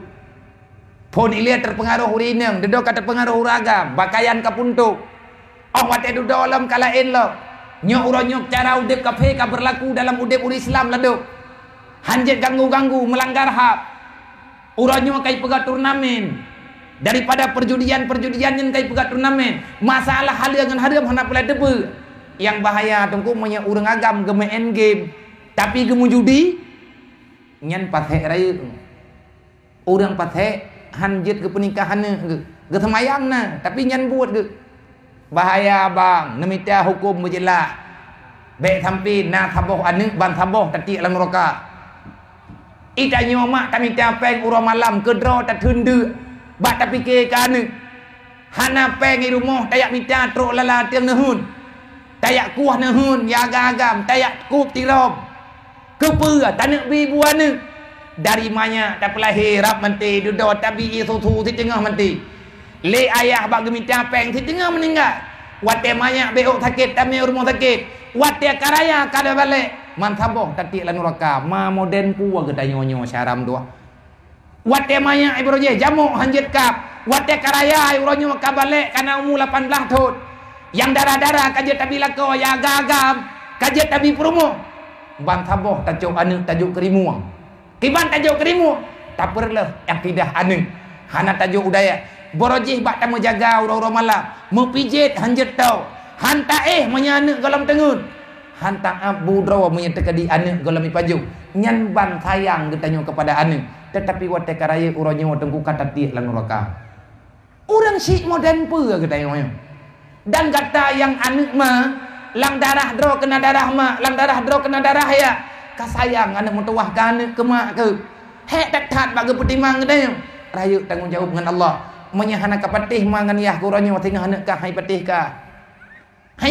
Pon ilia terpengaruh urinang, dedo kata terpengaruh uragam, bakaian kapuntuk. Oh wate dudawa lam kalain lo. Nyok uranyok cara udip kafe ka berlaku dalam udip uri Islam laduk. Hanjet ganggu-ganggu melanggar hak. Urangnya kai pegat turnamen daripada perjudian yang kai pegat turnamen masalah haliangan haram hana pula debu yang bahaya tungku punya urang agam gemain game tapi gemu judi nyan pathe raya urang pathe hanjet ke pernikahan ke semayang na tapi nyan buat ke bahaya bang nemita hukum berjelas baik sampai na taboh anu ban taboh tati alam neraka. Ita nyomak kami tapeng urang malam kedro tak tundu bak tak fikir kan hana peng di rumah tayak minta truk lala tiang nehun tayak kuah nehun ya agam tayak kup tirom kepe tanak bi buana dari mana tak pelahir rap menti duduk tabi susu di tengah menti le ayah bak geminta peng di tengah meninggal wate banyak beok sakit tami rumah sakit wate karaya kada balik mantaboh tati lan neraka ma moden puwa geda nyonyo syaram doa wate maya ibroje jamu hanjit kap wate karaya uronyo kabale kana umur 18 tahun yang darah-darah kajet tabi lako ya gagam kajet tabi promo bantaboh tajuk anu tajuk kerimuang kiban tajuk kerimu tak perlu akidah anu hana tajuk udaya borojih bak tamu jaga urang-urang malam mepijit hanjit tau hanta menyana galam tengun hantang abu drawa menyatakan di anak golami paju nyan ban sayang getanyo kepada anak tetapi wate karaya uranyo tengku kata ti lan neraka urang si moden pe getanyo dan kata yang anak mah lang darah dro kena darah mak lang darah dro kena darah ya kasayang anak mutuah ka anak ke mak ke hek tak tat bagi pertimang getanyo raya tanggung jawab dengan Allah menyahana kapatih mangan yah uranyo tengah anak ka hai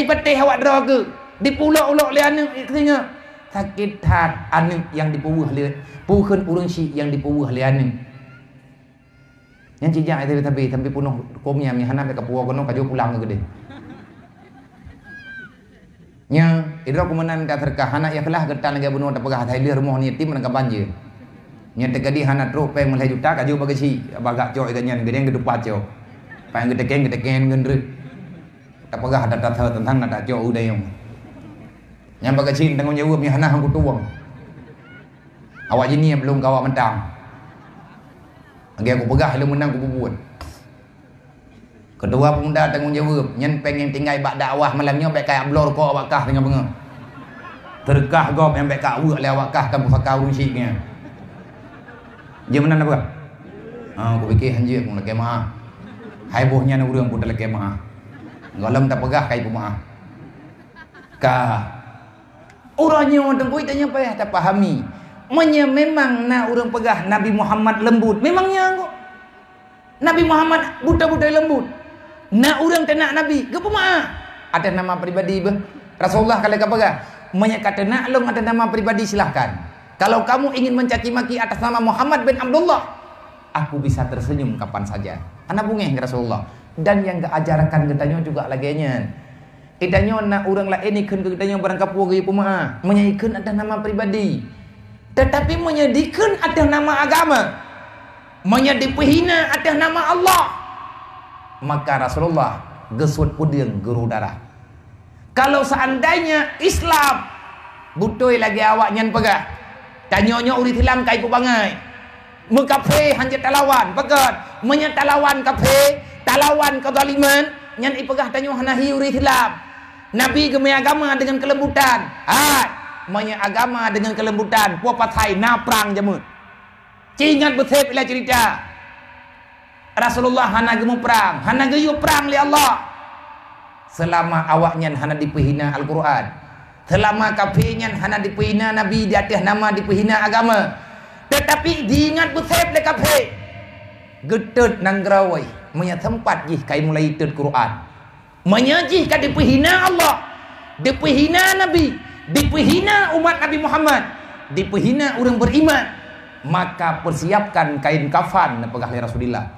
patih awak dro ke di pulau-pulau le anu katanya sakit hat anu yang dipuwuh le pukeun urang si yang dipuwuh le anu yang cijak itu tapi punuh komnya mi hana ka puwa kono kajo pulang ke gede nya idro kumenan ka terkah hana ya kelah getan lagi bunuh tapagah thai le rumah ni tim ka banjir nya tekadi hana tro pe mulai juta kajo bagi si bagak coy ganyan gede gede paco pa gede ken gendre tapagah ada tentang ada coy udah yang Yang kecil tanggungjawab yang hanah aku tuang. Awak jenis belum kau awak mentang. Lagi aku pegah lu menang aku bubuat. Kedua pemuda tanggungjawab yang pengen tinggal bak dakwah malamnya baik kayak blor kau awak kah dengan benga. Terkah gop yang baik kau le awak kah kamu fakau rusiknya. Dia menang apa? Aku fikir hanjir pun lagi maaf. Hai bohnya nak urang pun lagi maaf. Galam tak pegah kai pun maaf. Ka orangnya orang koi tanya payah tak pahami. Memang nak orang pegah Nabi Muhammad lembut. Memangnya kok. Nabi Muhammad buta-buta lembut. Nak orang tak nak Nabi. Ke pemaaf. Ada nama pribadi bah. Rasulullah kalau kata pegah. Kata nak long ada nama pribadi silahkan. Kalau kamu ingin mencaci maki atas nama Muhammad bin Abdullah, aku bisa tersenyum kapan saja. Anak bungeh Rasulullah. Dan yang keajarkan katanya juga laginya. Tidaknya nak orang lain ni kan katanya barang kapur ke pemaaf. Menyaikan ada nama pribadi. Tetapi menyedikan ada nama agama. Menyedipihina ada nama Allah. Maka Rasulullah gesut puding guru darah. Kalau seandainya Islam butoi lagi awak nyan pegah. Tanyanya uri tilam kai ku bangai. Mekafe hanya talawan pegat. Menyatalawan kafe, talawan kezaliman, nyan ipegah tanyo hanahi uri tilam. Nabi gemai agama dengan kelembutan. Menya agama dengan kelembutan. Puak patai na perang jamut. Cingat bersep ila cerita. Rasulullah hana gemu perang, hana geyu perang li Allah. Selama awaknya hana dipehina Al-Quran, selama kafirnya hana dipehina Nabi di atas nama dipehina agama. Tetapi diingat bersep le kafir. Getut nang gerawai, menya tempat jih kai mulai tet Quran. Menya jih ka dipehina Allah, dipehina Nabi, dipehina umat Nabi Muhammad, dipehina orang beriman. Maka persiapkan kain kafan pegah li Rasulullah.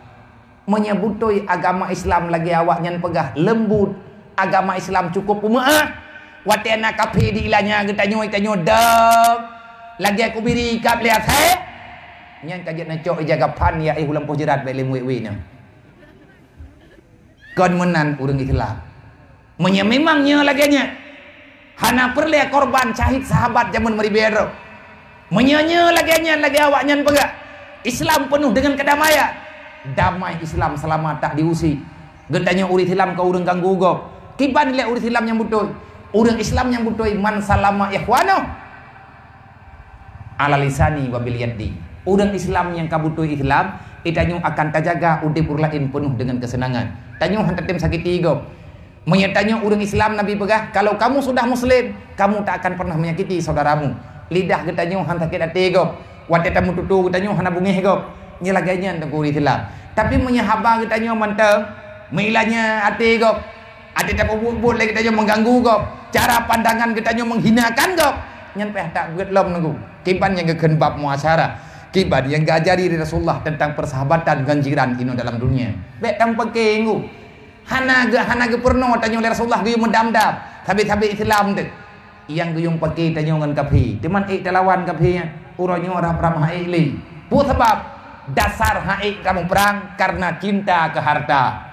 Menyebutoi agama Islam lagi awaknya pegah lembut. Agama Islam cukup umaah. Watena kafir di ilahnya getanyo dak. Lagi aku biri kap lihat hai. Nyan kajet na cok jaga pan ya ulam pojerat bae lemwe nya. Kon menan urang Islam. Memangnya laginya. Hana perle korban syahid sahabat zaman meribero. Menyanya laginya lagi awaknya pegah. Islam penuh dengan kedamaian. Damai Islam selama tak diusik. Getanya uri Islam kau urang ganggu gop. Kiban le urang Islam yang betul. Urang Islam yang betul man salama ikhwano ala lisani wa bil yadi. Urang Islam yang kabutuh Islam itanyo akan terjaga udip lain penuh dengan kesenangan. Tanyo hantatem sakiti gop. Menyatanyo urang Islam Nabi pegah, kalau kamu sudah muslim, kamu tak akan pernah menyakiti saudaramu. Lidah getanyo han sakit hati gop. Wate tamu tutu getanyo hana bungih gop. Nya laganya tengku Islam. Tapi menyahaba getanyo mantau meilanya hati gop. Ada tak bubut lagi kita mengganggu kau. Cara pandangan kita menghinakan kau. Nyan peh tak getlom nunggu. Kiban yang geken bab muasyarah. Kiban yang gajari Rasulullah tentang persahabatan ganjiran ini dalam dunia. Bek tang peke ngu. Hana ge perno tanyo Rasulullah ge mendam-dam. Tapi Islam tu. Yang ge yung peke tanyo ngan kafi. Teman talawan kafi uronyo ora pram haik li. Pu sebab dasar haik kamu perang karena cinta ke harta.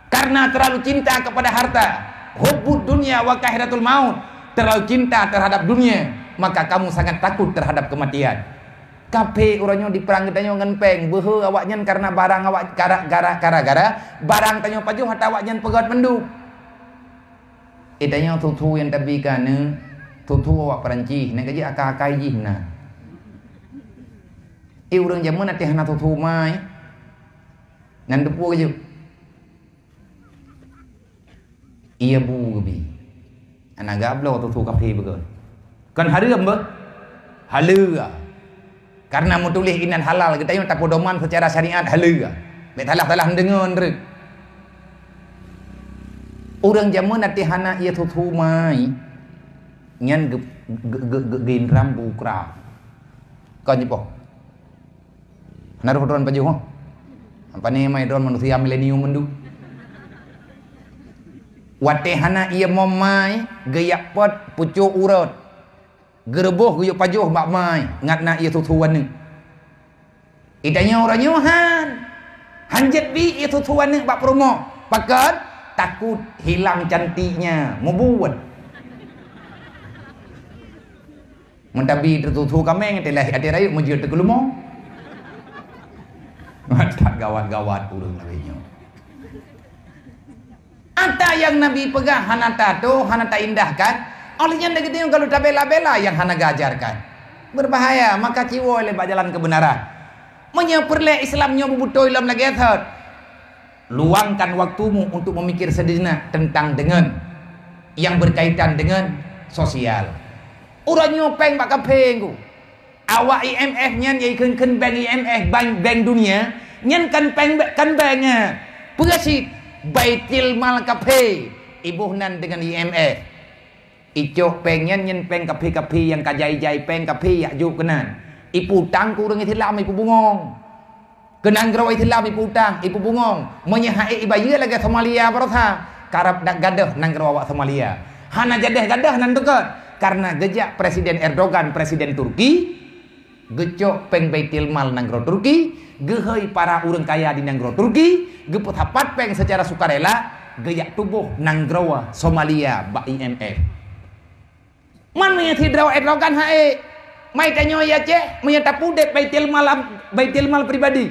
Karena terlalu cinta kepada harta, hubbud dunia wa kahiratul maut, terlalu cinta terhadap dunia, maka kamu sangat takut terhadap kematian. Kape orangnya di perang kita ngan peng, behe awaknya karena barang awak gara-gara barang tanyo pajuh hatta awaknya pegat mendu. Itanya tutu yang tabi kana tutu awak Perancis, nak gaji akak-akak jihna. Urang zaman nanti hana tutu mai, ngan depu gaji. Ia bu gebi. Anak gablo tu kafe betul. Kan haram be? Halal. Karena mu tulis inan halal kita yang tak pedoman secara syariat halal. Mek salah dengar rek. Orang zaman nanti hana ia tutu mai. Nyan gen rambu kra. Kau nyepo. Naruh drone baju ho. Apa ni mai drone manusia milenium mendu. Watehana ia momai geyak pot pucuk urut gereboh guyuk pajuh bak mai ngatna ia tutuan ni idanya orang nyuhan hanjet bi ia tutuan ni bak promo pakat takut hilang cantiknya mau buat Mentabi tertutu kameng telah ati rayu mujud tegelumo. Tak gawat-gawat urang lawenyo. Ata yang Nabi pegang hanata tu, hanata indahkan. Olehnya negeri kalau tak bela-bela yang hana gajarkan. Berbahaya, maka ciwo oleh jalan kebenaran. Menyeperle Islamnya bubutoy lam lagi athar. Luangkan waktumu untuk memikir sejenak tentang dengan yang berkaitan dengan sosial. Urangnya peng bak kapeng ku. Awak IMF nyan yai ken bank IMF bank dunia nyan kan bank Perasit Baitil Mal kape ibuhnan dengan IMF. Icok peng nyan peng kape yang kajai-jai peng kape yak juk kenan. Ipu tang ku urang Islam ipu bungong. Kenang grawai Islam ipu tang ipu bungong. Menyahai ibaya lagi Somalia barotha. Karab dak gadah nang grawak Somalia. Hana gadah nan dekat. Karena gejak Presiden Erdogan, Presiden Turki, gecok peng Baitil Mal nanggro Turki, gehoi para urang kaya di nanggro Turki, geput hapat peng secara sukarela, geyak tubuh nanggrowa Somalia ba IMF. Man menyathidra Erdogan hae, mai tanyo ya ceh, menyatapu dek Baitil Mal pribadi,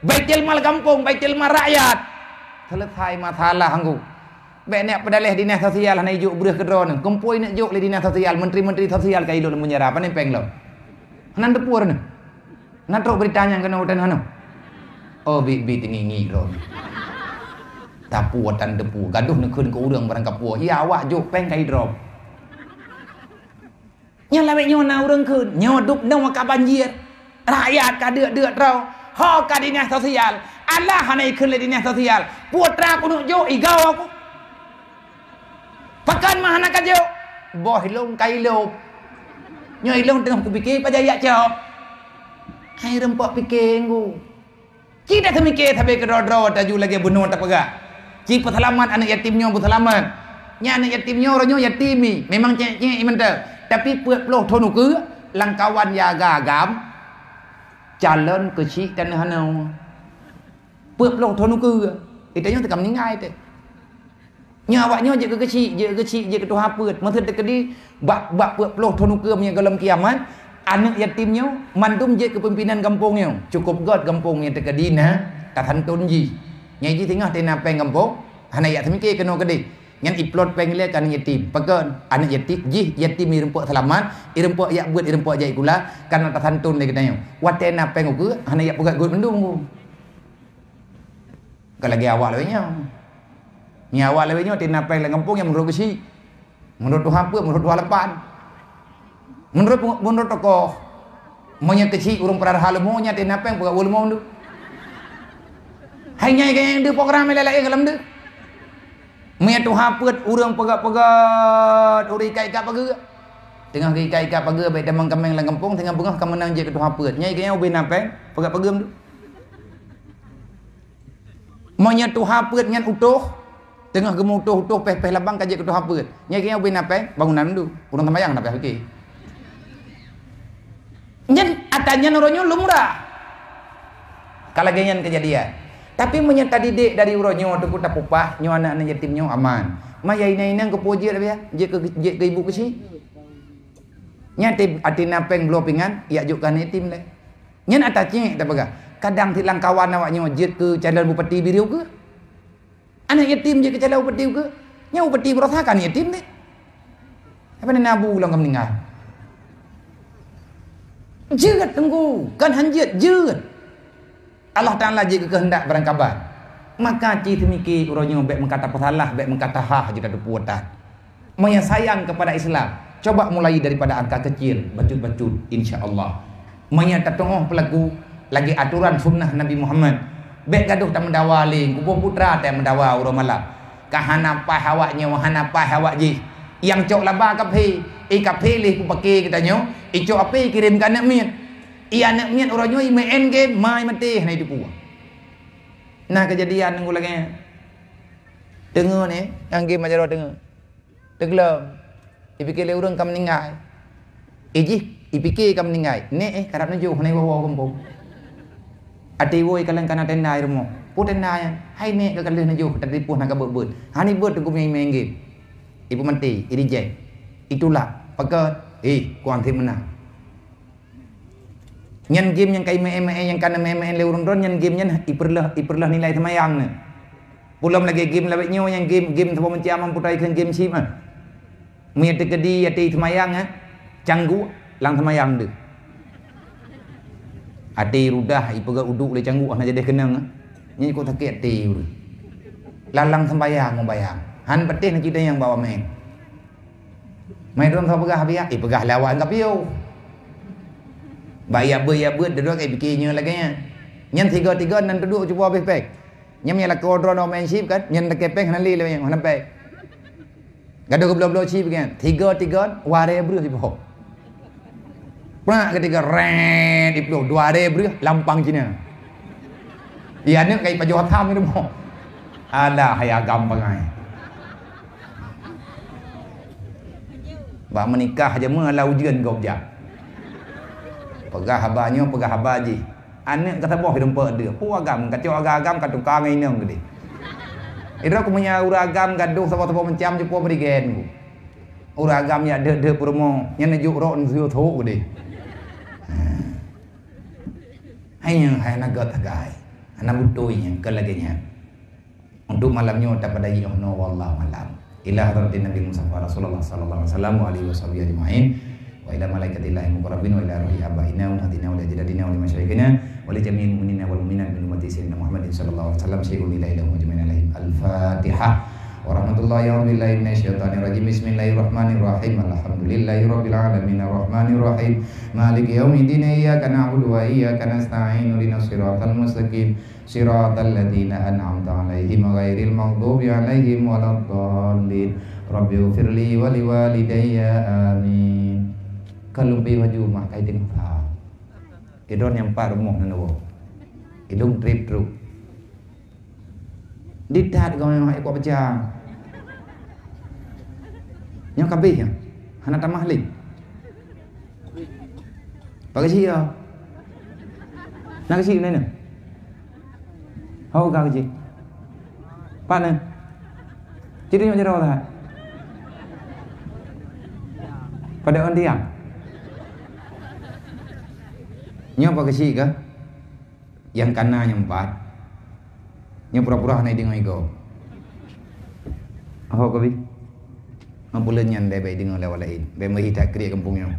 Baitil Mal kampung, Baitil Mal rakyat. Selesai masalah hanggu. Baik nak pedalih dinas sosial hana ijuk bereh kedron kumpoi nak juk le dinas sosial menteri-menteri sosial kai lo menyerah apa ni peng lo hanan depur na nan trok beritanya kena udan hano oh bi tingingi lo tapu tan depu gaduh nak keun ke urang barang kapua ya awak juk peng kai drop nya lawe nyo na urang keun nyo dup nang ka banjir rakyat ka deuk rau ho ka dinas sosial Allah hana keun le dinas sosial putra ku nuk juk igau aku Pakan mah nak kajo. Boh hilong kai lop. Nyo hilong tengah ku fikir pajaya cok. Hai rempok fikir ku. Ci dah temikir tapi kedro-dro taju lagi bunuh tak pegak. Ci perselamat anak yatimnya perselamat. Nya anak yatimnya orangnya yatimi. Memang cek-cek iman tapi puat peloh thonu ke langkawan ya gagam. Calon ke ci dan hanau. Puat peloh thonu ke. Itanya tekam ningai te. Nya awaknya je kecil je ketua haput masa tekedi bak peloh thonu ke punya dalam kiamat anak yatimnya mandum je kepimpinan kampungnya cukup god kampungnya tekedi nah tatantun ji nyai ji tengah tena peng kampung anak yatim ke kena kedi ngan iplot peng le kan yatim pakan anak yatim irempok selamat irempok yak buat irempok jai kula karena tatantun le kedanya watena peng ke anak yak pegat god mendung ku kalagi awak lawenya ni awak lewenya tina peng le kampung yang menurut besi menurut Tuhan apa menurut Tuhan lepan menurut tokoh monya kecil urang perar halmo nya tina peng pegat ulmo ndu hanya yang de program lelai kalam de monya Tuhan apa urang pegat uri kai-kai pagi tengah kai-kai pagi baik demang kameng le kampung tengah bengah ka menang je ke Tuhan apa nya yang ubin peng pegat pagi ndu monya Tuhan apa ngan utuh tengah gemutuh peh labang kajik ketuh apa nya kena ubin apa bangunan dulu urang tambayang apa okey nyen atanya nuronyo lumrah kalau ganyan kejadian tapi menyata didik dari uronyo tu ku tapupah nyo anak yatimnyo aman maya ina ke poje dia je ke ibu kesi nya te atina peng blopingan ya juk kan yatim le nyen atacing tak baga kadang tilang kawan awaknyo je ke calon bupati Biriu ke anak yatim je kecalau upeti ke nya upeti berosakan yatim ni apa ni nabu ulang meninggal jeut tunggu kan hanjeut jeut Allah Taala je kehendak berangkabat maka ci temiki uronyo baik mengkata pesalah baik mengkata hah jika dupuatan moya sayang kepada Islam coba mulai daripada angka kecil bacut-bacut insyaallah moya tatongah pelaku lagi aturan sunnah Nabi Muhammad bek gaduh tak mendawali kupu putra tak mendawa uromala kahana pa hawaknya wahana pa hawak ji yang cok laba kape kape leh ku pakai katanya cok ape kirim ke anak miat anak miat uronyo main game mai mati na itu puah nah kejadian nunggu lagi dengar ni yang game ajar dengar teglam dipikir le urang kam meninggal dipikir kam meninggal ni karap naju hanai wawa kampung ati woi kalang kana tenai rumo putenai hai ne ka kalih naju tadi puh nak beut hani beut tu kumai mengge ibu mati irijek itulah pakat kuang thi menang. Nyan game yang kai me yang kana me leuron nyan game nyan iperlah nilai semayang ne. Pulam lagi game lawet nyo yang game thabo mencam amputai kan game sim ah. Mia tekedi ati semayang ah. Canggu lang semayang de. Ati rudah ipaga uduk le canggu ah jadi kenang ah. Nyi ko takek ati. Lalang sembayang membayang. Han petih nak kita yang bawa main. Main dalam sa pegah biak, pegah lawan kapiu. Bayar ber duduk fikirnya lagi nya. Nyan tiga nan duduk cuba pek. Nyam yang lako drone main ship kan, nyan tak pek hanali le yang han pek. Gaduh ke belum ship kan. Tiga ware bru si boh. Pernah ketika red di belum 2 lampang Cina. Iya ni kai pajuh tham ni boh. Alah hai agam pangai. Bak menikah aja mengalau ujian kau jak. Pegah habanya pegah habaji. Anak kata boh hidup dia. Pu agam kacau agam kat tukang ini yang gede. Ira aku punya uragam gaduh sapa-sapa mencam jepo berigen ku. Uragam ya de promo nya nejuk ro nzu tho gede. Hanya nak gatai. Anak butoi yang kelaganya. Untuk malamnya dapat dai ono wallahu alam. Ila hadratin Nabi Mustafa Rasulullah sallallahu alaihi wasallam ajma'in wa ila malaikatillahi muqarrabin wa ila ruhi abaina wa hadina wa jaddadina wa masyayikhina wa li jami'il mu'minina wal mu'minat min ummati sayyidina Muhammadin sallallahu alaihi wasallam sayyidul ilahi lahum ajma'in alaihim al-fatihah wa rahmatullahi wa billahi minasyaitonir rajim bismillahirrahmanirrahim alhamdulillahi rabbil alamin arrahmanir rahim maliki yaumiddin iyyaka na'budu wa iyyaka nasta'in ihdinas siratal mustaqim siratal ladzina an'amta 'alaihim ghairil maghdubi 'alaihim waladdallin rabbi ighfirli wa liwalidayya amin. Kalau bi waju mak kai teng tha idon yang par moh nano idung trip tru ditat kau yang ko baca yang kabeh ya hana tamah lin pakai sia nak si ni ne hau ka ji pa ne jadi macam mana dah pada on dia nya apa kesi ke yang kana yang 4 nya pura-pura na dengan ego oh kabi ambulan nyan dai bai dengan lewat lain bai mai tak kriak kampung nya